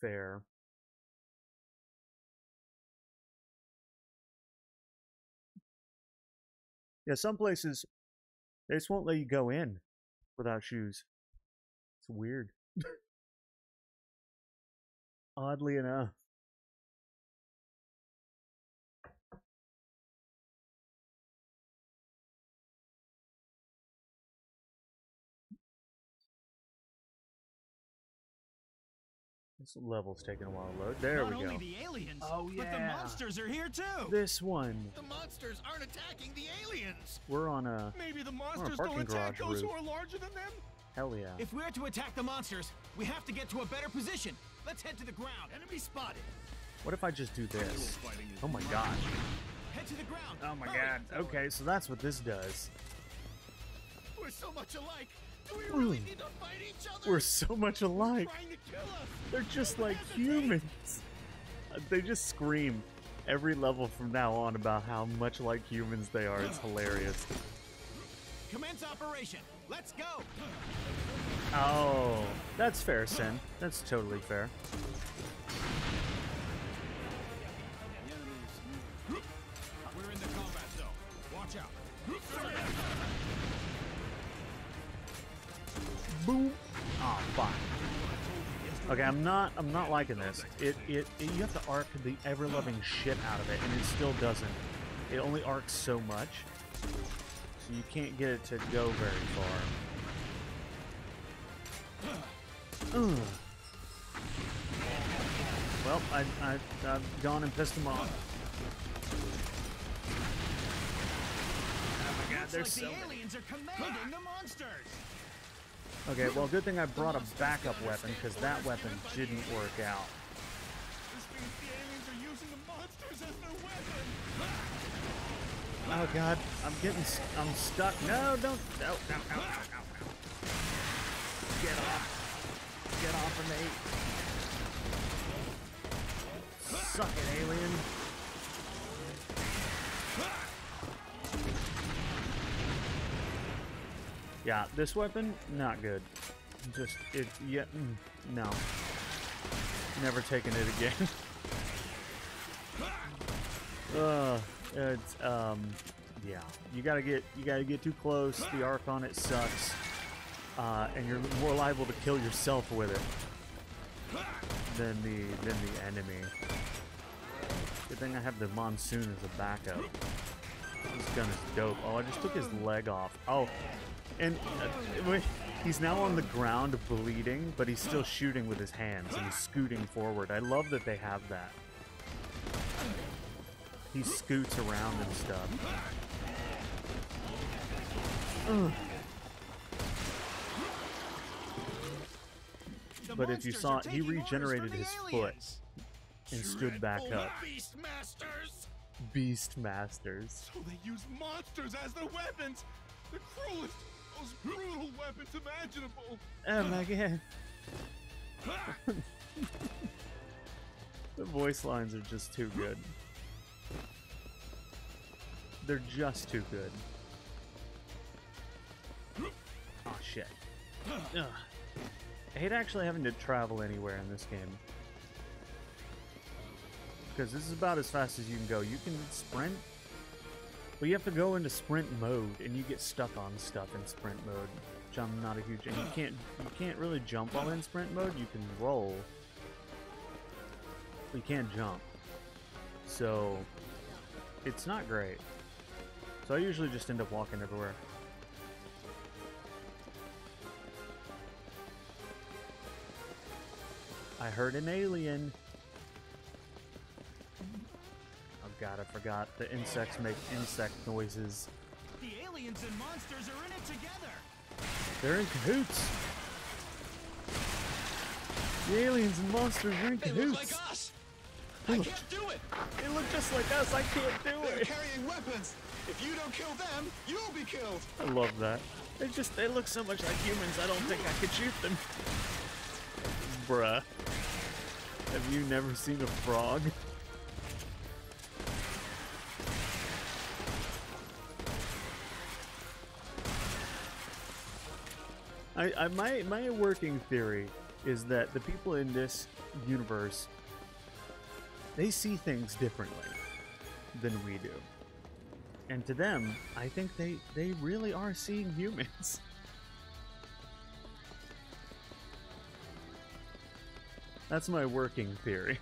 Fair. Yeah, some places, they just won't let you go in without shoes. It's weird. Oddly enough. This level's taking a while to load. There we go. Not only the aliens, oh, yeah. but the monsters are here too. This one. The monsters aren't attacking the aliens. We're on a Maybe the monsters don't attack those who are larger than them. Hell yeah. If we're to attack the monsters, we have to get to a better position. Let's head to the ground. Enemy spotted. What if I just do this? Oh my god. Head to the ground. Oh my god. Okay, so that's what this does. We're so much alike. Do we really need to fight each other? We're so much alike. Trying to kill us. They're just like humans. They just scream every level from now on about how much like humans they are. It's hilarious. Commence operation. Let's go. Oh, that's fair, Sin. That's totally fair. We're in the combat zone. Watch out. Boom. Oh, fuck. Okay, I'm not liking this. You have to arc the ever-loving shit out of it, and it still doesn't. It only arcs so much, so you can't get it to go very far. Ugh. Well, I've gone and pissed them off. Oh my god, there's so many. The aliens are commanding the monsters. Okay, well, good thing I brought a backup weapon, because that weapon didn't work out. This means the aliens are using the monsters as their weapon. Oh god, I'm stuck. No, don't. No. Get off. Get off of me. Suck it, alien. Yeah, this weapon, not good. No. Never taking it again. Yeah. You gotta get too close. The arc on it sucks. And you're more liable to kill yourself with it than the enemy. Good thing I have the monsoon as a backup. This gun is dope. Oh, I just took his leg off. Oh, and he's now on the ground bleeding, but he's still shooting with his hands and he's scooting forward. I love that they have that. He scoots around and stuff. Ugh. But if you saw, he regenerated his foot and stood back up. Beastmasters. So they use monsters as their weapons. The cruelest, most brutal weapons imaginable. Oh my god. The voice lines are just too good. They're just too good. Oh shit. Ugh. I hate actually having to travel anywhere in this game. Because this is about as fast as you can go. You can sprint, but you have to go into sprint mode, and you get stuck on stuff in sprint mode, which I'm not a huge. And you can't really jump while in sprint mode. You can roll, but you can't jump. So it's not great. So I usually just end up walking everywhere. I heard an alien. Oh god, I forgot. The insects make insect noises. The aliens and monsters are in it together. They're in cahoots. The aliens and monsters are in cahoots. They look like us. I can't do it. They look just like us. I can't do They're it. carrying weapons. If you don't kill them, you'll be killed. I love that. They look so much like humans. I don't think I could shoot them. Bruh. Have you never seen a frog? My working theory is that the people in this universe, they see things differently than we do. And to them, I think they really are seeing humans. That's my working theory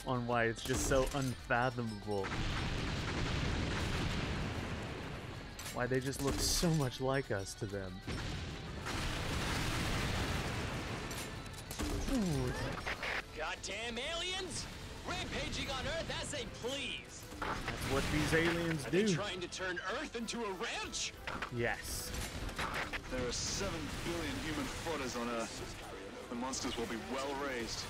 on why it's just so unfathomable. Why they just look so much like us to them. Ooh. Goddamn aliens! Rampaging on Earth as they please! That's what these aliens Are do. they trying to turn Earth into a ranch? Yes. There are 7 billion human footers on Earth. The monsters will be well raised.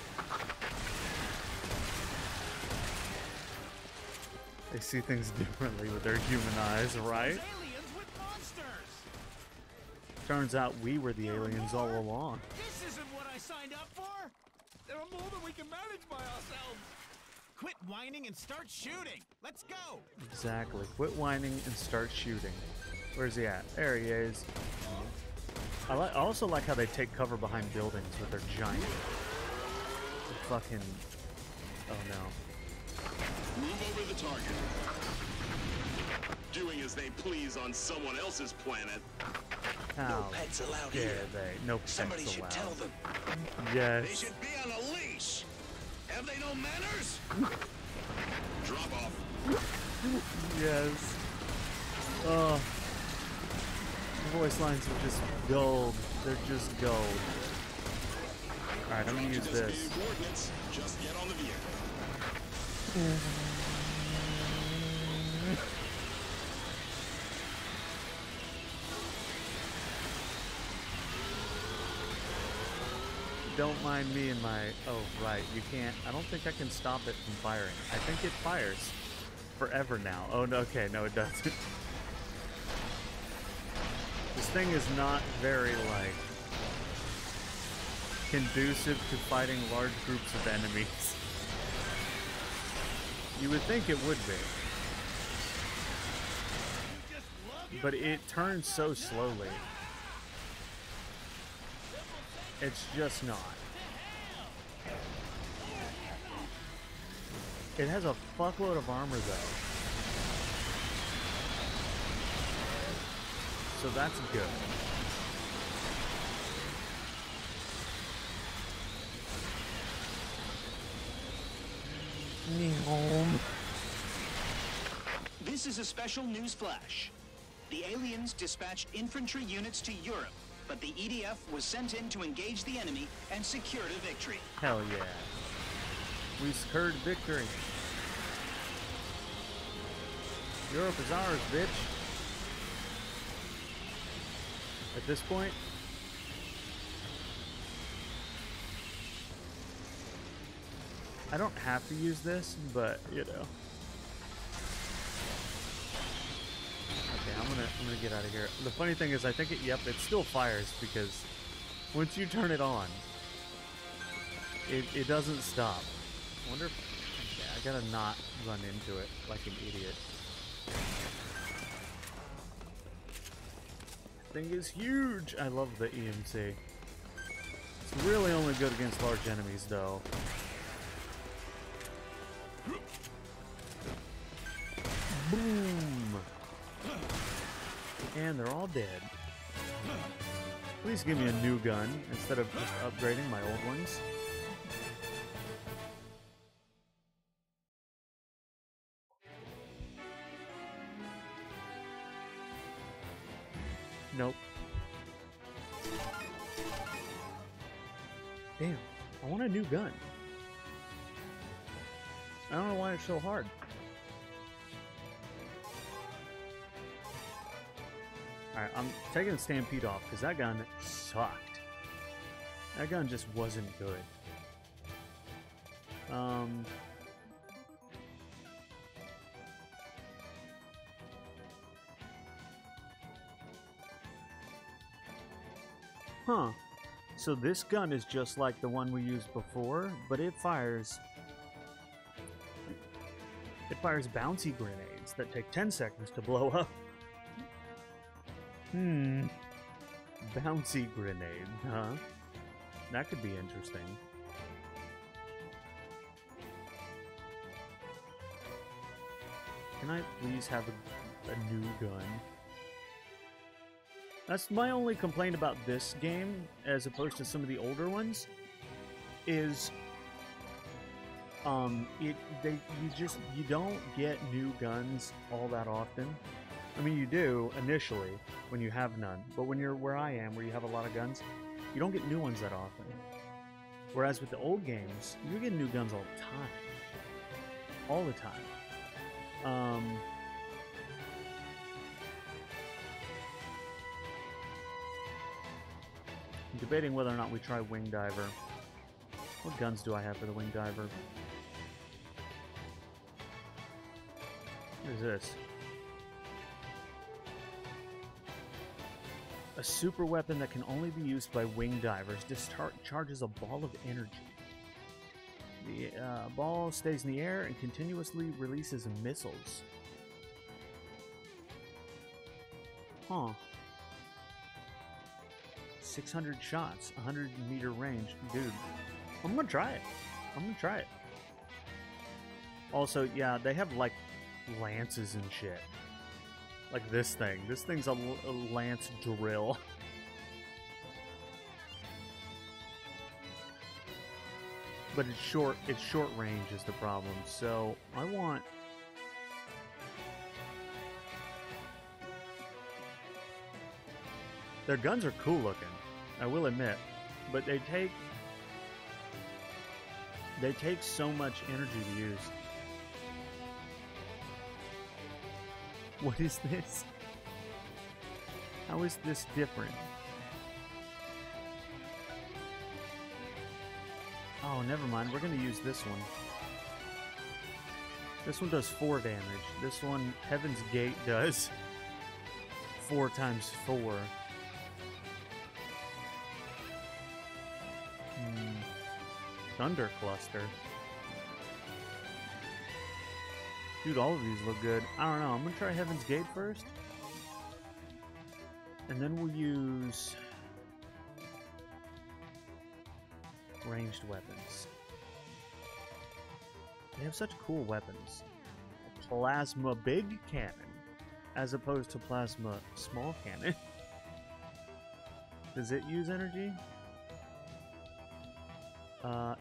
They see things differently with their human eyes, right? Aliens with monsters. Turns out we were the aliens all along. This isn't what I signed up for. There are more than we can manage by ourselves. Quit whining and start shooting. Let's go. Exactly. Quit whining and start shooting. Where's he at? There he is. I also like how they take cover behind buildings with their giant fucking... Oh no. Move over the target. Doing as they please on someone else's planet. How No pets allowed dare here. they? No pets Somebody should allowed. tell them. Yes. They should be on a leash. Have they no manners? Drop off. Yes. Oh. The voice lines are just gold. They're just gold. Alright, I'm gonna use this. Coordinates. Just get on the vehicle. Don't mind me and my... Oh, right. You can't... I don't think I can stop it from firing. I think it fires forever now. Oh, no. Okay. No, it doesn't. This thing is not very, like, conducive to fighting large groups of enemies. You would think it would be. But it turns so slowly. It's just not. It has a fuckload of armor though. So that's good. This is a special news flash. The aliens dispatched infantry units to Europe, but the EDF was sent in to engage the enemy and secured a victory. Hell yeah. We secured victory. Europe is ours, bitch. at this point. I don't have to use this, but you know. Okay, I'm gonna get out of here. The funny thing is, I think it still fires because once you turn it on, it doesn't stop. I wonder if I gotta not run into it like an idiot. Thing is huge. I love the EMC. It's really only good against large enemies, though. Boom! And they're all dead. Please give me a new gun instead of just upgrading my old ones. Nope. Damn, I want a new gun. I don't know why it's so hard. Alright, I'm taking the Stampede off because that gun sucked. That gun just wasn't good. Huh. So this gun is just like the one we used before, but it fires bouncy grenades that take 10 seconds to blow up. Bouncy grenade, huh? That could be interesting. Can I please have a new gun? That's my only complaint about this game, as opposed to some of the older ones, is you don't get new guns all that often. I mean, you do initially when you have none, but when you're where I am, where you have a lot of guns, you don't get new ones that often. Whereas with the old games, you get new guns all the time. All the time. I'm debating whether or not we try Wing Diver. What guns do I have for the Wing Diver? What is this? A super weapon that can only be used by Wing Divers discharges a ball of energy. The ball stays in the air and continuously releases missiles. Huh. 600 shots, 100-meter range. Dude, I'm gonna try it. Also, yeah, they have, like, lances and shit. Like this thing. This thing's a lance drill. But it's short range is the problem. So, I want... Their guns are cool looking, I will admit, but they take so much energy to use. What is this? How is this different? Oh, never mind. We're going to use this one. This one does 4 damage. This one, Heaven's Gate, does 4 times 4. Thunder Cluster. Dude, all of these look good. I don't know. I'm going to try Heaven's Gate first. And then we'll use ranged weapons. They have such cool weapons. Plasma Big Cannon, as opposed to Plasma Small Cannon. Does it use energy?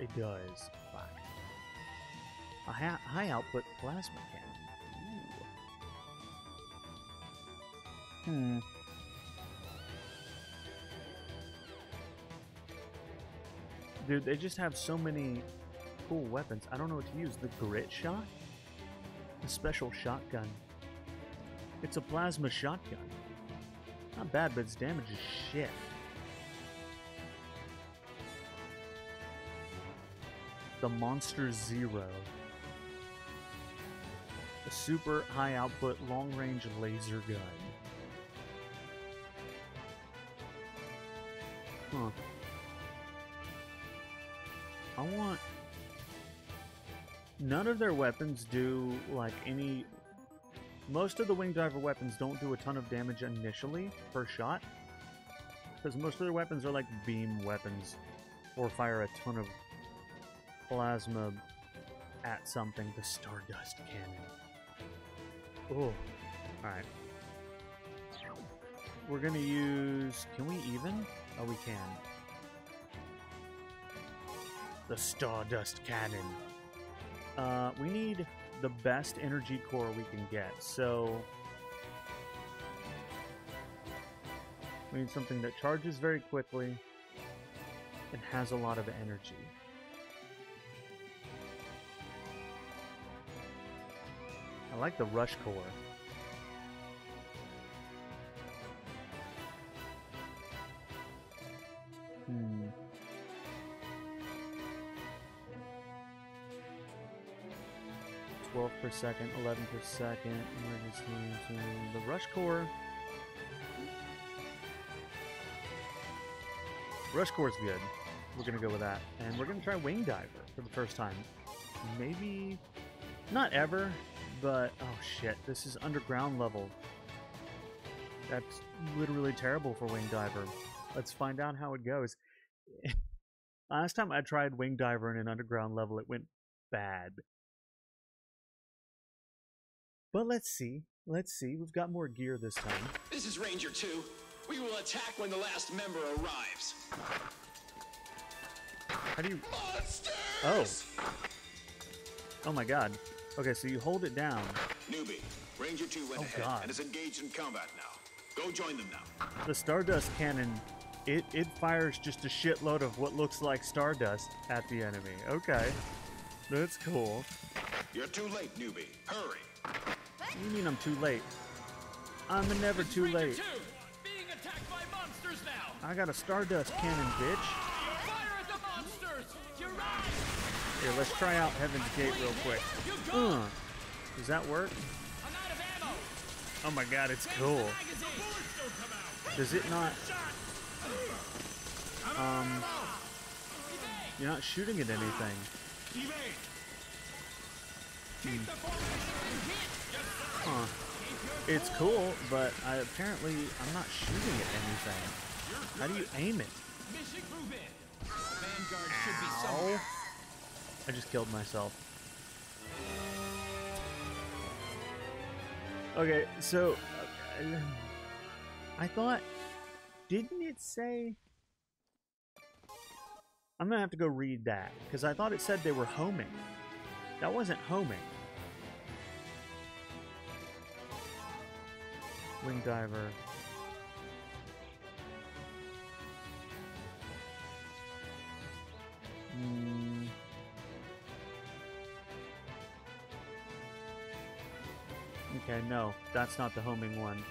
It does. Fuck. A high output plasma cannon. Dude, they just have so many cool weapons. I don't know what to use. The Grit Shot? A special shotgun. It's a plasma shotgun. Not bad, but its damage is shit. The Monster Zero. A super high output, long range laser gun. Huh. I want... None of their weapons do, like, any... Most of the Wing Diver weapons don't do a ton of damage initially, per shot. Because most of their weapons are like beam weapons. Or fire a ton of plasma at something. The Stardust Cannon. Oh. Alright. We're gonna use... Can we even? Oh, we can. The Stardust Cannon. We need the best energy core we can get, so... We need something that charges very quickly and has a lot of energy. I like the Rush Core. 12 per second, 11 per second. Emergency. The Rush Core. Rush Core's good. We're gonna go with that. And we're gonna try Wing Diver for the first time. Maybe not ever, but oh shit, this is underground level. That's literally terrible for Wing Diver. Let's find out how it goes. Last time I tried Wing Diver in an underground level, it went bad. But let's see. Let's see. We've got more gear this time. This is Ranger 2. We will attack when the last member arrives. How do you... Monsters! Oh. Oh my god. Okay, so you hold it down. Newbie, Ranger 2 went ahead and is engaged in combat now. Go join them now. The Stardust Cannon, it fires just a shitload of what looks like stardust at the enemy. Okay. That's cool. You're too late, newbie. Hurry. What do you mean I'm too late? I'm never too late. Being attacked by monsters now. I got a Stardust Cannon, bitch. Fire at the monsters. You're right. Here, let's try out Heaven's Gate real quick. Does that work? I'm out of ammo. Oh my god, it's cool. Does it not... You're not shooting at anything. Huh. It's cool, but apparently I'm not shooting at anything. How do you aim it? Ow. I just killed myself. Okay, so I thought, didn't it say? I'm gonna have to go read that because I thought it said they were homing. That wasn't homing. Wing Diver. Okay, no, that's not the homing one.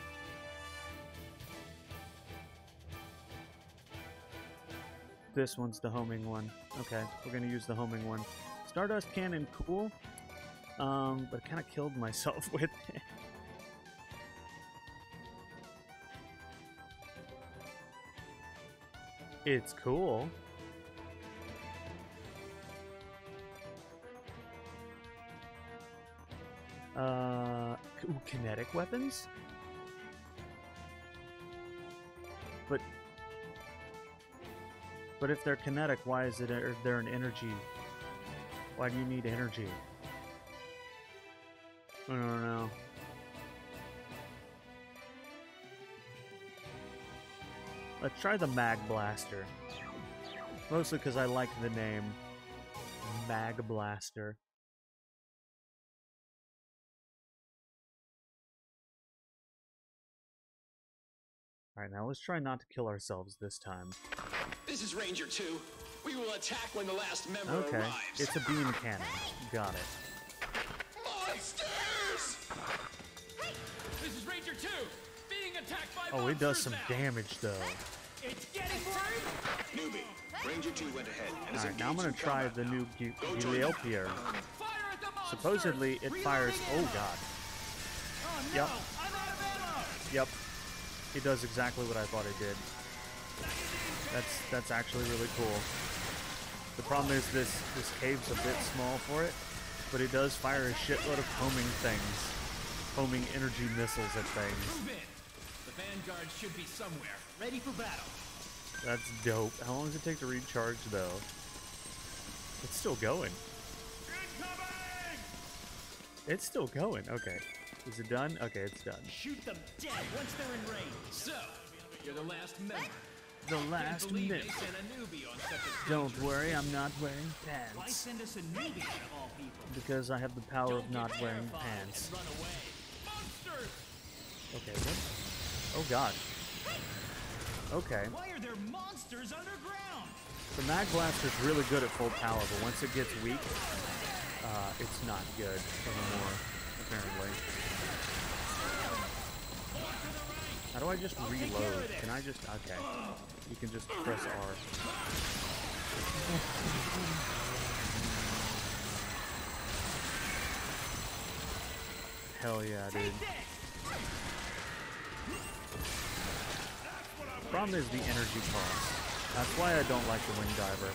This one's the homing one. Okay, we're gonna use the homing one. Stardust Cannon, cool. But I kind of killed myself with it. It's cool. Ooh, kinetic weapons? But if they're kinetic, why is there an energy? Why do you need energy? I don't know. Let's try the Mag Blaster. Mostly because I like the name Mag Blaster. Alright, now let's try not to kill ourselves this time. This is Ranger 2. We will attack when the last member Okay, arrives. it's a beam cannon. Got it. Monsters! This is Ranger 2. Being attacked by Oh, it does some monsters now. damage though. It's getting worse. Newbie, Ranger 2 went ahead and is Alright, now I'm gonna engaged in try combat the now. new Go join Gileo them. Pierre. Fire at the monsters. Supposedly it fires. Oh god. Oh no, Yep. I'm out of ammo. Yep. It does exactly what I thought it did. That's actually really cool. The problem is this cave's a bit small for it, but it does fire a shitload of homing things. Homing energy missiles at things. Move in. The Vanguard should be somewhere, ready for battle. That's dope. How long does it take to recharge though? It's still going. It's still going. Okay. Is it done? Okay, it's done. Shoot them dead once they're in range. So, you're the last member. The Can't last believe minute. they sent a newbie on such a Don't dangerous worry, I'm mission. not wearing Why pants. send us a newbie of all people? Because I have the power of Don't not get wearing terrified pants. and run away. Monsters! Okay, what? Oh god. Okay. Why are there monsters underground? The Mag Blaster's really good at full power, but once it gets weak, it's not good anymore, apparently. How do I just reload? Can I just... Okay. You can just press R. Hell yeah, dude. Problem is the energy cost. That's why I don't like the Wing Diver.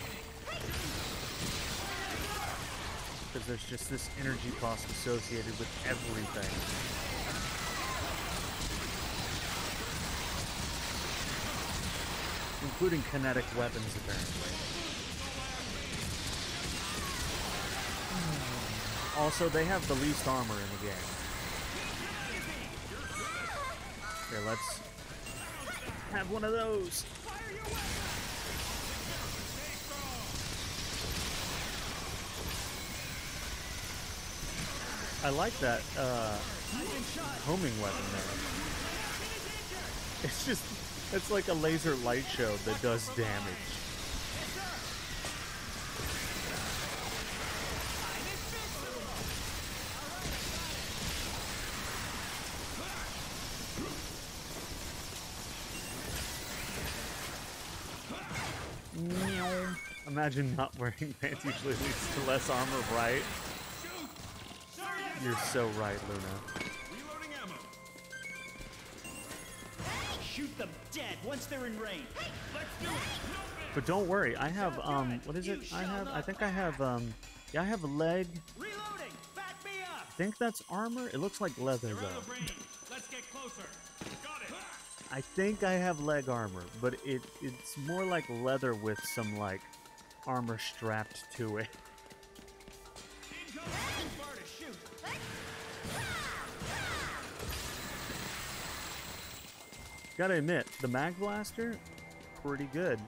Because there's just this energy cost associated with everything. Including kinetic weapons, apparently. Also, they have the least armor in the game. Here, let's have one of those. I like that homing weapon there. It's just, it's like a laser light show that does damage. Imagine not wearing pants usually leads to less armor, right? You're so right, Luna. Reloading ammo. Shoot them dead once they're in range. Let's do it. But don't worry, I have what is it? I think I have yeah, I have a leg. Reloading. Back me up. I think that's armor. It looks like leather though. Let's get closer. Got it. I think I have leg armor, but it's more like leather with some like armor strapped to it. Gotta admit, the Mag Blaster, pretty good.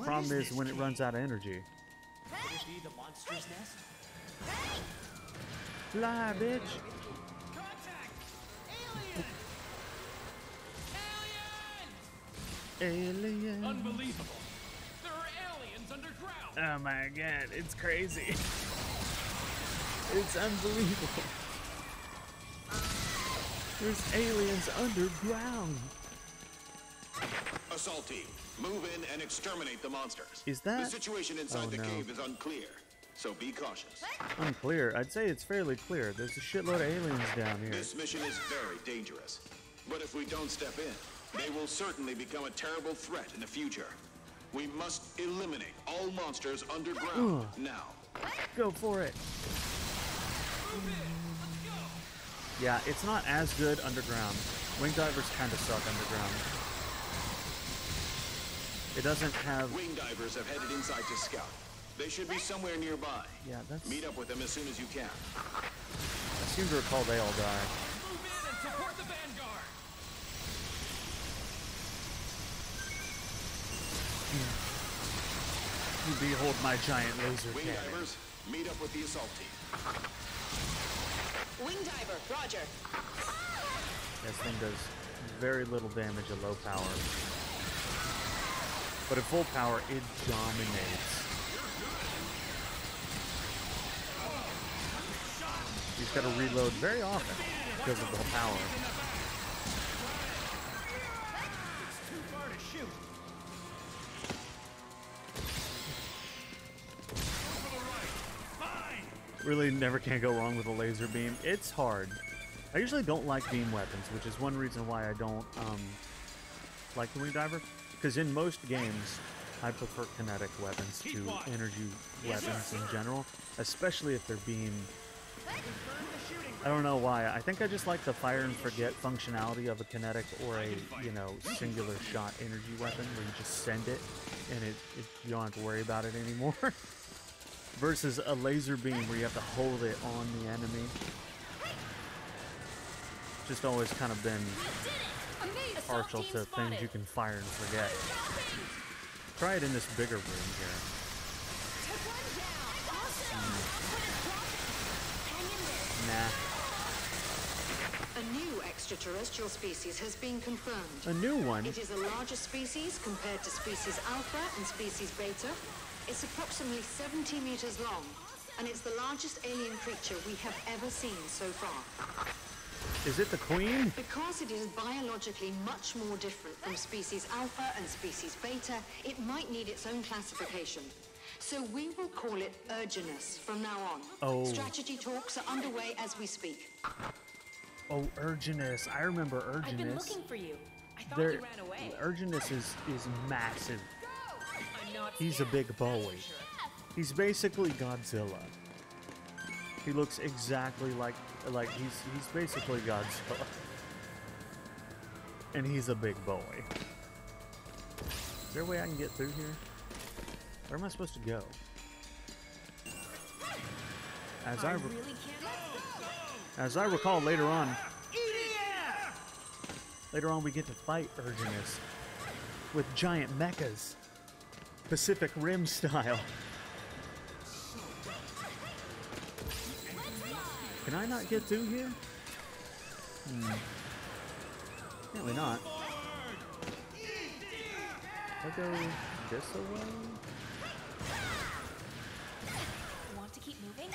Problem is when it runs out of energy. Could it be the monster's nest? Fly, bitch! Alien! Unbelievable. There are aliens underground. Oh my god, it's crazy. It's unbelievable. There's aliens underground. Assault team, move in and exterminate the monsters. Is that- The situation inside Oh, the no. cave is unclear, so be cautious. Unclear. I'd say it's fairly clear. There's a shitload of aliens down here. This mission is very dangerous, but if we don't step in, they will certainly become a terrible threat in the future. We must eliminate all monsters underground now. Go for it. Yeah, it's not as good underground. Wing divers kind of suck underground. It doesn't have... Wing divers have headed inside to scout. They should be somewhere nearby. Yeah, that's... Meet up with them as soon as you can. I seem to recall they all die. Move in and support the Vanguard. You behold my giant laser Wing cannon. divers, meet up with the assault team. Wing diver, roger. This thing does very little damage at low power. But at full power, it dominates. You've got to reload very often because of the power. shoot. Really never can go wrong with a laser beam. It's hard. I usually don't like beam weapons, which is one reason why I don't like the Wing Diver. Because in most games, I prefer kinetic weapons to energy weapons in general, especially if they're beam. I don't know why. I think I just like the fire and forget functionality of a kinetic or a, you know, singular shot energy weapon where you just send it and you don't have to worry about it anymore. Versus a laser beam where you have to hold it on the enemy. Just always kind of been partial to things you can fire and forget. Try it in this bigger room here. Nah. A new extraterrestrial species has been confirmed. A new one? It is a larger species compared to species Alpha and species Beta. It's approximately 70 meters long, and it's the largest alien creature we have ever seen so far. Is it the Queen? Because it is biologically much more different from species Alpha and species Beta, it might need its own classification. So we will call it Urginus from now on. Oh. Strategy talks are underway as we speak. Oh, Urginus. I remember Urginus. I've been looking for you. I thought you ran away. Urginus is massive. He's a big boy. He's basically Godzilla. He looks exactly like he's basically Godzilla. And he's a big boy. Is there a way I can get through here? Where am I supposed to go? As I recall later on we get to fight Urginus with giant mechas. Pacific Rim style. Can I not get through here? Apparently not. I go this way? Want to keep moving?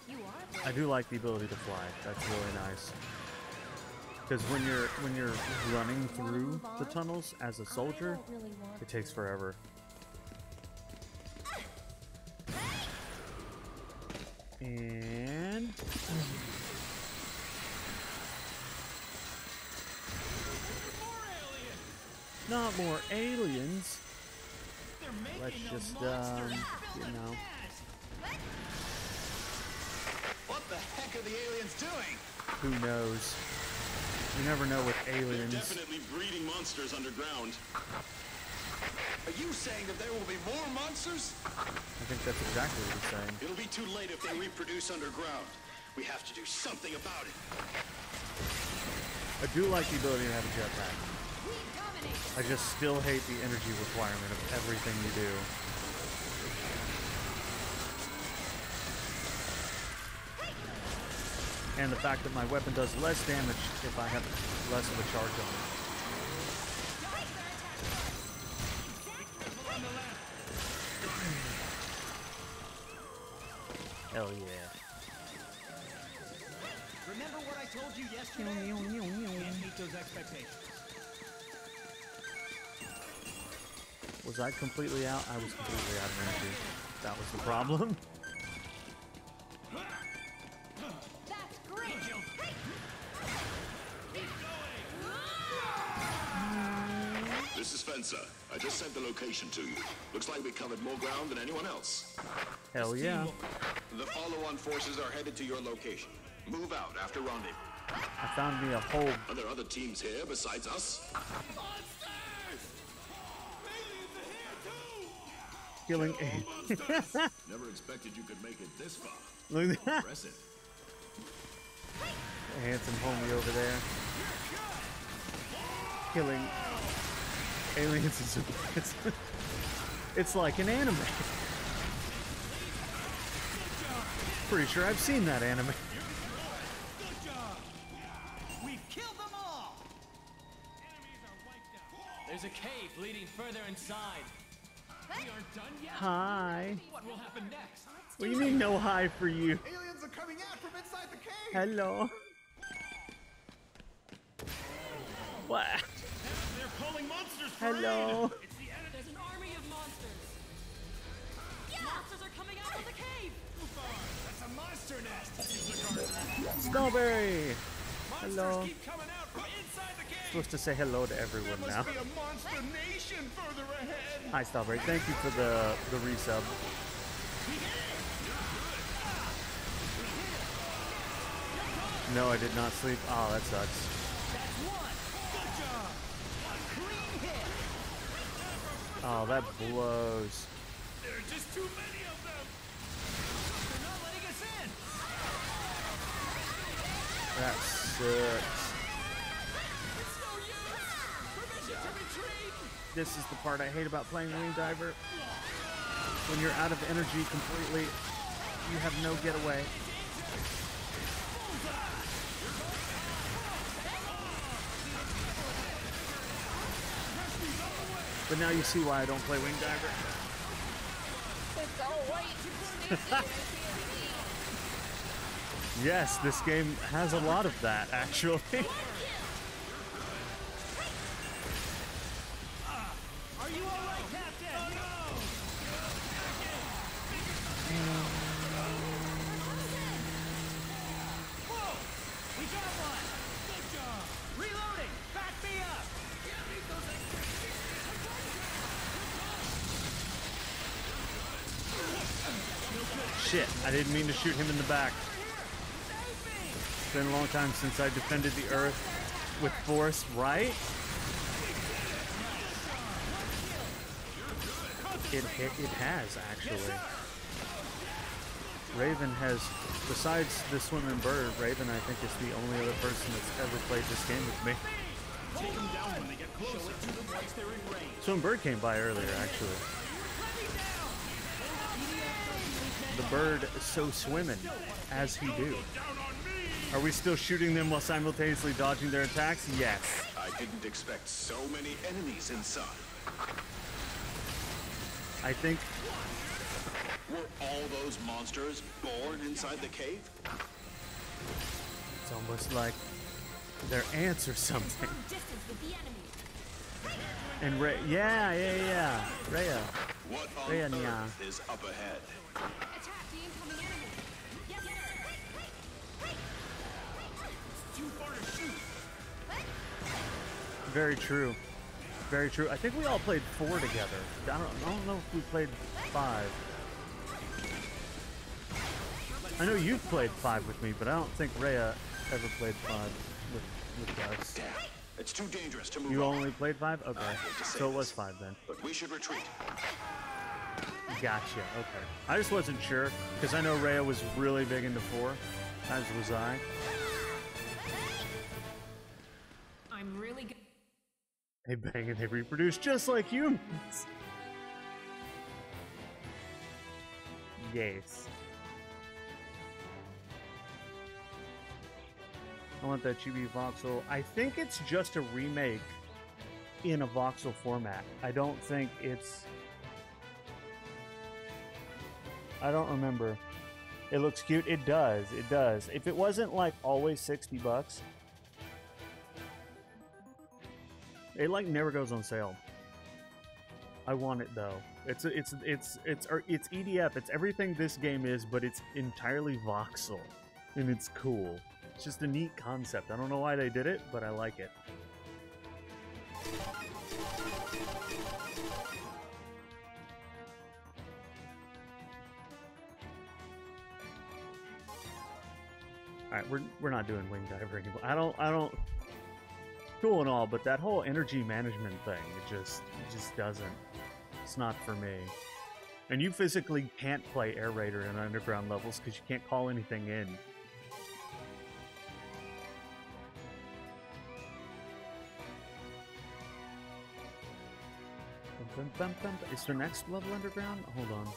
You are. I do like the ability to fly. That's really nice. Because when you're running through the tunnels as a soldier, it takes forever. And not more aliens. Let's just you know. What the heck are the aliens doing? Who knows? You never know with aliens. They're definitely breeding monsters underground. Are you saying that there will be more monsters? I think that's exactly what he's saying. It'll be too late if they reproduce underground. We have to do something about it. I do like the ability to have a jetpack. I just still hate the energy requirement of everything you do. And the fact that my weapon does less damage if I have less of a charge on it. Hell yeah. Remember what I told you yesterday? Can't meet those expectations. Was I completely out? I was completely out of energy. That was the problem. That's great. This is Spencer. I just sent the location to you. Looks like we covered more ground than anyone else. Hell yeah. The follow-on forces are headed to your location. Move out after rendezvous. I found me a whole... Are there other teams here besides us? Killing Never expected you could make it this far. Look at that. Impressive. Handsome homie over there. Killing aliens is it's like an anime. Pretty sure I've seen that anime. Good job. We've killed them all. There's a cave leading further inside. We aren't done yet. Hi. What will happen next? What do you mean no hi for you? Aliens are coming out from inside the cave. Hello. What? They're calling monsters. Hello. There's an army of monsters. Monsters are coming out of the cave. That's a monster nest. Strawberry. Hello. Monsters keep coming out from inside the cave. Supposed to say hello to everyone There now. must be a monster nation further ahead. Hi, Strawberry. Thank you for the resub. No, I did not sleep. Oh, that sucks. Oh, that blows. There are just too many of them. They're not letting us in. That sucks. It's no use. Permission to retreat. This is the part I hate about playing Wing Diver. When you're out of energy completely, you have no getaway. But now you see why I don't play Wing Diver. It's all white. Yes, this game has a lot of that, actually. Are you all right, Captain? Whoa! We got one. Good job. Reloading. Back me up. Shit, I didn't mean to shoot him in the back. It's been a long time since I defended the Earth with force, right? It has, actually. Raven has, besides the swimming bird, Raven I think is the only other person that's ever played this game with me. Take them down when they get closer to them once they're in range. Swimming bird came by earlier, actually. The bird is so swimming, as he do. Are we still shooting them while simultaneously dodging their attacks? Yes. I didn't expect so many enemies inside. I think... Were all those monsters born inside the cave? It's almost like they're ants or something. And Ray... Yeah. Rhea. What on Rhea, earth yeah. is up ahead? Attack the incoming enemy. Yes, sir. It's too far to shoot. Very true. Very true. I think we all played 4 together. I don't know if we played 5. I know you've played 5 with me, but I don't think Rhea ever played 5 with us. Damn, it's too dangerous to move You on. only played 5? Okay. So it was 5 then. But we should retreat. Gotcha. Okay. I just wasn't sure, because I know Rhea was really big into 4, as was I. I'm really good. They bang and they reproduce just like humans. Yes. I want that chibi voxel. I think it's just a remake in a voxel format. I don't think it's... I don't remember. It looks cute. It does. It does. If it wasn't like always $60, it like never goes on sale. I want it though. It's EDF. It's everything this game is, but it's entirely voxel, and it's cool. It's just a neat concept. I don't know why they did it, but I like it. All right, we're not doing Wing Diver anymore. I don't. Cool and all, but that whole energy management thing, it just doesn't. It's not for me. And you physically can't play Air Raider in underground levels because you can't call anything in. Is there next level underground? Hold on.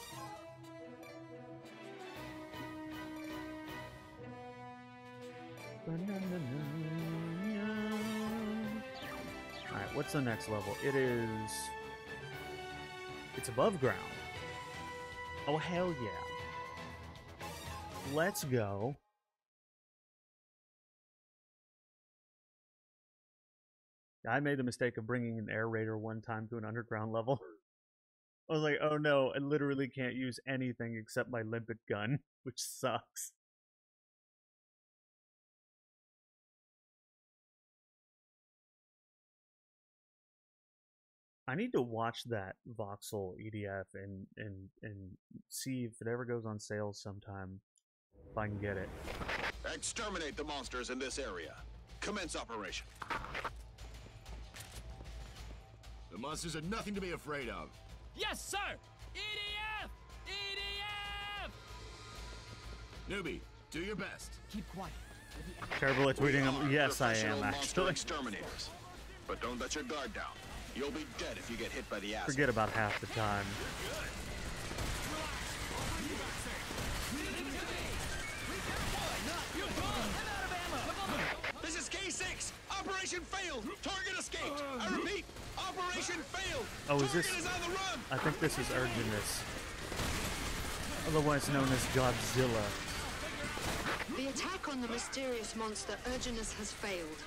Alright, what's the next level? It's above ground. Oh, hell yeah. Let's go. I made the mistake of bringing an air raider one time to an underground level. I was like, oh no, I literally can't use anything except my limpet gun, which sucks. I need to watch that Voxel EDF and see if it ever goes on sale sometime, if I can get it. Exterminate the monsters in this area. Commence operation. The monsters are nothing to be afraid of. Yes, sir! EDF! EDF! Newbie, do your best. Keep quiet. Terrible at tweeting them. Yes, I am, Monster actually. exterminators. But don't let your guard down. You'll be dead if you get hit by the acid. Forget about half the time. This is K6. Operation failed. Target escaped. I repeat, operation failed. Oh, is this? Target is on the run. I think this is Urginus, otherwise known as Godzilla. The attack on the mysterious monster Urginus has failed.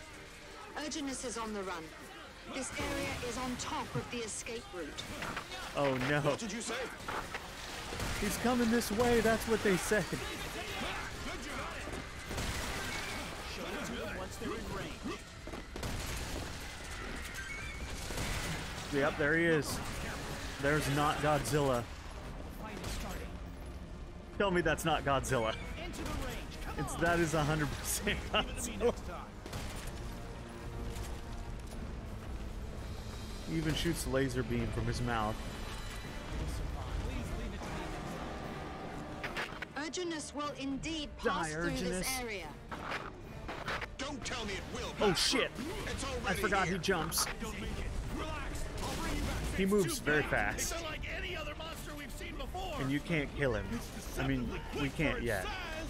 Urginus is on the run. This area is on top of the escape route. Oh no. What did you say? He's coming this way, that's what they said. Yep, there he is. There's not Godzilla. Tell me that's not Godzilla. That is 100% Godzilla. He even shoots a laser beam from his mouth. Urginus will indeed pass through this area. Don't tell me it will. Oh shit! I forgot he jumps. He moves very fast. And you can't kill him. I mean, we can't yet.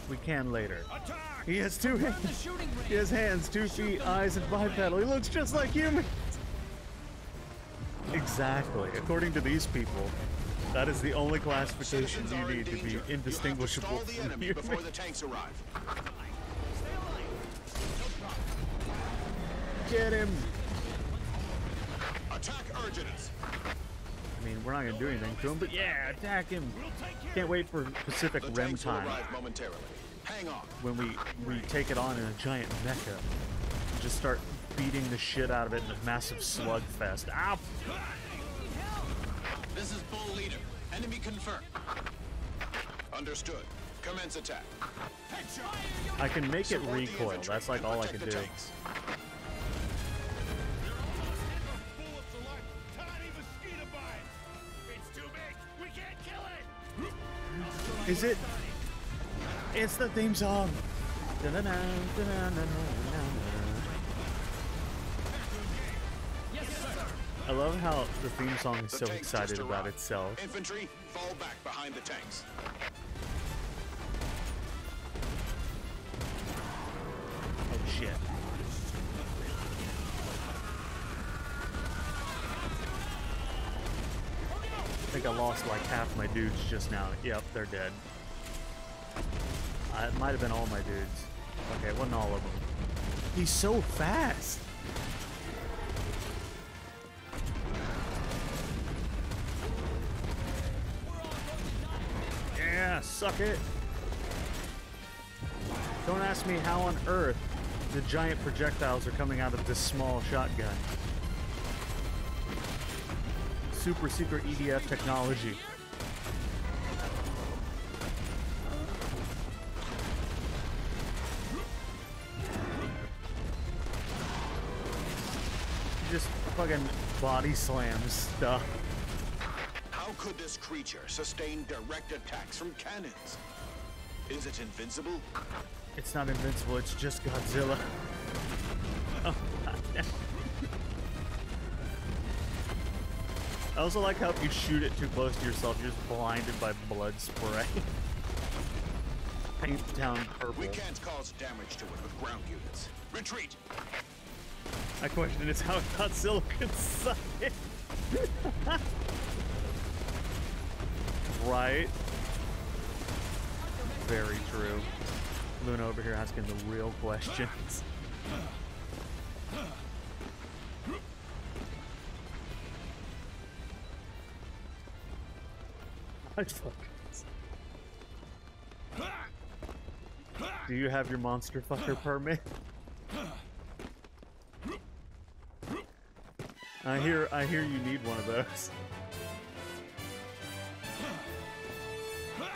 We can later. He has 2 hands. He has hands, 2 feet, eyes, and bipedal. He looks just like humans. Exactly. According to these people, that is the only classification you need to be indistinguishable from human. Before the tanks arrive. Get him! Attack Urginus. I mean, we're not gonna do anything to him, but yeah, attack him! Can't wait for Pacific Rim time Hang on. when we take it on in a giant mecha and just start beating the shit out of it in a massive slugfest. Ow! This is Bull Leader. Enemy confirmed. Understood. Commence attack. I can make it recoil. That's like all I can do. Is it? It's the theme song. I love how the theme song is so excited about itself. Infantry, fall back behind the tanks. Oh shit. I think I lost like half my dudes just now. Yep, they're dead. It might have been all my dudes. Okay, it wasn't all of them. He's so fast. Yeah, suck it. Don't ask me how on earth the giant projectiles are coming out of this small shotgun. Super secret EDF technology. Just fucking body slams stuff. How could this creature sustain direct attacks from cannons? Is it invincible? It's not invincible, it's just Godzilla. Oh, I also like how if you shoot it too close to yourself, you're just blinded by blood spray. Paint the town purple. We can't cause damage to it with ground units. Retreat! My question is how Godzilla could suck it. Right? Very true. Luna over here asking the real questions. God, fuckers. Do you have your monster fucker permit? I hear you need one of those. What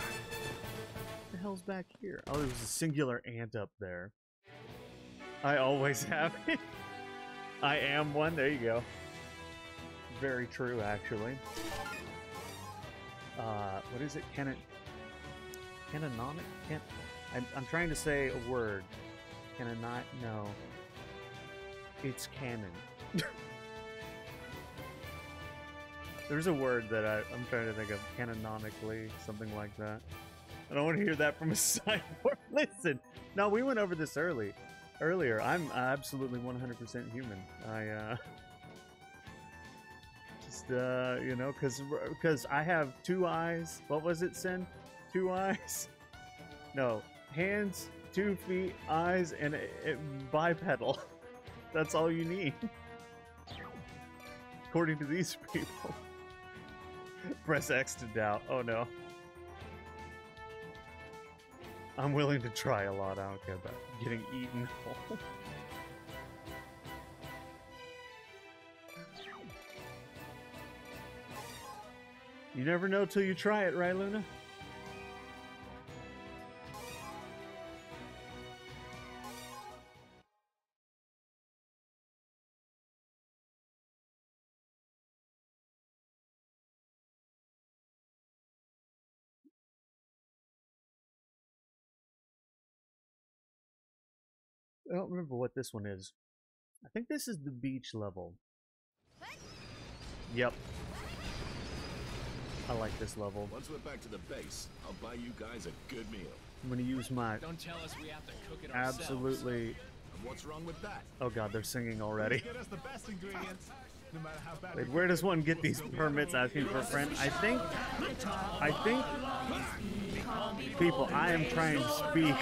the hell's back here? Oh, there was a singular ant up there. I always have it. I am one. There you go. Very true, actually. What is it? Canonic? I'm trying to say a word. Canonite? No. It's canon. There's a word that I'm trying to think of. Canonically, something like that. I don't want to hear that from a cyborg. Listen, no, we went over this earlier. I'm absolutely 100% human. You know, because I have 2 eyes. What was it, Sin? 2 eyes? No, hands, 2 feet, eyes, and a bipedal. That's all you need. According to these people. Press X to doubt. Oh no. I'm willing to try a lot. I don't care about getting eaten whole. You never know till you try it, right, Luna? I don't remember what this one is. I think this is the beach level. Yep. I like this level. Once we're back to the base, I'll buy you guys a good meal. I'm gonna use my... Don't tell us we have to cook it ourselves. Absolutely... And what's wrong with that? Oh god, they're singing already. Get us the best ingredients, no matter how bad. Wait, where does one get these permits asking for a friend? I think... People, I am trying to speak.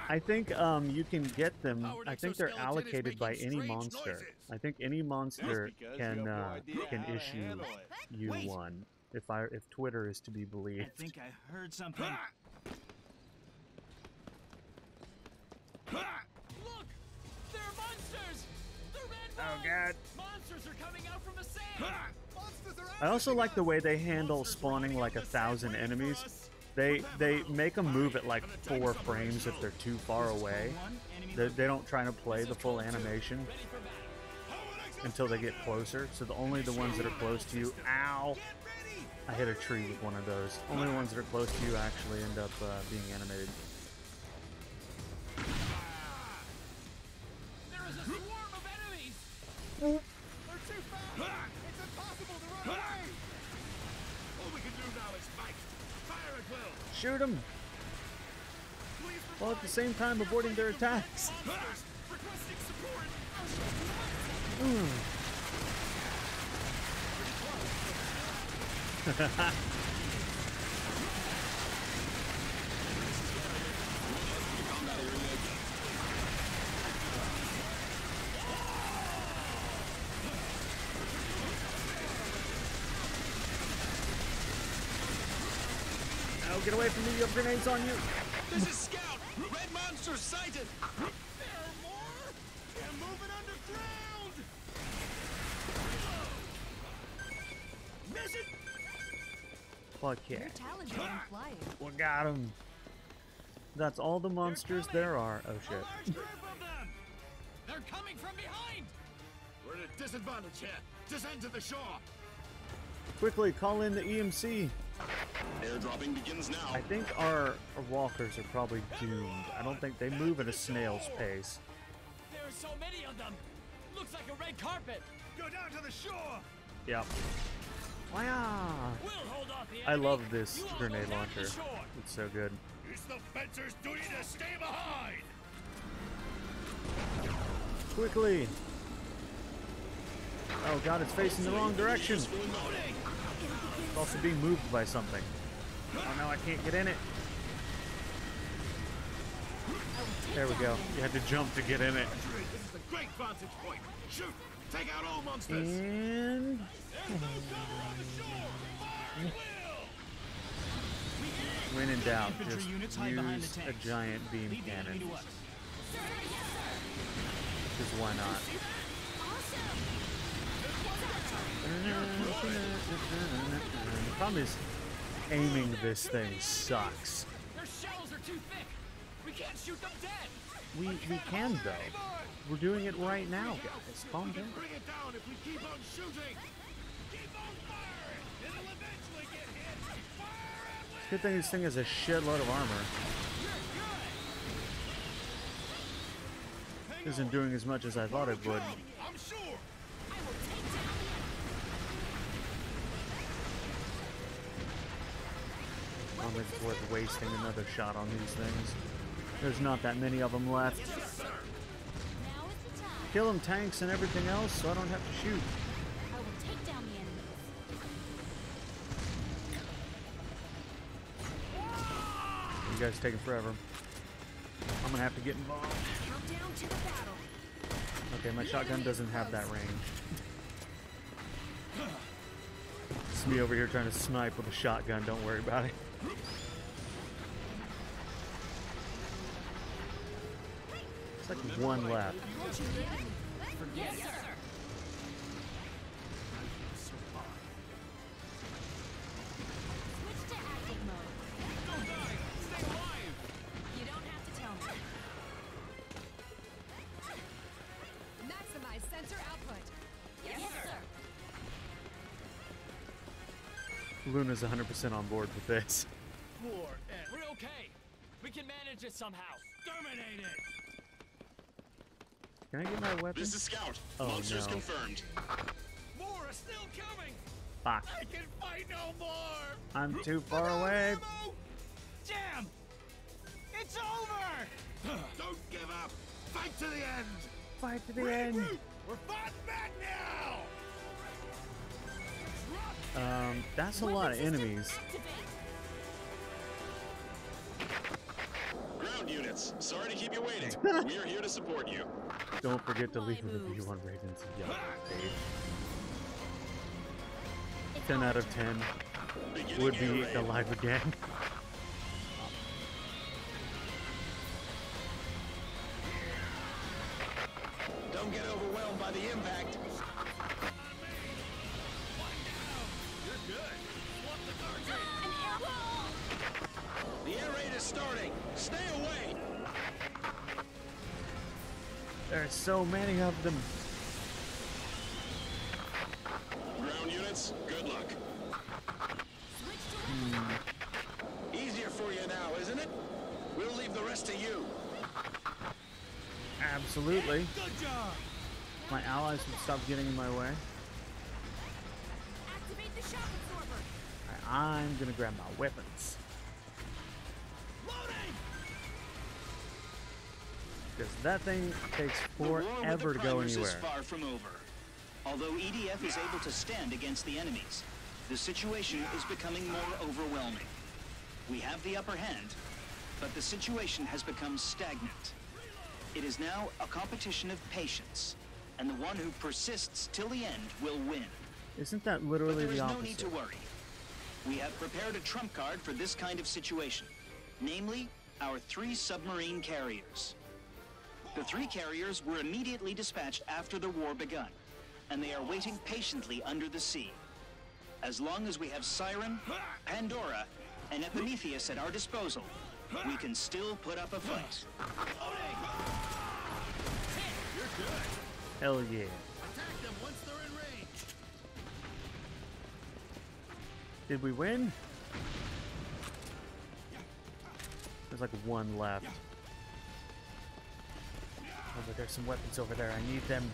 I think you can get them. I think they're allocated by any monster. I think any monster can issue you one. If Twitter is to be believed. I think I heard something. Look! There are monsters! The red Oh god. Monsters are coming out from the sand! I also like the way they handle spawning like 1,000 enemies. They make them move at like 4 frames if they're too far away. They don't try to play the full animation until they get closer. So only the ones that are close to you. Ow! I hit a tree with one of those. Only the ones that are close to you actually end up being animated. There is a swarm of enemies! They're too fast! It's impossible to run away! All we can do now is fight. Fire at will. Shoot them! While at the same time avoiding their attacks. Requesting support! Oh, get away from me, you have grenades on you! This is Scout! Red monsters sighted! There are more? They're moving underground! Miss it! Fuck yeah. You're talented in flying. We got him. That's all the monsters there are. Oh shit. They're coming from behind! We're at a disadvantage here. Descend to the shore. Quickly, call in the EMC. Airdropping begins now. I think our walkers are probably doomed. I don't think they move at a snail's pace. There are so many of them! Looks like a red carpet! Go down to the shore! Yep. Wow. We'll hold off the I enemy. love this You all grenade go down to launcher. the shore. It's so good. It's the fencer's duty to stay behind. Quickly. Oh god, it's facing the wrong direction. It's also being moved by something. Oh no, I can't get in it. There we go. You had to jump to get in it. This is a great vantage point. Shoot! Take out all monsters. And... When in doubt, Infantry just units hide behind use the a tanks. giant beam Leave the enemy cannon. to us. Because why not? The problem is, aiming this thing sucks. Their shells are too thick. We can't shoot them dead. We can though. We're doing it right now, guys. Calm down. Bring it down if we keep on shooting. Keep on firing. It'll eventually get hit. Fire Good thing this thing has a shitload of armor. Isn't doing as much as I thought it would. I'm sure. I don't think it's worth wasting another shot on these things. There's not that many of them left. Kill them tanks and everything else so I don't have to shoot. I will take down the enemies. You guys taking forever. I'm gonna have to get involved. Countdown to the battle. Okay, my shotgun doesn't have that range. It's me over here trying to snipe with a shotgun, don't worry about it. It's like one left. Yes, sir. Switch to active mode. Don't die. Stay alive. You don't have to tell me. Maximize sensor output. Yes, sir. Luna's 100% on board with this. We're okay. We can manage it somehow. Terminate it. Can I get my weapon? This is Scout. Oh, Monsters no. confirmed. More are still coming. Fuck. I can fight no more. I'm too far away. Jam. It's over. Don't give up. Fight to the end. Fight to the end. We're fighting back now. That's a lot of enemies. Ground units, sorry to keep you waiting. We are here to support you. Don't forget to leave a review on Raven's Yellow page. 10 out of 10 would be alive again. Don't get overwhelmed by the impact. The air raid is starting. Stay away. There's so many of them. Ground units, good luck. Easier for you now, isn't it? We'll leave the rest to you. Absolutely. Good job. My allies would stop getting in my way. Activate the shock absorber. I'm gonna grab my weapons. Because that thing takes The war with forever the to go primers is anywhere. far from over. Although EDF is able to stand against the enemies, the situation is becoming more overwhelming. We have the upper hand, but the situation has become stagnant. It is now a competition of patience, and the one who persists till the end will win. Isn't that But literally there is the no need to opposite? worry. We have prepared a trump card for this kind of situation, namely our 3 submarine carriers. The 3 carriers were immediately dispatched after the war begun, and they are waiting patiently under the sea. As long as we have Siren, Pandora, and Epimetheus at our disposal, we can still put up a fight. Hell yeah. Attack them once they're in range. Did we win? There's like one left. Oh, but there's some weapons over there. I need them.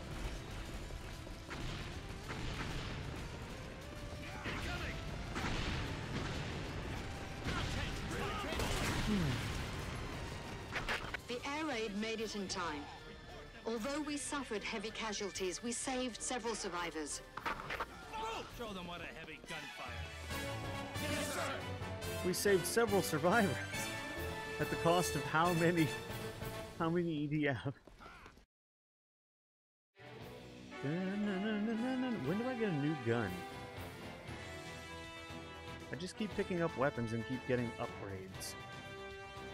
The air raid made it in time. Although we suffered heavy casualties, we saved several survivors. Show them what a heavy gunfire. We saved several survivors. At the cost of how many EDF? When do I get a new gun? I just keep picking up weapons and keep getting upgrades.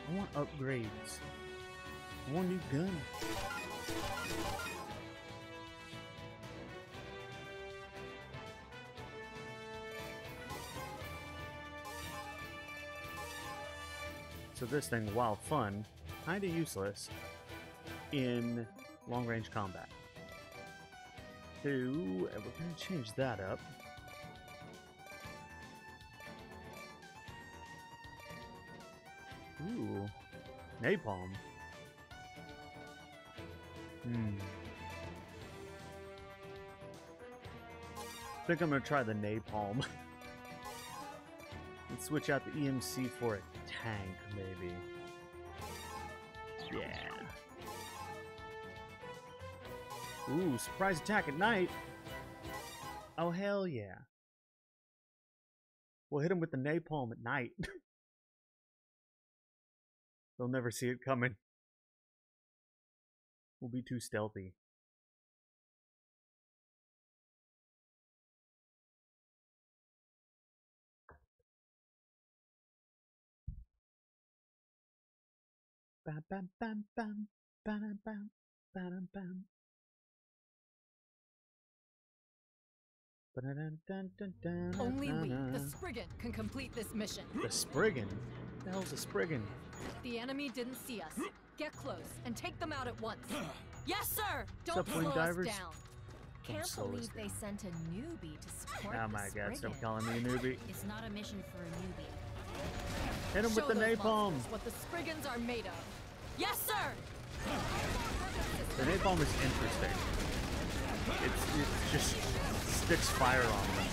I want upgrades. I want a new gun. So this thing, while fun, kinda useless in long-range combat. So, we're gonna change that up. Ooh, napalm. I think I'm gonna try the napalm. Let's switch out the EMC for a tank, maybe. Yeah. Ooh, surprise attack at night. Oh, hell yeah. We'll hit him with the napalm at night. They'll never see it coming. We'll be too stealthy. Bam, bam, bam, bam, bam, bam, bam, bam. Only we, the Spriggan, can complete this mission. The Spriggan? What the hell's a Spriggan? The enemy didn't see us. Get close and take them out at once. Yes, sir! Don't Sup, slow Wing us Divers? down. Can't believe they sent a newbie to support Oh the my god, stop Spriggan. calling me a newbie. It's not a mission for a newbie. Hit him with Show the those napalm! monsters what the Spriggans are made of. Yes, sir! The napalm is interesting. It just sticks fire on them.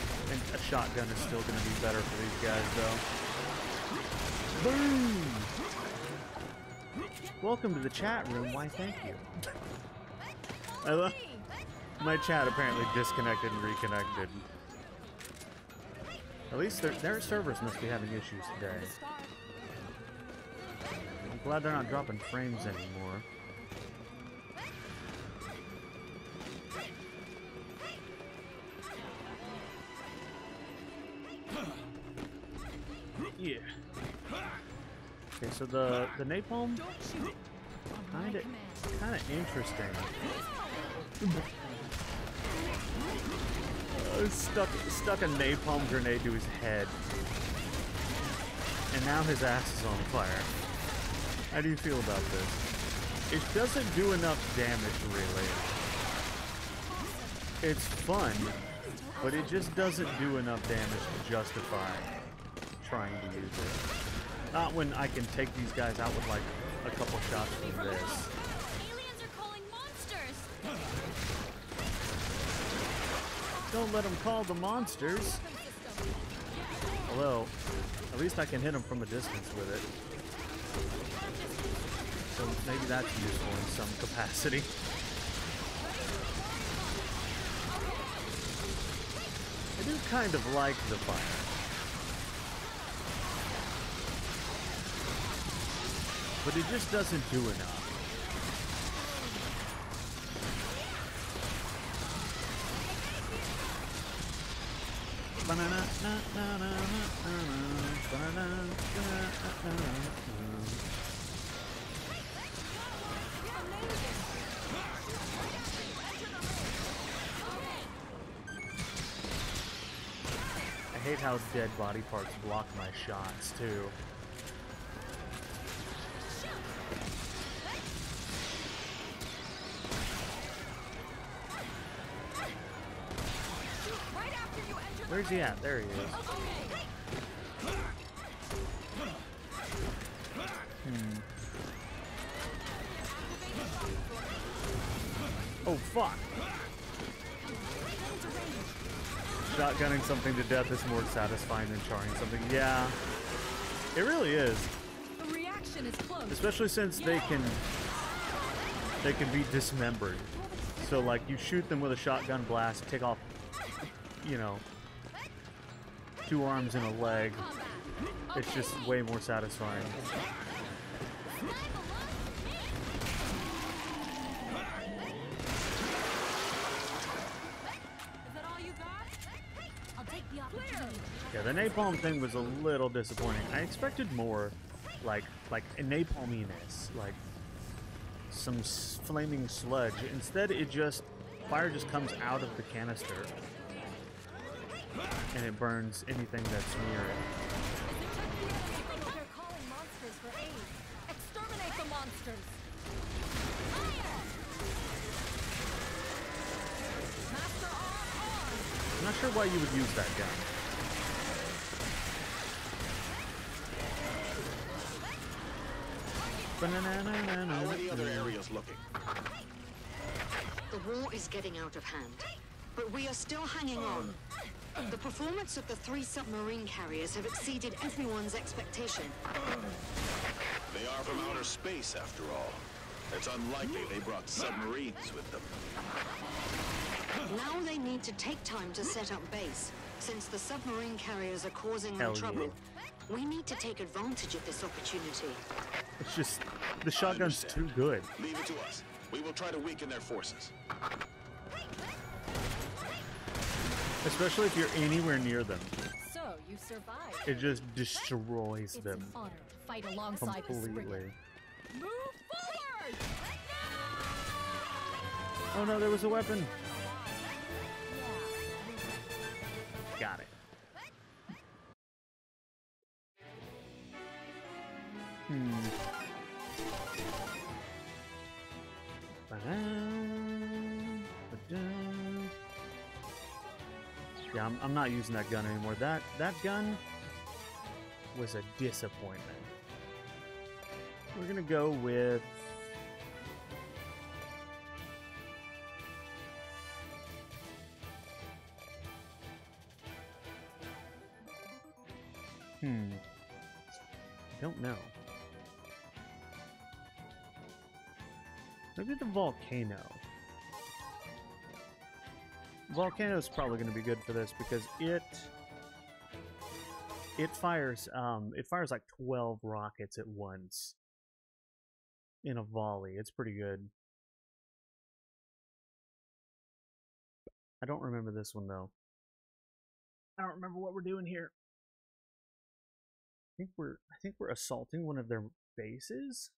I think a shotgun is still going to be better for these guys, though. Boom! Welcome to the chat room. Why, thank you. I love my chat apparently disconnected and reconnected. At least their servers must be having issues today. I'm glad they're not dropping frames anymore. Yeah. Okay, so the napalm kinda interesting. Stuck a napalm grenade to his head, and now his ass is on fire. How do you feel about this? It doesn't do enough damage, really. It's fun, but it just doesn't do enough damage to justify trying to use it. Not when I can take these guys out with like a couple shots from this. Aliens are calling monsters! Don't let them call the monsters. Although, at least I can hit them from a distance with it. So maybe that's useful in some capacity. I do kind of like the fire. But it just doesn't do enough. I hate how dead body parts block my shots, too. Where's he at? There he is. Oh, fuck. Shotgunning something to death is more satisfying than charring something. Yeah, it really is. The reaction is close. Especially since they can be dismembered. So like you shoot them with a shotgun blast, take off, you know, 2 arms and a leg. It's just way more satisfying. Is that all you got? the napalm thing was a little disappointing. I expected more, like a napalminess, like some flaming sludge. Instead, fire just comes out of the canister, and it burns anything that's near it. They're calling monsters for aid. Exterminate the monsters. Master on. I'm not sure why you would use that gun. How are the other areas looking? The war is getting out of hand, but we are still hanging on. The performance of the 3 submarine carriers have exceeded everyone's expectation. They are from outer space, after all. It's unlikely they brought submarines with them. Now they need to take time to set up base, since the submarine carriers are causing them Hell trouble. yeah. We need to take advantage of this opportunity. It's just, the shotgun's too good. Leave it to us. We will try to weaken their forces. Especially if you're anywhere near them. So, you survived. It just destroys It's them an honor to fight alongside the completely. Springer. Move forward! Oh no, there was a weapon. Got it. Yeah, I'm not using that gun anymore. That gun was a disappointment. We're gonna go with don't know. Maybe the volcano. Volcano's probably going to be good for this because it fires like 12 rockets at once in a volley. It's pretty good. I don't remember this one though. I don't remember what we're doing here. I think we're assaulting one of their bases.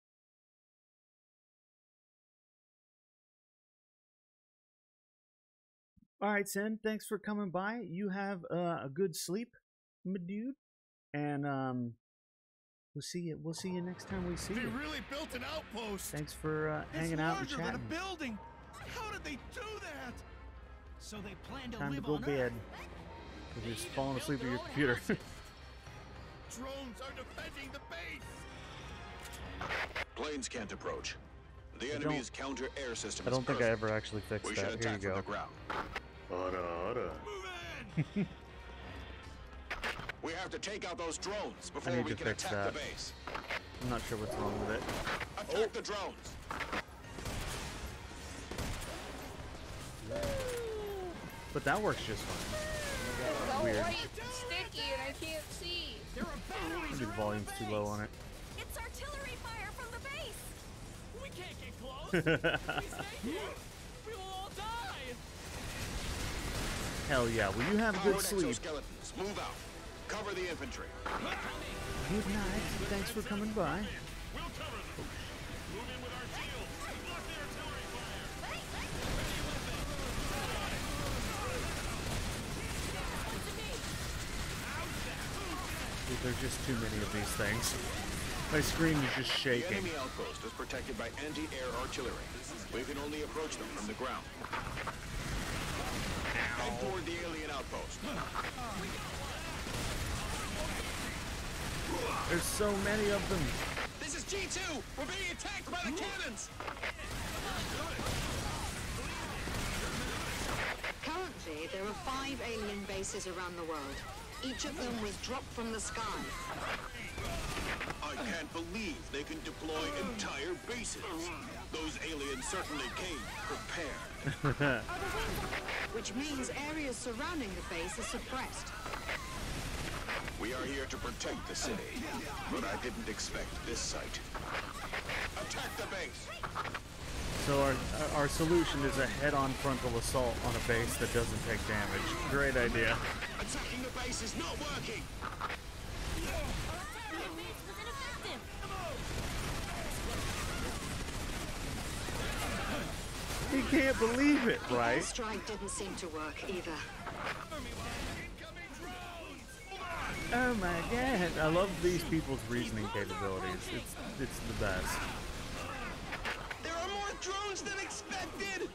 All right, Sen. Thanks for coming by. You have a good sleep, my dude, and we'll see you. We'll see you next time we see you. They really built an outpost. Thanks for hanging out and It's larger than chatting. a building. How did they do that? So they plan to Time to live go on bed. Earth. You're just falling asleep at your computer. Drones are defending the base. Planes can't approach. The I enemy's counter-air system I don't is think I perfect. ever actually fixed We that. should Here you attack from go. the ground. We have to take out those drones before need we to can fix attack that. the base. I'm not sure what's wrong with it. Attack the drones. But that works just fine. So Weird. white and sticky and I can't see. There are Maybe the volume's too low on it. It's artillery fire from the base. We can't get close. We stay here. We will all die. Hell yeah. Well, you have good Powered sleep. exoskeletons, move out. Cover the infantry. Good night. Thanks for coming by. Dude, there's just too many of these things. My screen is just The shaking. enemy outpost is protected by anti-air artillery. We can only approach them from the ground. Head toward the alien outpost. There's so many of them. This is G2! We're being attacked by the cannons! Currently, there are 5 alien bases around the world. Each of them was dropped from the sky. I can't believe they can deploy entire bases. Those aliens certainly came prepared. Which means areas surrounding the base are suppressed. We are here to protect the city, but I didn't expect this sight. Attack the base! So our solution is a head-on frontal assault on a base that doesn't take damage. Great idea. Attacking the base is not working! Attacking the base was ineffective! He can't believe it, The right? airstrike didn't seem to work either. Oh my god. I love these people's reasoning capabilities. It's the best. There are more drones than expected!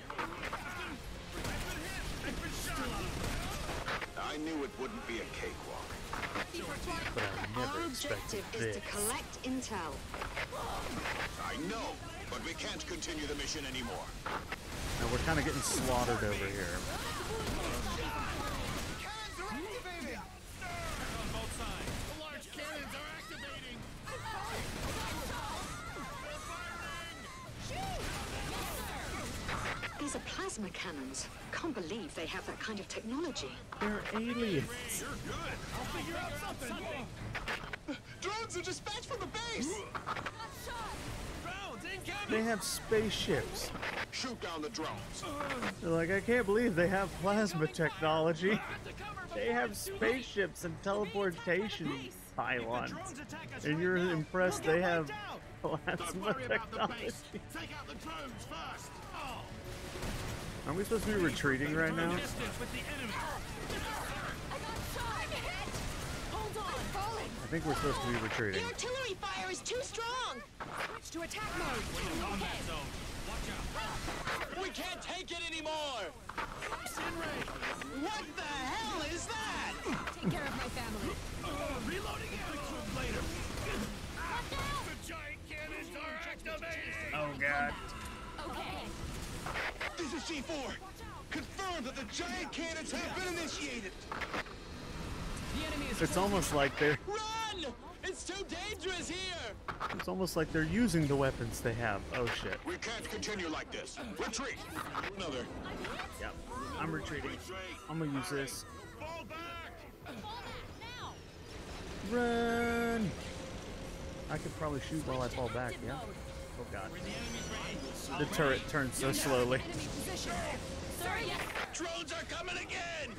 I knew it wouldn't be a cakewalk. But I never Our expected objective this. is to collect intel. I know, but we can't continue the mission anymore. Now we're kind of getting slaughtered over here. These are plasma cannons. Can't believe they have that kind of technology. They're aliens. You're good. I'll figure out something. Drones are dispatched from the base! Drones incoming! They have spaceships. Shoot down the drones. They're like, I can't believe they have plasma technology. They have spaceships and teleportation pylons. And you're impressed they have plasma technology. Take out the drones first. Oh. Are we supposed to be retreating right now? I think we're supposed to be retreating. The artillery fire is too strong! Switch to attack mode! We can't take it anymore! What the hell is that? Take care of my family. Reloading ammo later. The giant cannons are activating! Oh god. Okay. This is G4. Confirm that the giant cannons have been initiated. The enemy is It's almost like they're Run! It's too dangerous here. it's almost like they're using the weapons they have. Oh shit. We can't continue like this. Retreat. Another. Yep. I'm retreating. I'm gonna use this. Fall back! Run! I could probably shoot while I fall back, yeah? Oh god. The turret turns so slowly. Drones are coming again!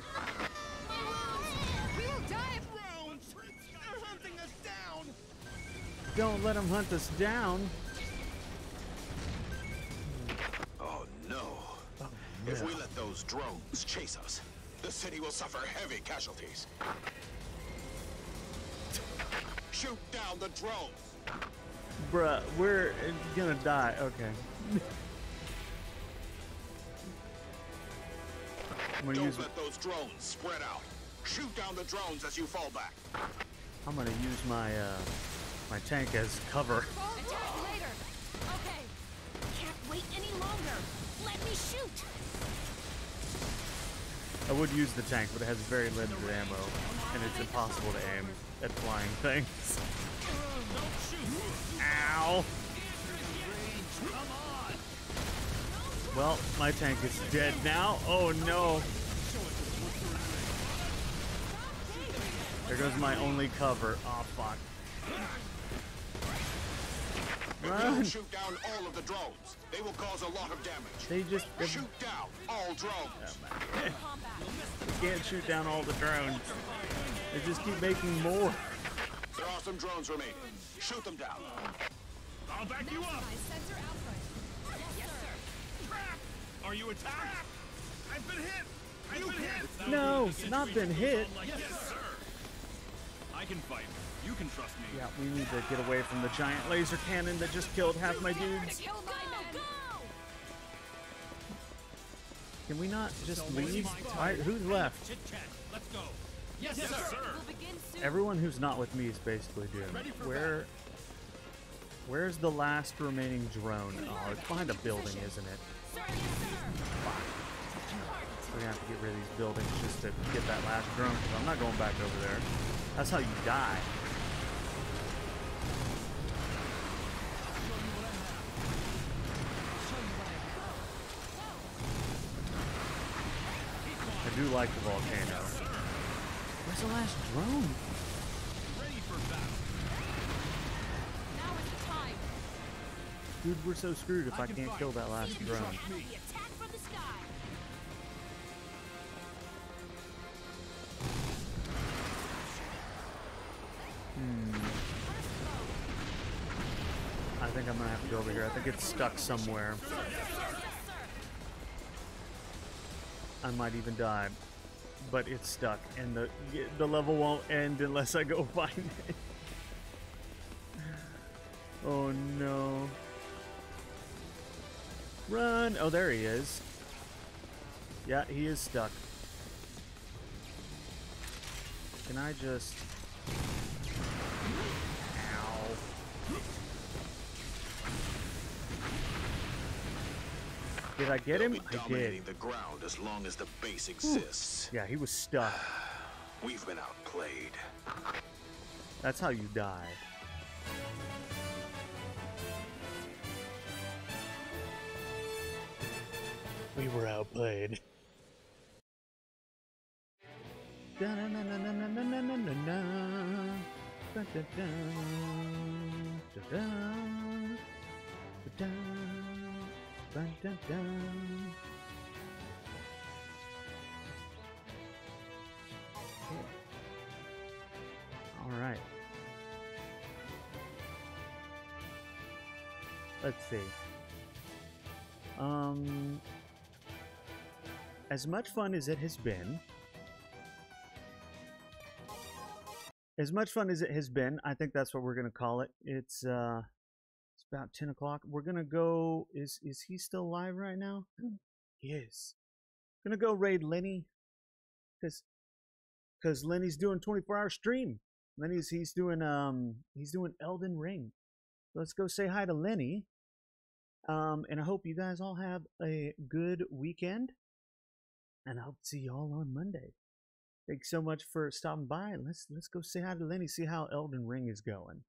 We will die if Drones! They're hunting us down! Don't let them hunt us down. Oh no. If we let those drones chase us, the city will suffer heavy casualties. Shoot down the drones! Bruh, we're gonna die. Okay. I'm gonna use Don't let those drones spread out. Shoot down the drones as you fall back. I'm gonna use my my tank as cover. Attack later. Okay. Can't wait any longer. Let me shoot. I would use the tank, but it has very limited ammo, and it's impossible to aim at flying things. Ow! Well, my tank is dead now. Oh no! There goes my only cover. Oh fuck. Run! Shoot down all of the drones. They will cause a lot of damage. They just Shoot down all drones. You can't shoot down all the drones. They just keep making more. There are some drones remaining. Shoot them down. I'll back you up! Are you attacked? I've been hit! I've been hit! No, not been hit. Yes, sir! I can fight. You can trust me. Yeah, we need to get away from the giant laser cannon that just killed half my dudes. Can we not just leave? Alright, who's left? Let's go. Yes, sir. Everyone who's not with me is basically doomed. Where's the last remaining drone? Oh, it's behind a building, isn't it? Fuck. We're gonna have to get rid of these buildings just to get that last drone, because I'm not going back over there. That's how you die. I do like the volcano. Where's the last drone? Ready for battle. Now is the time. Dude, we're so screwed if I can't kill that last drone. The attack from the sky. think I'm gonna have to go over here. I think it's stuck somewhere. I might even die, but it's stuck, and the level won't end unless I go find it. Oh no! Run! Oh, there he is. Yeah, he is stuck. Can I just... Ow. Did I get him? I did. The ground as long as the base exists. Yeah, he was stuck. We've been outplayed. That's how you die. We were outplayed. All right. Let's see. As much fun as it has been, I think that's what we're gonna call it. It's about 10 o'clock. We're gonna go. Is he still alive right now? He is. Gonna go raid Lenny, because Lenny's doing 24-hour stream. He's doing Elden Ring. Let's go say hi to Lenny. And I hope you guys all have a good weekend. And I hope to see you all on Monday. Thanks so much for stopping by. Let's go say hi to Lenny, see how Elden Ring is going.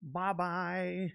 Bye-bye.